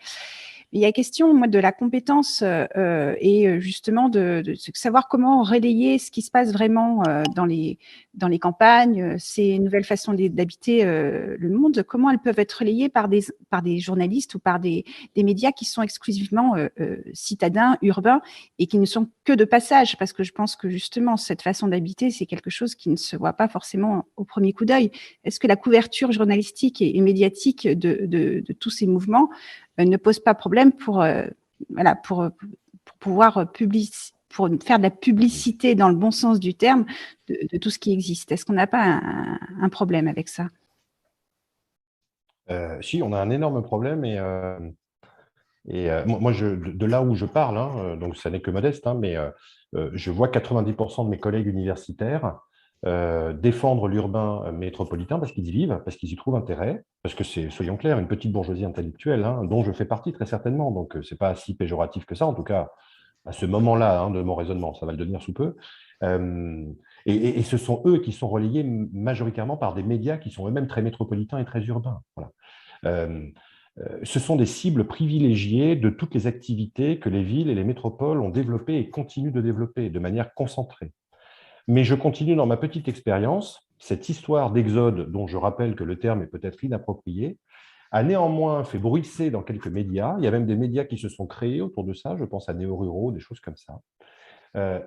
Il y a question, moi, de la compétence et justement de savoir comment relayer ce qui se passe vraiment dans les campagnes, ces nouvelles façons d'habiter le monde, comment elles peuvent être relayées par des journalistes ou par des médias qui sont exclusivement citadins, urbains et qui ne sont que de passage, parce que je pense que justement, cette façon d'habiter, c'est quelque chose qui ne se voit pas forcément au premier coup d'œil. Est-ce que la couverture journalistique et médiatique de tous ces mouvements ne pose pas problème pour pouvoir pour faire de la publicité dans le bon sens du terme de tout ce qui existe? Est-ce qu'on n'a pas un problème avec ça? Si, on a un énorme problème moi, de là où je parle, donc ça n'est que modeste, mais je vois 90% de mes collègues universitaires défendre l'urbain métropolitain parce qu'ils y vivent, parce qu'ils y trouvent intérêt, parce que c'est, soyons clairs, une petite bourgeoisie intellectuelle, dont je fais partie très certainement, donc ce n'est pas si péjoratif que ça, en tout cas à ce moment-là de mon raisonnement, ça va le devenir sous peu. Et ce sont eux qui sont relayés majoritairement par des médias qui sont eux-mêmes très métropolitains et très urbains. Voilà. Ce sont des cibles privilégiées de toutes les activités que les villes et les métropoles ont développées et continuent de développer de manière concentrée. Mais je continue dans ma petite expérience. Cette histoire d'exode, dont je rappelle que le terme est peut-être inapproprié, a néanmoins fait bruisser dans quelques médias. Il y a même des médias qui se sont créés autour de ça. Je pense à Néo-Ruraux, des choses comme ça.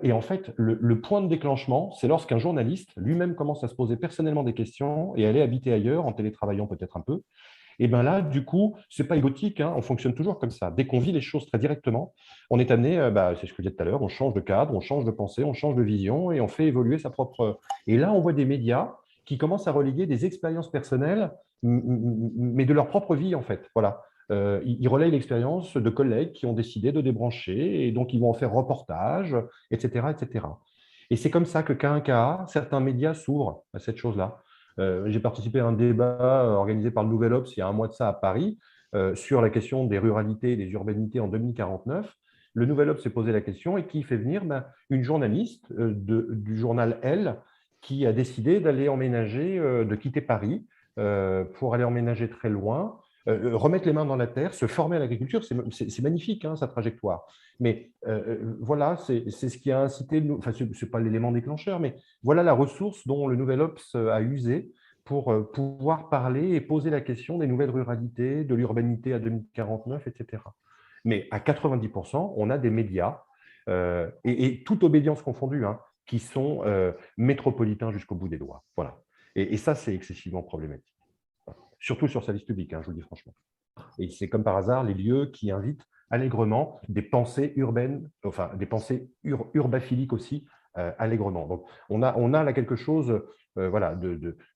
Et en fait, le point de déclenchement, c'est lorsqu'un journaliste lui-même commence à se poser personnellement des questions et aller habiter ailleurs, en télétravaillant peut-être un peu. Et bien là, du coup, ce n'est pas égotique, on fonctionne toujours comme ça. Dès qu'on vit les choses très directement, on est amené, c'est ce que je disais tout à l'heure, on change de cadre, on change de pensée, on change de vision et on fait évoluer sa propre… Et là, on voit des médias qui commencent à relayer des expériences personnelles, mais de leur propre vie, en fait. Voilà. Ils relayent l'expérience de collègues qui ont décidé de débrancher et donc ils vont en faire reportage, etc., etc. Et c'est comme ça que cas un cas, certains médias s'ouvrent à cette chose-là. J'ai participé à un débat organisé par le Nouvel Obs il y a un mois de ça à Paris sur la question des ruralités et des urbanités en 2049. Le Nouvel Obs s'est posé la question et qui fait venir une journaliste du journal Elle qui a décidé d'aller emménager, de quitter Paris pour aller emménager très loin, remettre les mains dans la terre, se former à l'agriculture. C'est magnifique, sa trajectoire. Mais voilà, c'est ce qui a incité, enfin, ce n'est pas l'élément déclencheur, mais voilà la ressource dont le Nouvel Obs a usé pour pouvoir parler et poser la question des nouvelles ruralités, de l'urbanité à 2049, etc. Mais à 90%, on a des médias, et toute obédience confondue, qui sont métropolitains jusqu'au bout des doigts. Voilà. Et ça, c'est excessivement problématique. Surtout sur service public, je vous le dis franchement. Et c'est comme par hasard les lieux qui invitent allègrement des pensées urbaines, enfin des pensées urbaphiliques aussi, allègrement. Donc on a là quelque chose, voilà,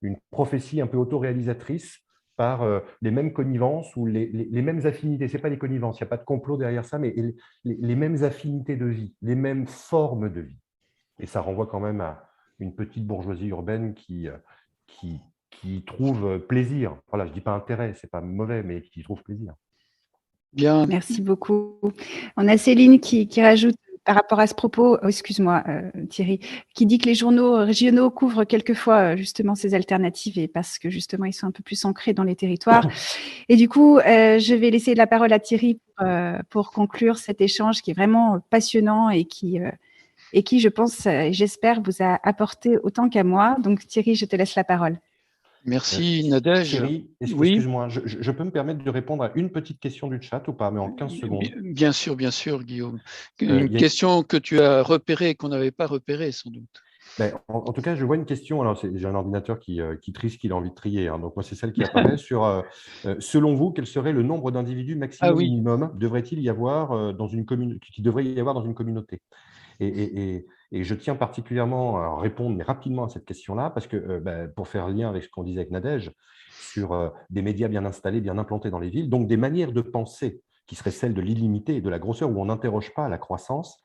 une prophétie un peu autoréalisatrice par les mêmes connivences ou les mêmes affinités. Ce n'est pas les connivences, il n'y a pas de complot derrière ça, mais les mêmes affinités de vie, les mêmes formes de vie. Et ça renvoie quand même à une petite bourgeoisie urbaine qui trouve plaisir. Voilà, je ne dis pas intérêt, ce n'est pas mauvais, mais qui trouve plaisir. Bien. Merci beaucoup. On a Céline qui rajoute par rapport à ce propos, excuse-moi Thierry, qui dit que les journaux régionaux couvrent quelquefois justement ces alternatives et parce que justement ils sont un peu plus ancrés dans les territoires. Et du coup, je vais laisser la parole à Thierry pour conclure cet échange qui est vraiment passionnant et qui, je pense, j'espère, vous a apporté autant qu'à moi. Donc Thierry, je te laisse la parole. Merci Nadège. Thierry, Oui. excuse-moi, je peux me permettre de répondre à une petite question du chat ou pas, mais en 15 secondes. Bien sûr, Guillaume. Une question que tu as repérée et qu'on n'avait pas repérée, sans doute. Ben, en tout cas, je vois une question. Alors, j'ai un ordinateur qui trie ce qu'il a envie de trier. Hein, donc, moi, c'est celle qui apparaît sur selon vous, quel serait le nombre d'individus maximum minimum devrait-il y avoir dans une qui devrait y avoir dans une communauté? Et je tiens particulièrement à répondre mais rapidement à cette question-là, parce que pour faire lien avec ce qu'on disait avec Nadège, sur des médias bien installés, bien implantés dans les villes, donc des manières de penser qui seraient celles de l'illimité et de la grosseur, où on n'interroge pas la croissance,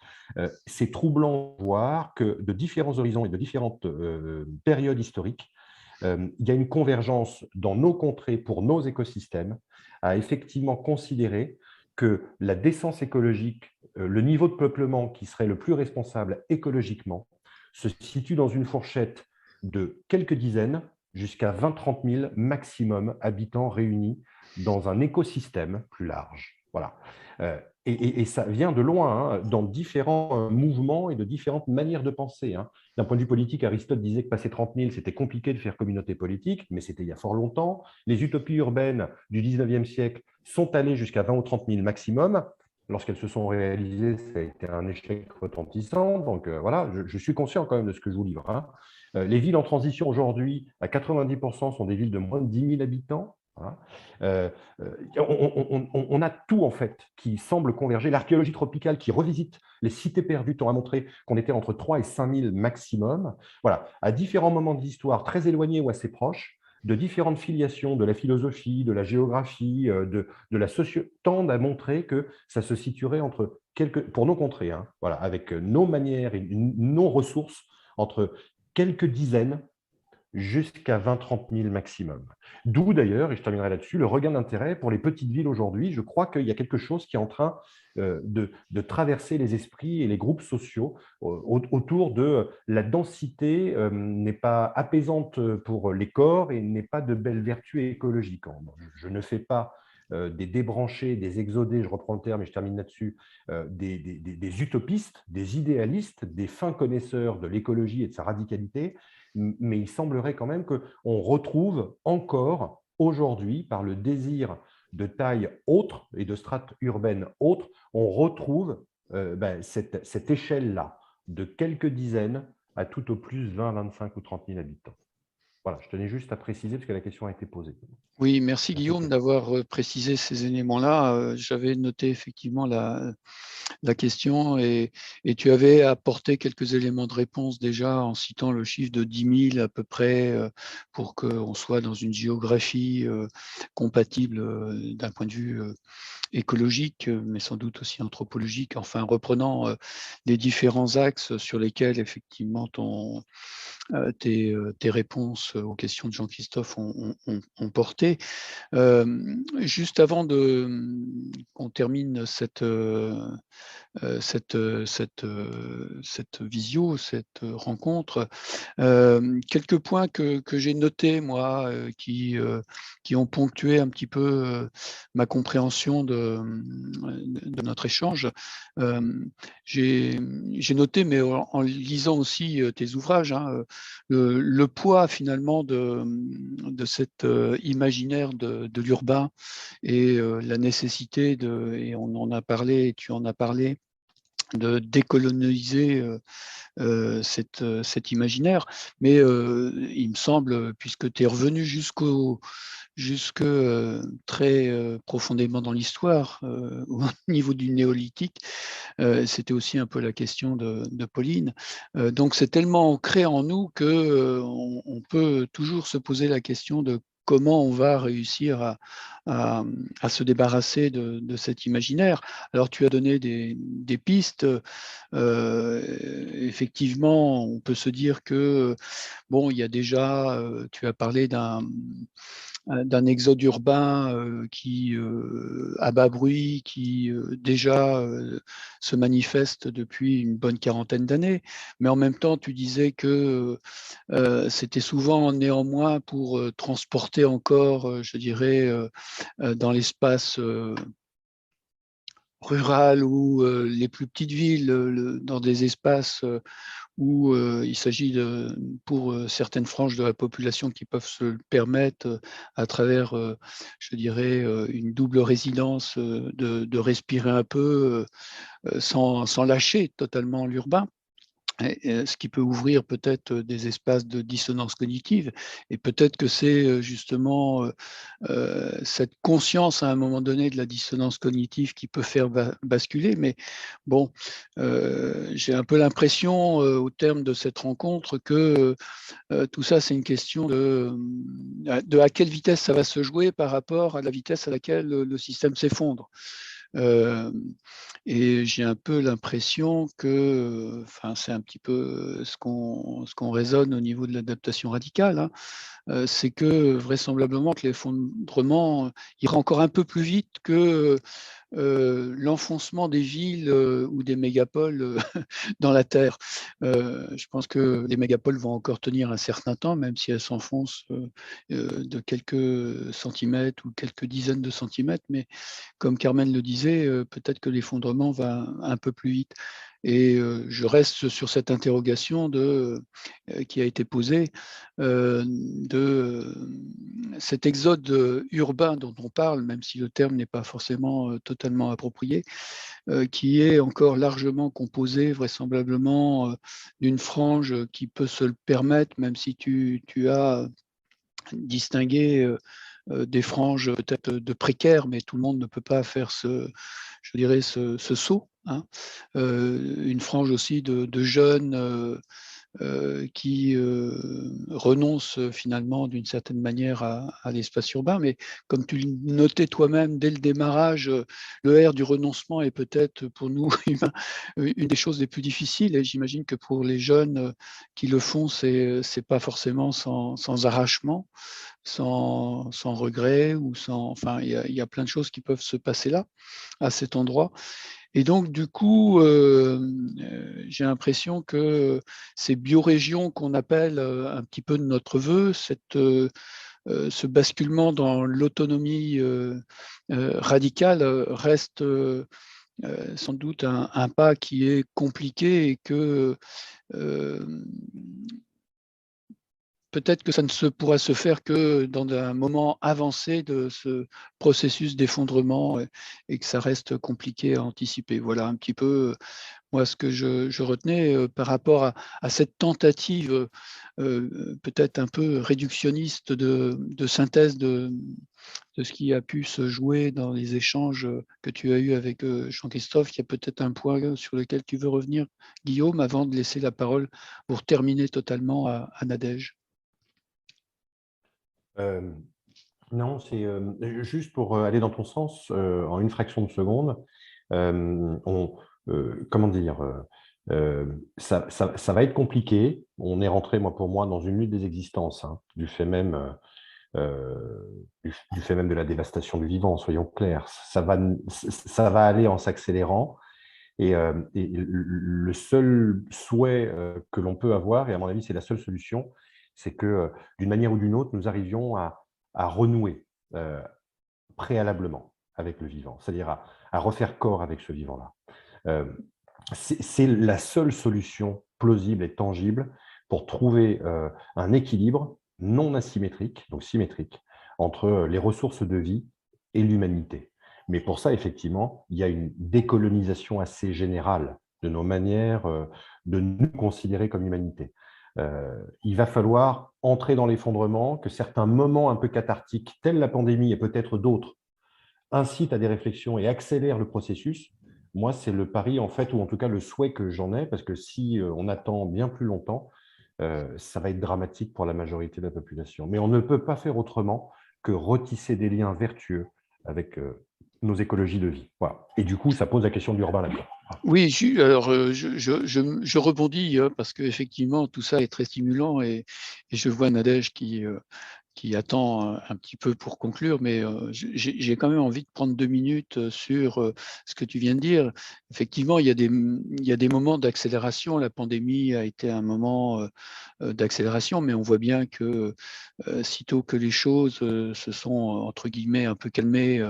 c'est troublant de voir que de différents horizons et de différentes périodes historiques, il y a une convergence dans nos contrées pour nos écosystèmes à effectivement considérer que la décence écologique, le niveau de peuplement qui serait le plus responsable écologiquement, se situe dans une fourchette de quelques dizaines jusqu'à 20-30 000 maximum habitants réunis dans un écosystème plus large. Voilà. Et ça vient de loin, hein, dans différents mouvements et de différentes manières de penser. Hein. D'un point de vue politique, Aristote disait que passer 30 000, c'était compliqué de faire communauté politique, mais c'était il y a fort longtemps. Les utopies urbaines du 19e siècle sont allées jusqu'à 20 ou 30 000 maximum. Lorsqu'elles se sont réalisées, ça a été un échec retentissant. Donc voilà, je suis conscient quand même de ce que je vous livre. Hein. Les villes en transition aujourd'hui, à 90%, sont des villes de moins de 10 000 habitants. Voilà. On a tout en fait qui semble converger. L'archéologie tropicale qui revisite les cités perdues t'aura montré qu'on était entre 3 et 5 000 maximum. Voilà, à différents moments de l'histoire, très éloignés ou assez proches, de différentes filiations, de la philosophie, de la géographie, de la sociologie, tendent à montrer que ça se situerait entre pour nos contrées, hein, voilà, avec nos manières et nos ressources, entre quelques dizaines jusqu'à 20-30 000 maximum. D'où d'ailleurs, et je terminerai là-dessus, le regain d'intérêt pour les petites villes aujourd'hui. Je crois qu'il y a quelque chose qui est en train de traverser les esprits et les groupes sociaux autour de la densité n'est pas apaisante pour les corps et n'est pas de belle vertu écologique. Je ne fais pas des débranchés, des exodés, je reprends le terme et je termine là-dessus, des utopistes, des idéalistes, des fins connaisseurs de l'écologie et de sa radicalité, mais il semblerait quand même qu'on retrouve encore aujourd'hui, par le désir de taille autre et de strates urbaines autres, on retrouve cette échelle-là de quelques dizaines à tout au plus 20, 25 ou 30 000 habitants. Voilà, je tenais juste à préciser parce que la question a été posée. Oui, merci Guillaume d'avoir précisé ces éléments-là. J'avais noté effectivement la question et tu avais apporté quelques éléments de réponse déjà en citant le chiffre de 10 000 à peu près pour qu'on soit dans une géographie compatible d'un point de vue écologique, mais sans doute aussi anthropologique, enfin reprenant les différents axes sur lesquels effectivement tes réponses aux questions de Jean-Christophe ont porté. Juste avant qu'on termine cette visio, cette rencontre, quelques points que j'ai notés, moi, qui ont ponctué un petit peu ma compréhension de notre échange. J'ai noté, mais en lisant aussi tes ouvrages, hein, le poids finalement de cet imaginaire de l'urbain et la nécessité et on en a parlé, tu en as parlé, de décoloniser cet imaginaire. Mais il me semble, puisque tu es revenu jusque très profondément dans l'histoire, au niveau du néolithique, c'était aussi un peu la question de Pauline. Donc c'est tellement ancré en nous qu'on peut toujours se poser la question de comment on va réussir à se débarrasser de cet imaginaire. Alors tu as donné des pistes. Effectivement, on peut se dire que, bon, il y a déjà, tu as parlé d'un exode urbain qui à bas bruit, qui déjà se manifeste depuis une bonne quarantaine d'années. Mais en même temps, tu disais que c'était souvent néanmoins pour transporter encore, je dirais, dans l'espace rural ou les plus petites villes, dans des espaces où il s'agit pour certaines franges de la population qui peuvent se le permettre à travers, je dirais, une double résidence, de respirer un peu sans lâcher totalement l'urbain. Ce qui peut ouvrir peut-être des espaces de dissonance cognitive. Et peut-être que c'est justement cette conscience à un moment donné de la dissonance cognitive qui peut faire basculer. Mais bon, j'ai un peu l'impression au terme de cette rencontre que tout ça, c'est une question de à quelle vitesse ça va se jouer par rapport à la vitesse à laquelle le système s'effondre. Et j'ai un peu l'impression que, enfin, c'est un petit peu ce qu'on raisonne au niveau de l'adaptation radicale, hein, c'est que vraisemblablement que l'effondrement ira encore un peu plus vite que l'enfoncement des villes ou des mégapoles dans la terre. Je pense que les mégapoles vont encore tenir un certain temps, même si elles s'enfoncent de quelques centimètres ou quelques dizaines de centimètres. Mais comme Carmen le disait, peut-être que l'effondrement va un peu plus vite. Et je reste sur cette interrogation qui a été posée de cet exode urbain dont on parle, même si le terme n'est pas forcément totalement approprié, qui est encore largement composé vraisemblablement d'une frange qui peut se le permettre, même si tu as distingué des franges peut-être de précaires, mais tout le monde ne peut pas faire je dirais, ce saut. Hein. Une frange aussi de jeunes qui renoncent finalement d'une certaine manière à l'espace urbain. Mais comme tu le notais toi-même dès le démarrage, le R du renoncement est peut-être pour nous humains une des choses les plus difficiles. Et j'imagine que pour les jeunes qui le font, c'est pas forcément sans arrachement, sans regret ou sans. Enfin, il y a plein de choses qui peuvent se passer là, à cet endroit. Et donc, du coup, j'ai l'impression que ces biorégions qu'on appelle un petit peu de notre vœu, ce basculement dans l'autonomie radicale reste sans doute un pas qui est compliqué et que peut-être que ça ne pourra se faire que dans un moment avancé de ce processus d'effondrement et que ça reste compliqué à anticiper. Voilà un petit peu moi ce que je retenais par rapport à cette tentative peut-être un peu réductionniste de synthèse de ce qui a pu se jouer dans les échanges que tu as eus avec Jean-Christophe. Il y a peut-être un point sur lequel tu veux revenir, Guillaume, avant de laisser la parole pour terminer totalement à Nadège. Non, c'est juste pour aller dans ton sens, en une fraction de seconde, comment dire, ça va être compliqué. On est rentré, pour moi, dans une lutte des existences, hein, du fait même de la dévastation du vivant, soyons clairs. Ça va aller en s'accélérant. Et le seul souhait que l'on peut avoir, et à mon avis, c'est la seule solution, c'est que d'une manière ou d'une autre, nous arrivions à renouer préalablement avec le vivant, c'est-à-dire à refaire corps avec ce vivant-là. C'est la seule solution plausible et tangible pour trouver un équilibre non asymétrique, donc symétrique, entre les ressources de vie et l'humanité. Mais pour ça, effectivement, il y a une décolonisation assez générale de nos manières de nous considérer comme humanité. Il va falloir entrer dans l'effondrement, que certains moments un peu cathartiques, tels la pandémie et peut-être d'autres, incitent à des réflexions et accélèrent le processus. Moi, c'est le pari, en fait, ou en tout cas le souhait que j'en ai, parce que si on attend bien plus longtemps, ça va être dramatique pour la majorité de la population. Mais on ne peut pas faire autrement que retisser des liens vertueux avec nos écologies de vie. Voilà. Et du coup, ça pose la question de l'urbain là-dedans. Oui, alors je rebondis parce qu'effectivement, tout ça est très stimulant et je vois Nadège qui qui attend un petit peu pour conclure, mais j'ai quand même envie de prendre 2 minutes sur ce que tu viens de dire. Effectivement, il y a des moments d'accélération. La pandémie a été un moment d'accélération, mais on voit bien que sitôt que les choses se sont, entre guillemets, un peu calmées,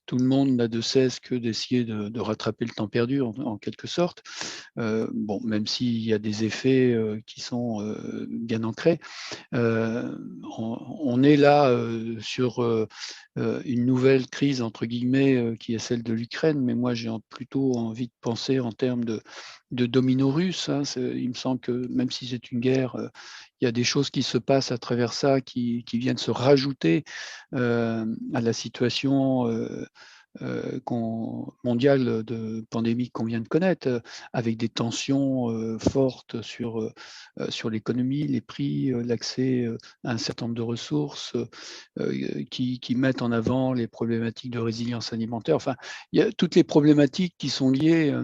tout le monde n'a de cesse que d'essayer de rattraper le temps perdu, en quelque sorte. Bon, même s'il y a des effets qui sont bien ancrés. On est là sur une nouvelle crise, entre guillemets, qui est celle de l'Ukraine, mais moi j'ai plutôt envie de penser en termes de domino russe. Hein. Il me semble que même si c'est une guerre, il y a des choses qui se passent à travers ça, qui viennent se rajouter à la situation mondiale de pandémie qu'on vient de connaître, avec des tensions fortes sur l'économie, les prix, l'accès à un certain nombre de ressources, qui mettent en avant les problématiques de résilience alimentaire. Enfin, il y a toutes les problématiques qui sont liées,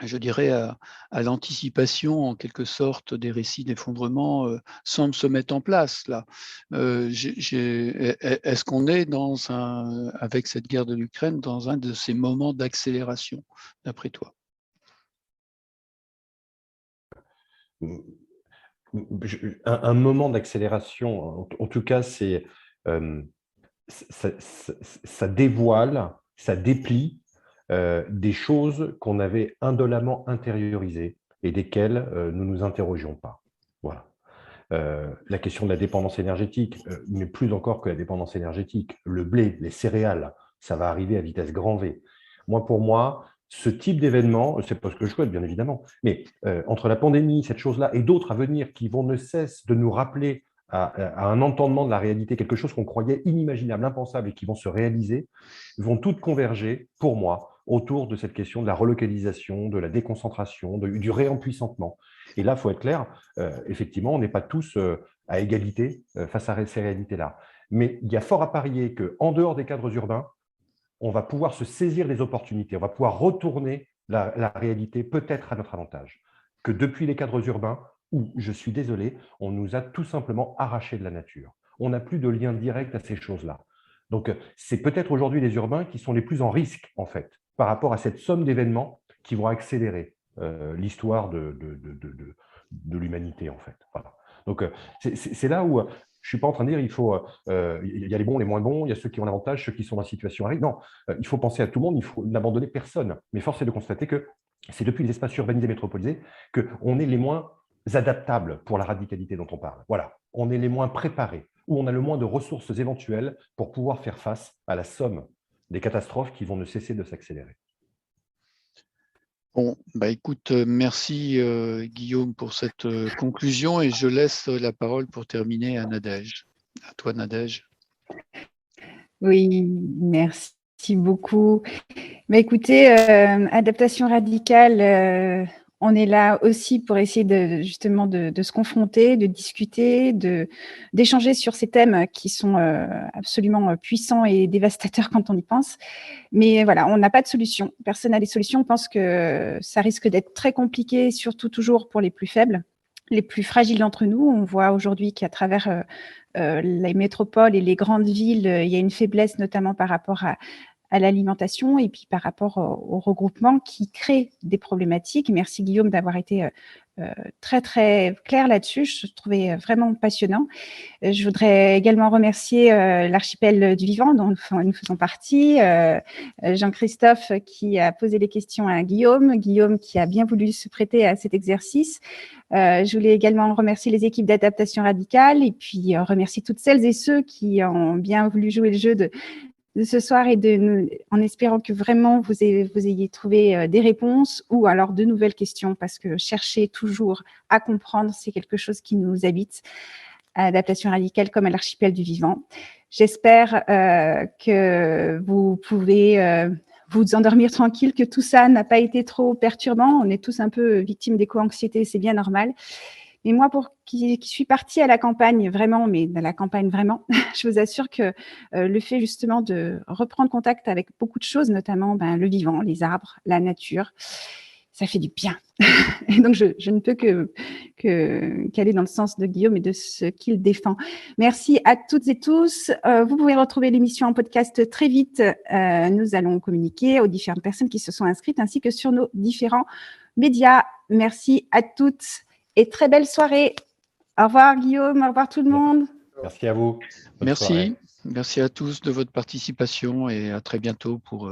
je dirais, à l'anticipation, en quelque sorte, des récits d'effondrement semblent se mettre en place, là. Est-ce qu'on est avec cette guerre de l'Ukraine, dans un de ces moments d'accélération, d'après toi? Un moment d'accélération, en tout cas, ça dévoile, ça déplie des choses qu'on avait indolemment intériorisées et desquelles nous ne nous interrogions pas. Voilà. La question de la dépendance énergétique, mais plus encore que la dépendance énergétique, le blé, les céréales, ça va arriver à vitesse grand V. Pour moi, ce type d'événement, c'est pas ce que je souhaite, bien évidemment, mais entre la pandémie, cette chose-là, et d'autres à venir qui vont ne cesse de nous rappeler à un entendement de la réalité, quelque chose qu'on croyait inimaginable, impensable, et qui vont se réaliser, vont toutes converger, pour moi, autour de cette question de la relocalisation, de la déconcentration, du réempuissantement. Et là, il faut être clair, effectivement, on n'est pas tous à égalité face à ces réalités-là. Mais il y a fort à parier qu'en dehors des cadres urbains, on va pouvoir se saisir des opportunités, on va pouvoir retourner la réalité peut-être à notre avantage. Que depuis les cadres urbains, où, je suis désolé, on nous a tout simplement arraché de la nature. On n'a plus de lien direct à ces choses-là. Donc, c'est peut-être aujourd'hui les urbains qui sont les plus en risque, en fait, par rapport à cette somme d'événements qui vont accélérer l'histoire de l'humanité, en fait. Voilà. Donc, c'est là où je ne suis pas en train de dire il y a les bons, les moins bons, il y a ceux qui ont l'avantage, ceux qui sont dans la situation à risque. Non, il faut penser à tout le monde, il faut n'abandonner personne. Mais force est de constater que c'est depuis les espaces urbanisés métropolisés qu'on est les moins adaptables pour la radicalité dont on parle. Voilà, on est les moins préparés, où on a le moins de ressources éventuelles pour pouvoir faire face à la somme des catastrophes qui vont ne cesser de s'accélérer. Bon, écoute, merci Guillaume pour cette conclusion, et je laisse la parole pour terminer à Nadège. À toi, Nadège. Oui, merci beaucoup. Écoutez, adaptation radicale, on est là aussi pour essayer justement de se confronter, de discuter, d'échanger sur ces thèmes qui sont absolument puissants et dévastateurs quand on y pense. Mais voilà, on n'a pas de solution. Personne n'a des solutions. On pense que ça risque d'être très compliqué, surtout toujours pour les plus faibles, les plus fragiles d'entre nous. On voit aujourd'hui qu'à travers les métropoles et les grandes villes, il y a une faiblesse, notamment par rapport à l'alimentation et puis par rapport au regroupement qui crée des problématiques. Merci Guillaume d'avoir été très très clair là-dessus. Je trouvais vraiment passionnant. Je voudrais également remercier l'archipel du vivant dont nous faisons partie, Jean-Christophe qui a posé les questions à Guillaume qui a bien voulu se prêter à cet exercice. Je voulais également remercier les équipes d'adaptation radicale et puis remercier toutes celles et ceux qui ont bien voulu jouer le jeu de ce soir et en espérant que vraiment vous ayez trouvé des réponses ou alors de nouvelles questions, parce que chercher toujours à comprendre, c'est quelque chose qui nous habite à Adaptation radicale comme à l'archipel du vivant. J'espère que vous pouvez vous endormir tranquille, que tout ça n'a pas été trop perturbant. On est tous un peu victimes d'éco-anxiété, c'est bien normal. Mais moi, qui suis partie à la campagne vraiment, mais à la campagne vraiment, je vous assure que le fait justement de reprendre contact avec beaucoup de choses, notamment le vivant, les arbres, la nature, ça fait du bien. Et donc, je ne peux qu'aller dans le sens de Guillaume et de ce qu'il défend. Merci à toutes et tous. Vous pouvez retrouver l'émission en podcast très vite. Nous allons communiquer aux différentes personnes qui se sont inscrites ainsi que sur nos différents médias. Merci à toutes et très belle soirée. Au revoir Guillaume, au revoir tout le monde. Merci à vous. Bonne soirée. Merci. Merci à tous de votre participation et à très bientôt pour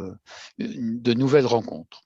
de nouvelles rencontres.